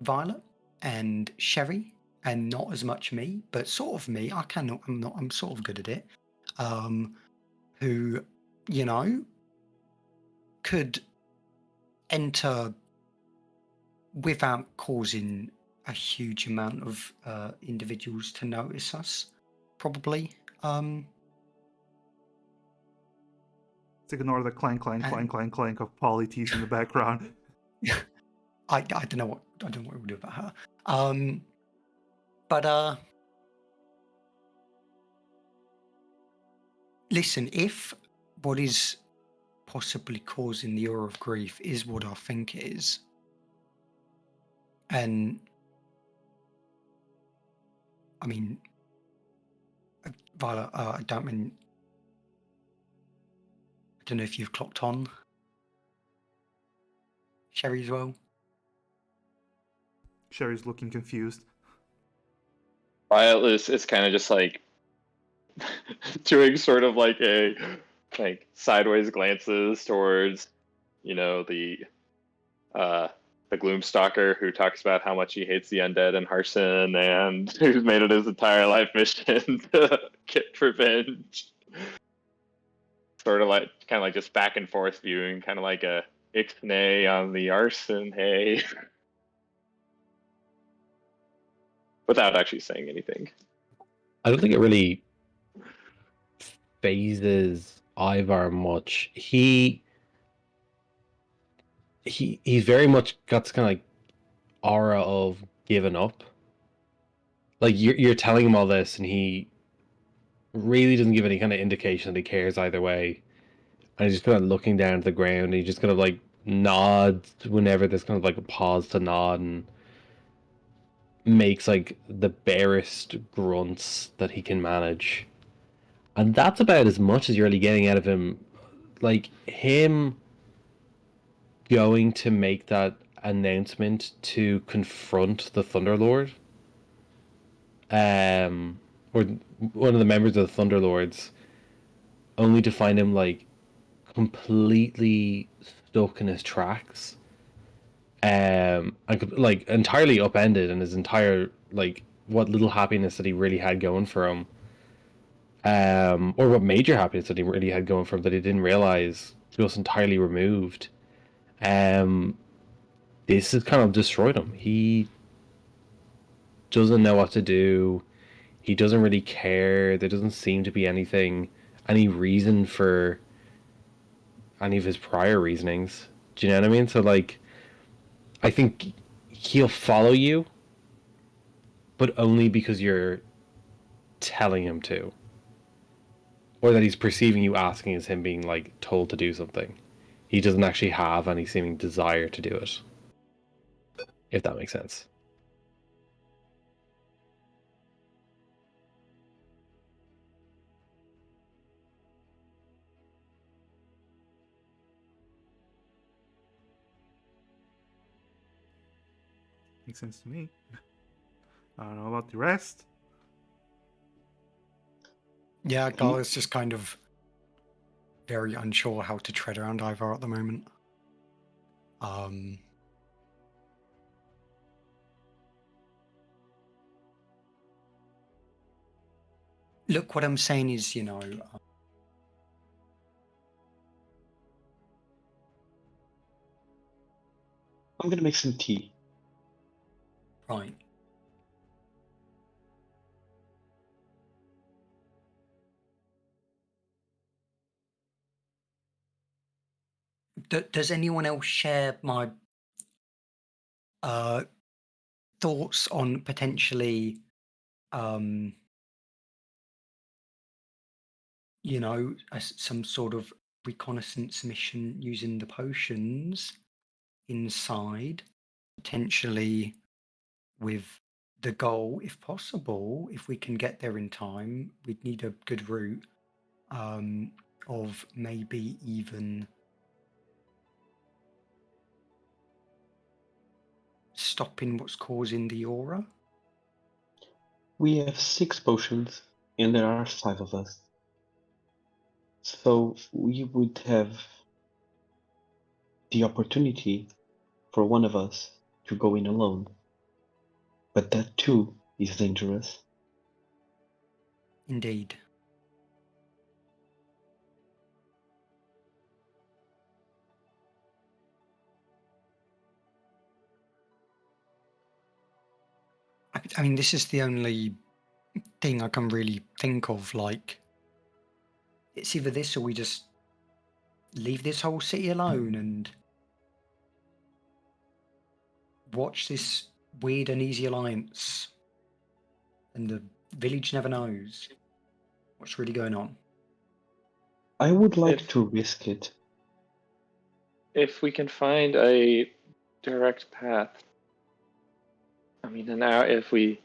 Violet and Sherry, and not as much me, but sort of me. I'm sort of good at it. Who, you know, could enter without causing a huge amount of individuals to notice us, probably. Let's ignore the clank of polyteeth in the background. I don't know what we'll do about her. But listen, if what is possibly causing the aura of grief is what I think it is, and I mean, Violet, I don't know if you've clocked on Sherry as well. Sherry's looking confused. Violet is kind of just like doing sort of like a sideways glances towards, the Gloomstalker who talks about how much he hates the undead and Harson, and who's made it his entire life mission to get revenge. Sort of like, kind of like just back and forth viewing, kind of like a ixnay on the arson, hey. Without actually saying anything. I don't think it really phases Ivar much. He's very much got this kind of like aura of giving up. Like you're telling him all this, and he really doesn't give any kind of indication that he cares either way. And he's just kind of looking down at the ground, and he just kind of like nods whenever there's kind of like a pause to nod, and makes like the barest grunts that he can manage. And that's about as much as you're really getting out of him. Like him going to make that announcement to confront the Thunderlord, or one of the members of the Thunderlords, only to find him like completely stuck in his tracks, and like entirely upended, and his entire like what little happiness that he really had going for him, or what major happiness that he really had going for him that he didn't realize just entirely removed. This has kind of destroyed him. He doesn't know what to do. He doesn't really care. There doesn't seem to be any reason for any of his prior reasonings. Do you know what I mean? So like, I think he'll follow you, but only because you're telling him to, or that he's perceiving you asking as him being like told to do something. He doesn't actually have any seeming desire to do it, if that makes sense. Makes sense to me. I don't know about the rest. Yeah, Gal is just kind of very unsure how to tread around Ivar at the moment. Look, what I'm saying is, I'm gonna make some tea. right. Does anyone else share my thoughts on potentially, some sort of reconnaissance mission using the potions inside, potentially with the goal, if possible, if we can get there in time, we'd need a good route, of maybe even stopping what's causing the aura. We have 6 potions. and there are 5 of us. So we would have the opportunity for one of us to go in alone. But that too is dangerous. Indeed. I mean, this is the only thing I can really think of. Like, it's either this or we just leave this whole city alone and watch this weird uneasy alliance, and the village never knows what's really going on. I would like If- to risk it. If we can find a direct path, I mean, and now if we're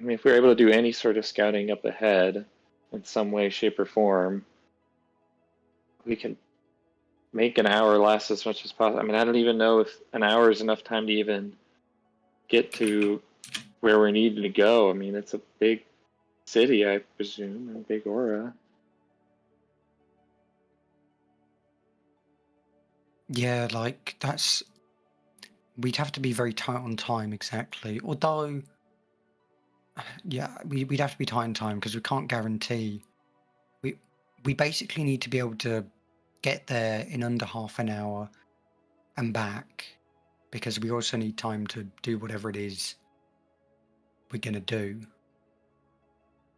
able to do any sort of scouting up ahead in some way, shape, or form, we can make an hour last as much as possible. I mean, I don't even know if an hour is enough time to even get to where we need to go. I mean, it's a big city, I presume, and big aura. Yeah, like we'd have to be very tight on time, exactly. Although, yeah, we'd have to be tight on time because we can't guarantee. We basically need to be able to get there in under half an hour and back, because we also need time to do whatever it is we're going to do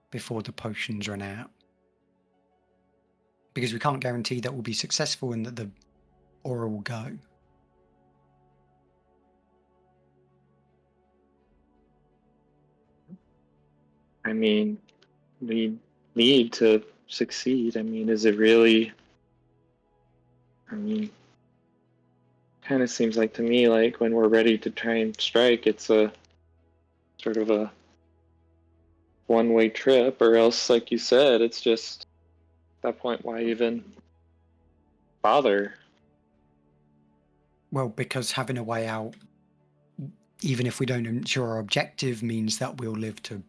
before the potions run out. Because we can't guarantee that we'll be successful and that the aura will go. I mean, we need to succeed. I mean, is it really? I mean, kind of seems like to me like when we're ready to try and strike, it's a sort of a one-way trip, or else, like you said, it's just at that point, why even bother? Well, because having a way out, even if we don't ensure our objective, means that we'll live to,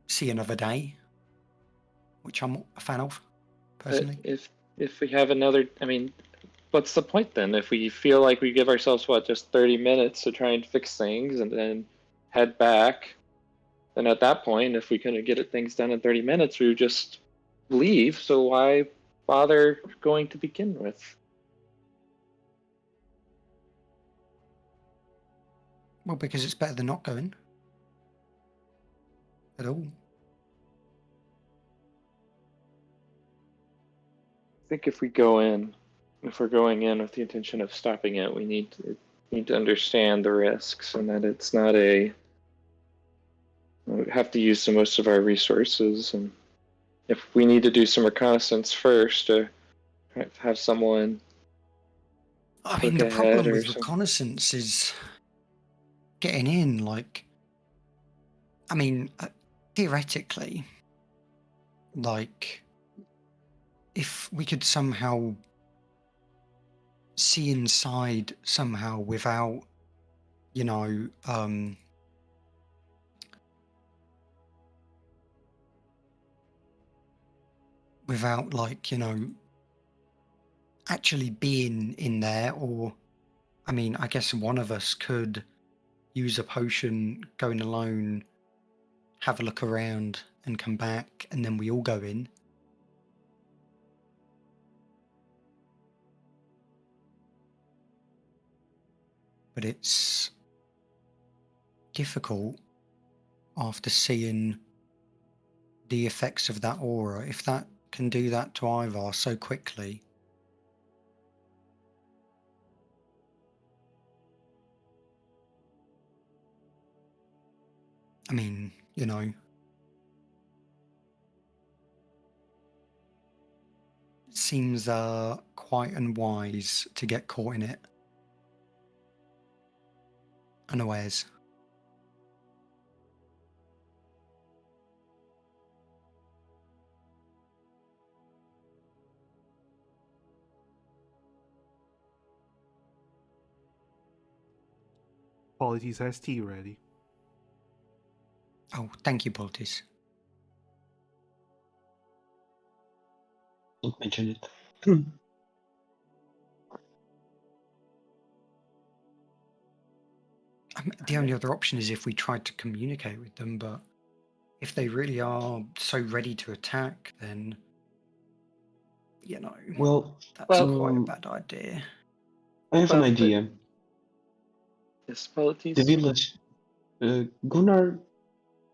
see another day, which I'm a fan of, personally. If we have another, I mean, what's the point then? If we feel like we give ourselves just 30 minutes to try and fix things and then head back, then at that point, if we couldn't get things done in 30 minutes, we would just leave. So why bother going to begin with? Well, because it's better than not going at all. I think if we're going in with the intention of stopping it, we need to understand the risks and that it's not we have to use the most of our resources. And if we need to do some reconnaissance first, or have someone I mean, the problem with reconnaissance is getting in. Like, I mean, theoretically, like, if we could somehow see inside somehow without, without, like, actually being in there, or, I mean, I guess one of us could use a potion, going alone, have a look around and come back, and then we all go in. But it's difficult after seeing the effects of that aura. If that can do that to Ivar so quickly, I mean, it seems quite unwise to get caught in it unawares. Apologies, has tea ready. Oh, thank you, Baltis. Don't mention it. The only other option is if we tried to communicate with them, but if they really are so ready to attack, then, you know, Well, that's quite a bad idea. I have an Well, idea. Yes, Politis. The village, Gunnar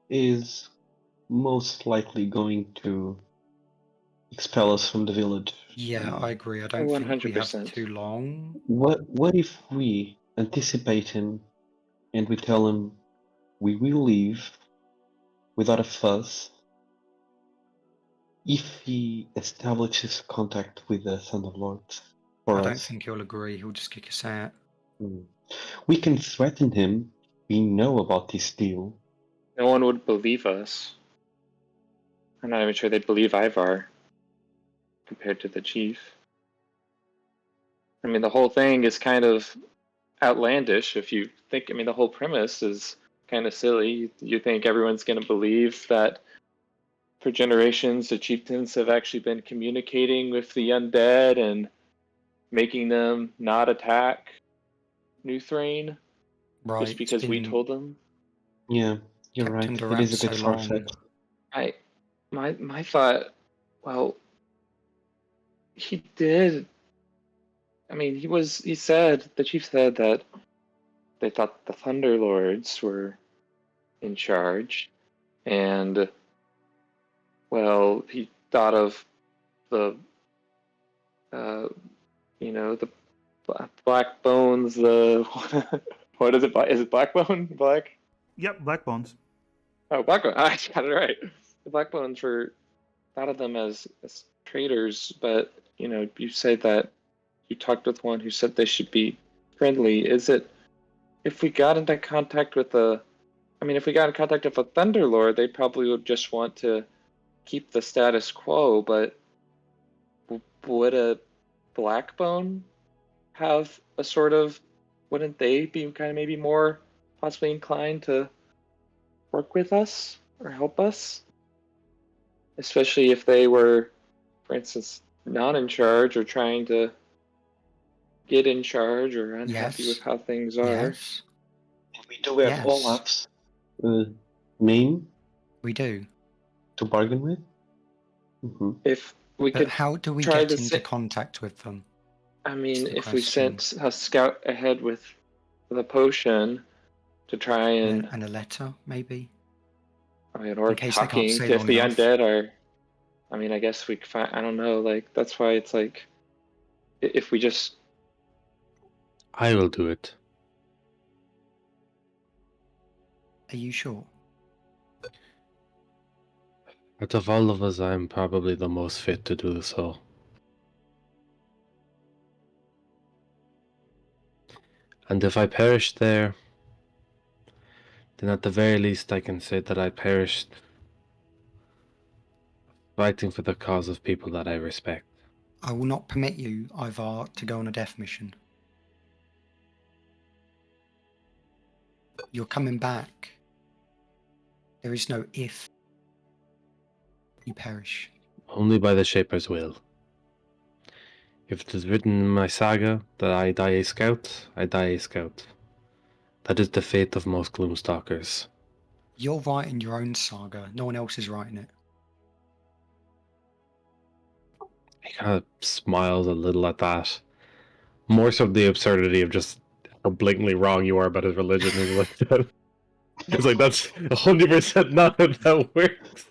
is most likely going to expel us from the village. Yeah, I agree. I don't think we have 100%. too long. What if we anticipate him and we tell him we will leave without a fuss if he establishes contact with the Thunderlords for I don't us? think he'll agree. He'll just kick us out. We can threaten him. We know about this deal. No one would believe us. I'm not even sure they'd believe Ivar compared to the chief. I mean, the whole thing is kind of outlandish if you think. I mean, the whole premise is kind of silly. You think everyone's going to believe that for generations the chieftains have actually been communicating with the undead and making them not attack New Thrain Right. just because we told them? Yeah, you're kept right. under It is wraps a bit so far long. fetched. My thought, well, he did. I mean, he said, the chief said that they thought the Thunderlords were in charge, and, well, he thought of the, the Black Bones, the, what is it Black Bone? Black? Yep, Black Bones. Oh, Black Bone, I got it right. The Black Bones were thought of them as traitors, but, you say that you talked with one who said they should be friendly. Is it, if we got into contact with if we got in contact with a Thunderlord, they probably would just want to keep the status quo, but would a Blackbone have a sort of, wouldn't they be kind of maybe more possibly inclined to work with us or help us? Especially if they were, for instance, not in charge or trying to get in charge or unhappy with Yes. how things are. Yes. We do have Yes. Olaf's name We do. to bargain with. If we But could how do we try get to into contact with them? I mean, the if we question. sent a scout ahead with the potion to try and, And a letter, maybe? or In case they can't talking stay to, if long the enough. undead are, I guess we could find, I don't know, like, that's why it's like, if we just, I will do it. Are you sure? Out of all of us, I am probably the most fit to do so. And if I perish there, then at the very least I can say that I perished fighting for the cause of people that I respect. I will not permit you, Ivar, to go on a death mission. You're coming back. There is no if you perish. Only by the Shaper's will. If it is written in my saga that I die a scout, I die a scout. That is the fate of most Gloomstalkers. You're writing your own saga. No one else is writing it. He kind of smiles a little at that. More so the absurdity of just how blatantly wrong you are about his religion. He's like that. It's like, that's 100% not how that works.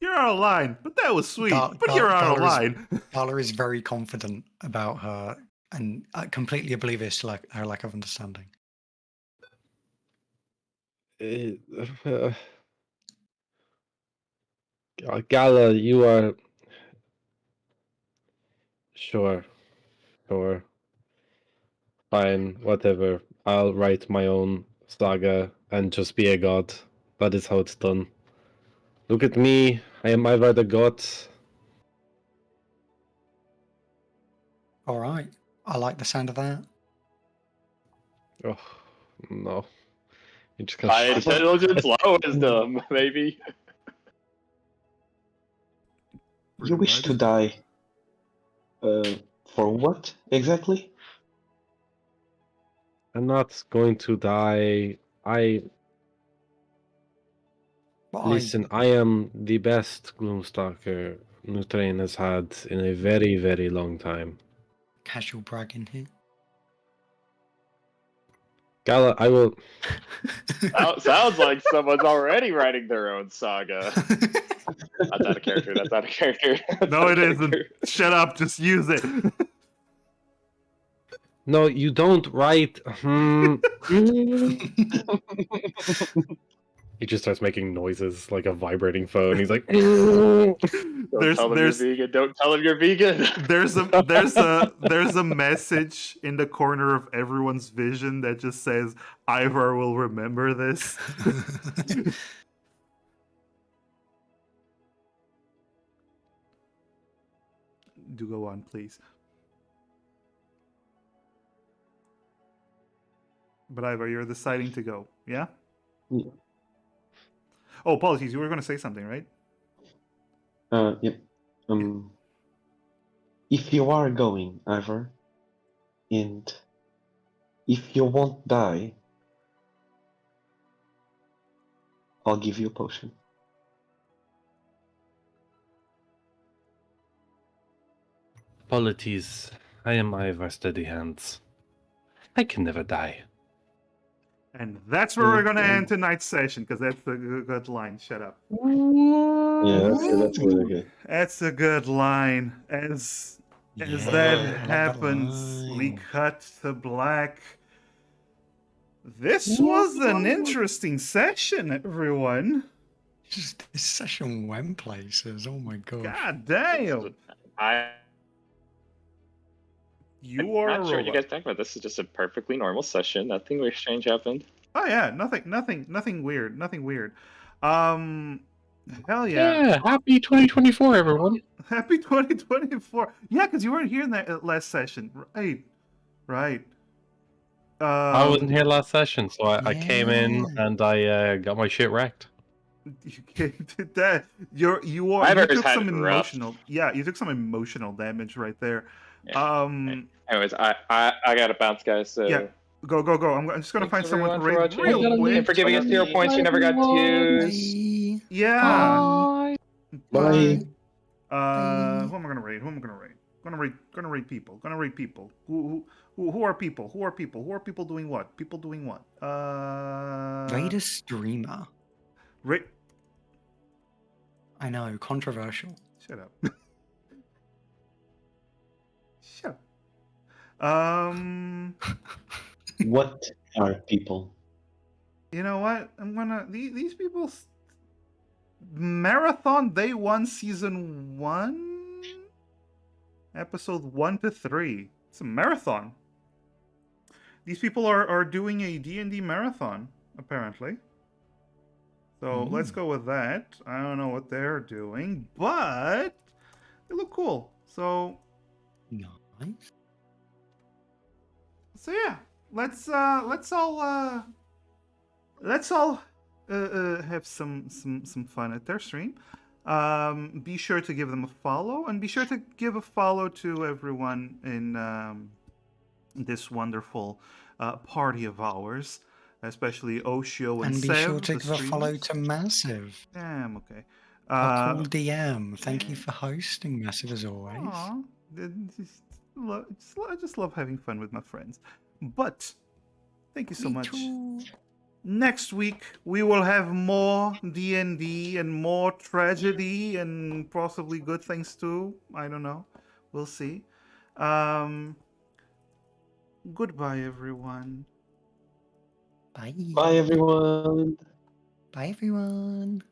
You're out of line, but that was sweet. But you're out of line. Gala is very confident about her and completely oblivious to her lack of understanding. Gala, you are... Sure. Fine, whatever. I'll write my own saga and just be a god. That is how it's done. Look at me. I am Ivar the God. All right. I like the sound of that. Oh, no. You just got High shot. intelligence, low wisdom, maybe. You wish to die. For what exactly? I'm not going to die. But Listen, I am the best Gloomstalker Nutrain has had in a very, very long time. Casual bragging here. Gala, I will. Sounds like someone's already writing their own saga. That's out of character. That's out of character. That's No, out of it isn't. character. Shut up. Just use it. No, you don't write. He just starts making noises like a vibrating phone. He's like, Don't tell them you're there's vegan. Don't tell them you're vegan. there's a message in the corner of everyone's vision that just says Ivar will remember this. Do go on, please. But Ivar, you're deciding to go, yeah? Yeah. Oh, apologies. You were going to say something, right? Yeah. If you are going, Ivor, and if you won't die, I'll give you a potion. Apologies. I am Ivar Steady Hands. I can never die. And that's where we're going to Yeah. end tonight's session, because that's a good line. Shut up. Yeah, that's really good. That's a good line. As Yeah, I that love that happens, we line. cut to black. This was an interesting session, everyone. Just this session went places. Oh my god. God damn. I'm You are a not sure what you guys robot. think about. This is just a perfectly normal session. Nothing very strange happened. Oh yeah, nothing weird. Nothing weird. Hell yeah. Yeah, happy 2024, everyone. Happy 2024. Yeah, because you weren't here in that last session. Right. I wasn't here last session, so I came in Yeah. and I got my shit wrecked. You did that. You Ivar's took had some it rough. emotional. Yeah, you took some emotional damage right there. Yeah. Anyways, I gotta bounce, guys. So Yeah. Go. I'm just gonna find thanks someone to everyone for raid watching. real And quick. for giving us 0 points you never got to use. Bye. Yeah. Bye. Who am I gonna raid? Gonna raid people. Who are people? Who are people doing what? People doing what? Raid a streamer. Raid. I know, controversial. Shut up. Shut up. What are people? You know what? I'm gonna these people. Marathon Day 1 Season 1 Episode 1 to 3. It's a marathon. These people are doing a D&D marathon, apparently. So let's go with that. I don't know what they're doing, but they look cool. So Nice. yeah, let's all have some fun at their stream. Be sure to give them a follow, and be sure to give a follow to everyone in this wonderful party of ours, especially Oshio and And be Sev, sure to the give a follow streamers. to Massive. Yeah, I'm okay. A cool DM. Thank you for hosting, Massive, as always. Aw, I just love having fun with my friends. But thank you so Me much. too. Next week we will have more D&D and more tragedy and possibly good things too. I don't know. We'll see. Goodbye, everyone. Bye. Bye, everyone. Bye, everyone.